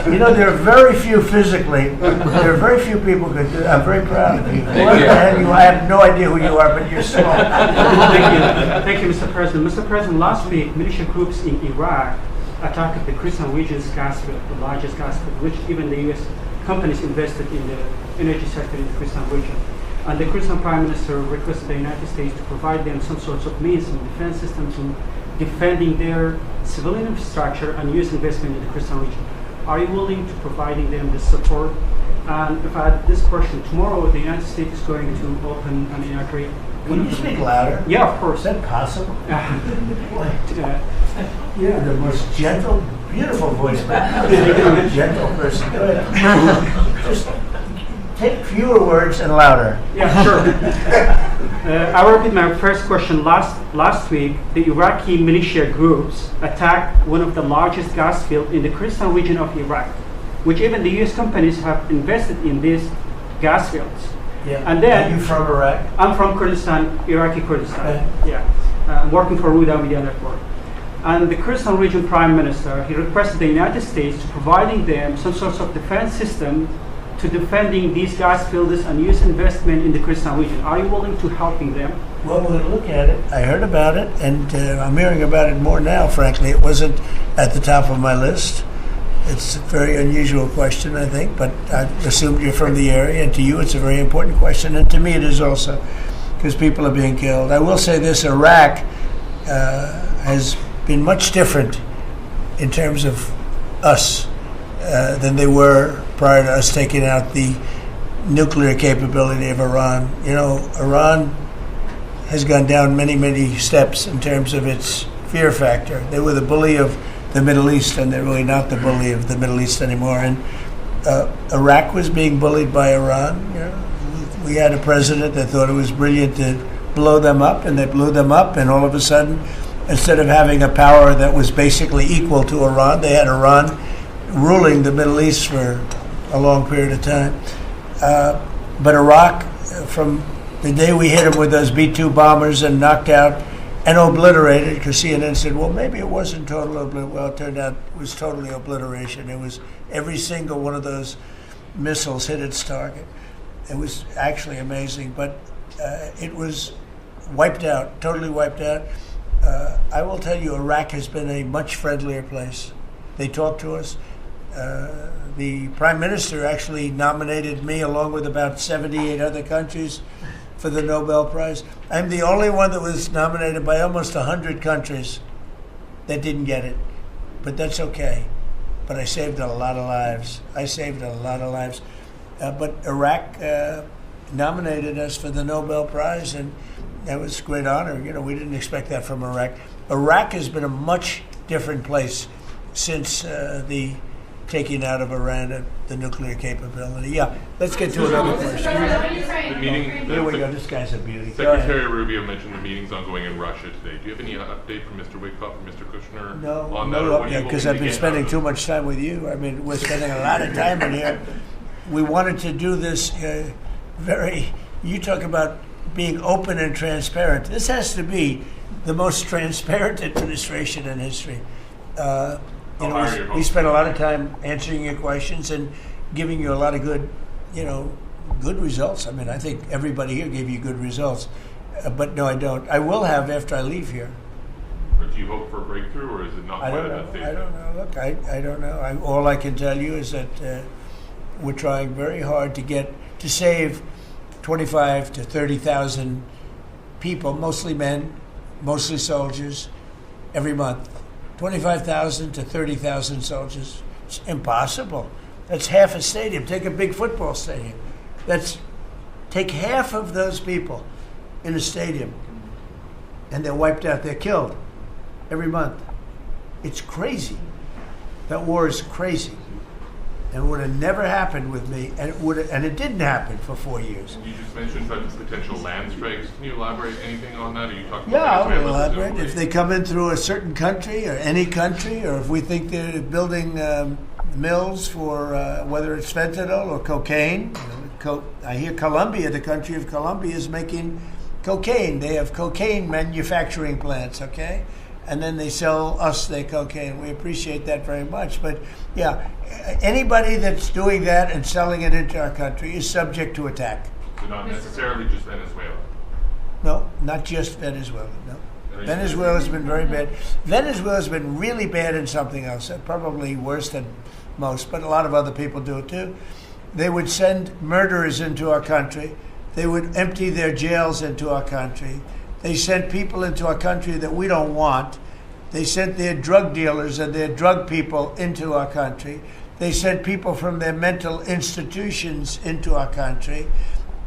There are very few physically. There are very few people who could do that. I'm very proud of you. I have no idea who you are, but you're strong. Thank you, Mr. President. Mr. President, last week, militia groups in Iraq attacked the Christian region's gas field, the largest gas field, which even the U.S. companies invested in the energy sector in the Christian region. And the Christian Prime Minister requested the United States to provide them some sorts of means and defense system to defending their civilian infrastructure and U.S. investment in the Christian region. Are you willing to providing them the support? And if I had this question, tomorrow the United States is going to open and inaugurate. Can you speak louder? Yeah, of course. Is that possible? You're the most gentle, beautiful voice. Gentle person. Go ahead. take fewer words and louder. Yeah, sure. I will repeat my first question. Last week, the Iraqi militia groups attacked one of the largest gas fields in the Kurdistan region of Iraq, which even the U.S. companies have invested in these gas fields. Yeah. And then, are you from Iraq? I'm from Kurdistan, Iraqi Kurdistan. Okay. Yeah. I'm working for Ruda Media Network. And the Kurdistan region prime minister, he requested the United States to providing them some sort of defense system to defending these gas fields and U.S. investment in the Kurdistan region. Are you willing to helping them? Well, we'll look at it. I heard about it, and I'm hearing about it more now, frankly. It wasn't at the top of my list. It's a very unusual question, I think, but I assumed you're from the area, and to you it's a very important question, and to me it is also, because people are being killed. I will say this, Iraq has been much different in terms of us than they were prior to us taking out the nuclear capability of Iran. You know, Iran has gone down many, many steps in terms of its fear factor. They were the bully of the Middle East, and they're really not the bully of the Middle East anymore. And Iraq was being bullied by Iran. You know, we had a president that thought it was brilliant to blow them up, and they blew them up, and all of a sudden, instead of having a power that was basically equal to Iran, they had Iran ruling the Middle East for a long period of time. But Iraq, from the day we hit them with those B-2 bombers and knocked out and obliterated, because CNN said, well, maybe it wasn't total obliteration. Well, it turned out it was totally obliteration. It was every single one of those missiles hit its target. It was actually amazing, but it was wiped out, totally wiped out. I will tell you, Iraq has been a much friendlier place. They talk to us. The Prime Minister actually nominated me along with about 78 other countries for the Nobel Prize. I'm the only one that was nominated by almost 100 countries that didn't get it. But that's okay. But I saved a lot of lives. But Iraq nominated us for the Nobel Prize, and that was a great honor. You know, we didn't expect that from Iraq. Iraq has been a much different place since the taking out of Iran the nuclear capability. Yeah, let's get to another question. The meeting, Here we go. This guy's a beauty. Secretary Rubio mentioned the meetings ongoing in Russia today. Do you have any update from Mr. Wickoff or Mr. Kushner on that? No update, because I've been spending too much time with you. I mean, we're spending a lot of time in here. We wanted to do this you talk about being open and transparent. This has to be the most transparent administration in history. We spent a lot of time answering your questions and giving you a lot of good results. I mean, I think everybody here gave you good results. But no, I don't. I will have after I leave here. But do you hope for a breakthrough, or is it not quite at that stage? I don't know. Look, I don't know. All I can tell you is that we're trying very hard to save 25 to 30,000 people, mostly men, mostly soldiers, every month. 25,000 to 30,000 soldiers. It's impossible. That's half a stadium. Take a big football stadium. Take half of those people in a stadium, and they're wiped out. They're killed every month. It's crazy. That war is crazy. And it would have never happened with me, and it didn't happen for 4 years. You just mentioned potential land strikes. Can you elaborate anything on that? Are you talking Yeah, about I'll elaborate. If they come in through a certain country or any country, or if we think they're building mills for whether it's fentanyl or cocaine. I hear Colombia, the country of Colombia, is making cocaine. They have cocaine manufacturing plants, okay? And then they sell us their cocaine. We appreciate that very much. But yeah, anybody that's doing that and selling it into our country is subject to attack. So not necessarily just Venezuela? No, not just Venezuela, no. Venezuela's been very bad. Venezuela's been really bad in something else, probably worse than most, but a lot of other people do it too. They would send murderers into our country. They would empty their jails into our country. They sent people into our country that we don't want. They sent their drug dealers and their drug people into our country. They sent people from their mental institutions into our country,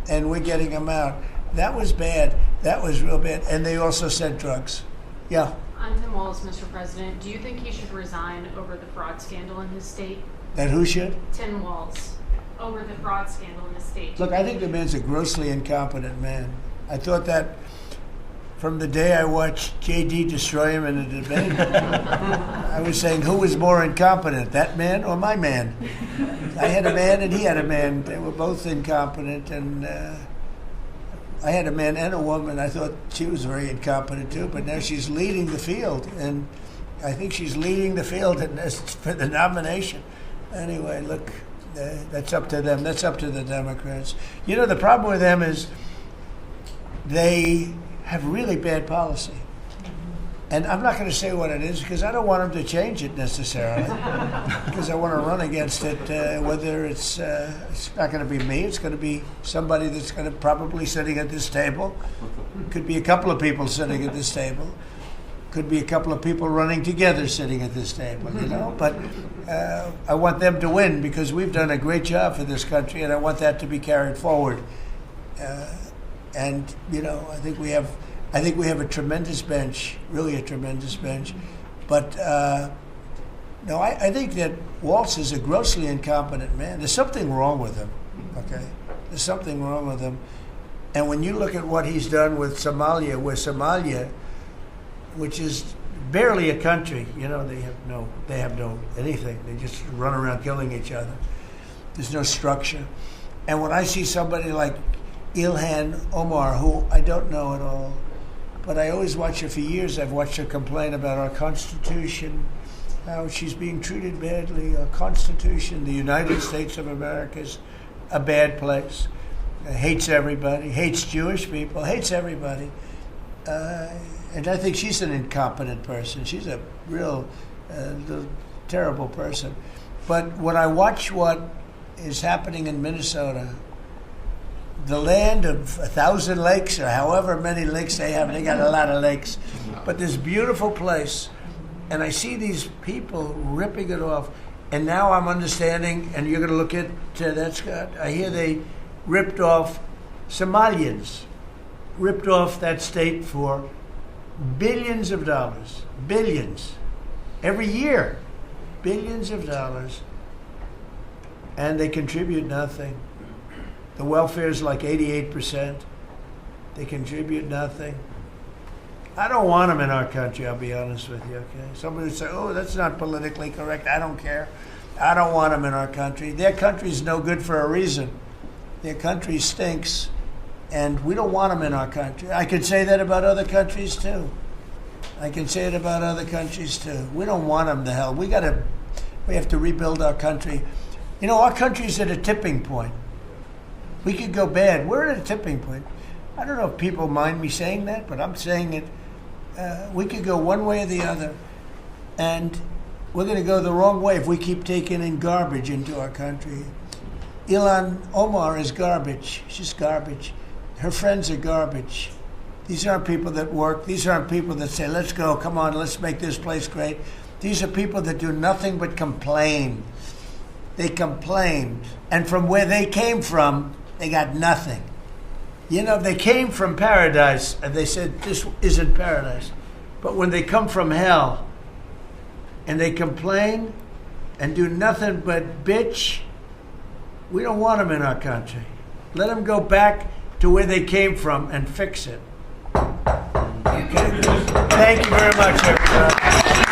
and we're getting them out. That was bad. That was real bad. And they also sent drugs. Yeah. I'm Tim Walz, Mr. President. Do you think he should resign over the fraud scandal in his state? And who should? Tim Walz. over the fraud scandal in the state. Look, I think the man's a grossly incompetent man. I thought that from the day I watched J.D. destroy him in a debate. I was saying, who was more incompetent, that man or my man? I had a man and he had a man. They were both incompetent, and I had a man and a woman. I thought she was very incompetent too, but now she's leading the field, and I think she's leading the field for the nomination. Anyway, look, that's up to them. That's up to the Democrats. You know, the problem with them is they have really bad policy. And I'm not going to say what it is because I don't want them to change it necessarily because I want to run against it, whether it's not going to be me, it's going to be somebody that's going to probably sitting at this table. Could be a couple of people sitting at this table. Could be a couple of people running together sitting at this table, you know. But I want them to win because we've done a great job for this country, and I want that to be carried forward. And you know, I think we have a tremendous bench, really a tremendous bench. But no, I think that Waltz is a grossly incompetent man. There's something wrong with him. Okay, there's something wrong with him. And when you look at what he's done with Somalia, which is barely a country, you know, they have no anything. They just run around killing each other. There's no structure. And when I see somebody like Ilhan Omar, who I don't know at all, but I always watch her for years. I've watched her complain about our Constitution, how she's being treated badly. Our Constitution, the United States of America, is a bad place. Hates everybody, hates Jewish people, hates everybody. And I think she's an incompetent person. She's a real terrible person. But when I watch what is happening in Minnesota, the land of 1,000 lakes or however many lakes they have, they got a lot of lakes, but this beautiful place, and I see these people ripping it off, and now I'm understanding, and you're going to look at that, Scott, I hear they ripped off Somalians, ripped off that state for billions of dollars, billions, every year, billions of dollars, and they contribute nothing. The welfare is like 88%. They contribute nothing. I don't want them in our country, I'll be honest with you, okay? Somebody would say, oh, that's not politically correct. I don't care. I don't want them in our country. Their country's no good for a reason. Their country stinks, and we don't want them in our country. I could say that about other countries, too. I can say it about other countries, too. We don't want them to hell. We have to rebuild our country. You know, our country's at a tipping point. We could go bad. We're at a tipping point. I don't know if people mind me saying that, but I'm saying it. We could go one way or the other, and we're going to go the wrong way if we keep taking in garbage into our country. Ilhan Omar is garbage. She's garbage. Her friends are garbage. These aren't people that work. These aren't people that say, let's go, come on, let's make this place great. These are people that do nothing but complain. They complain. And from where they came from, they got nothing. You know, they came from paradise, and they said, this isn't paradise. But when they come from hell, and they complain, and do nothing but bitch, we don't want them in our country. Let them go back to where they came from and fix it. Okay. Thank you very much, everybody.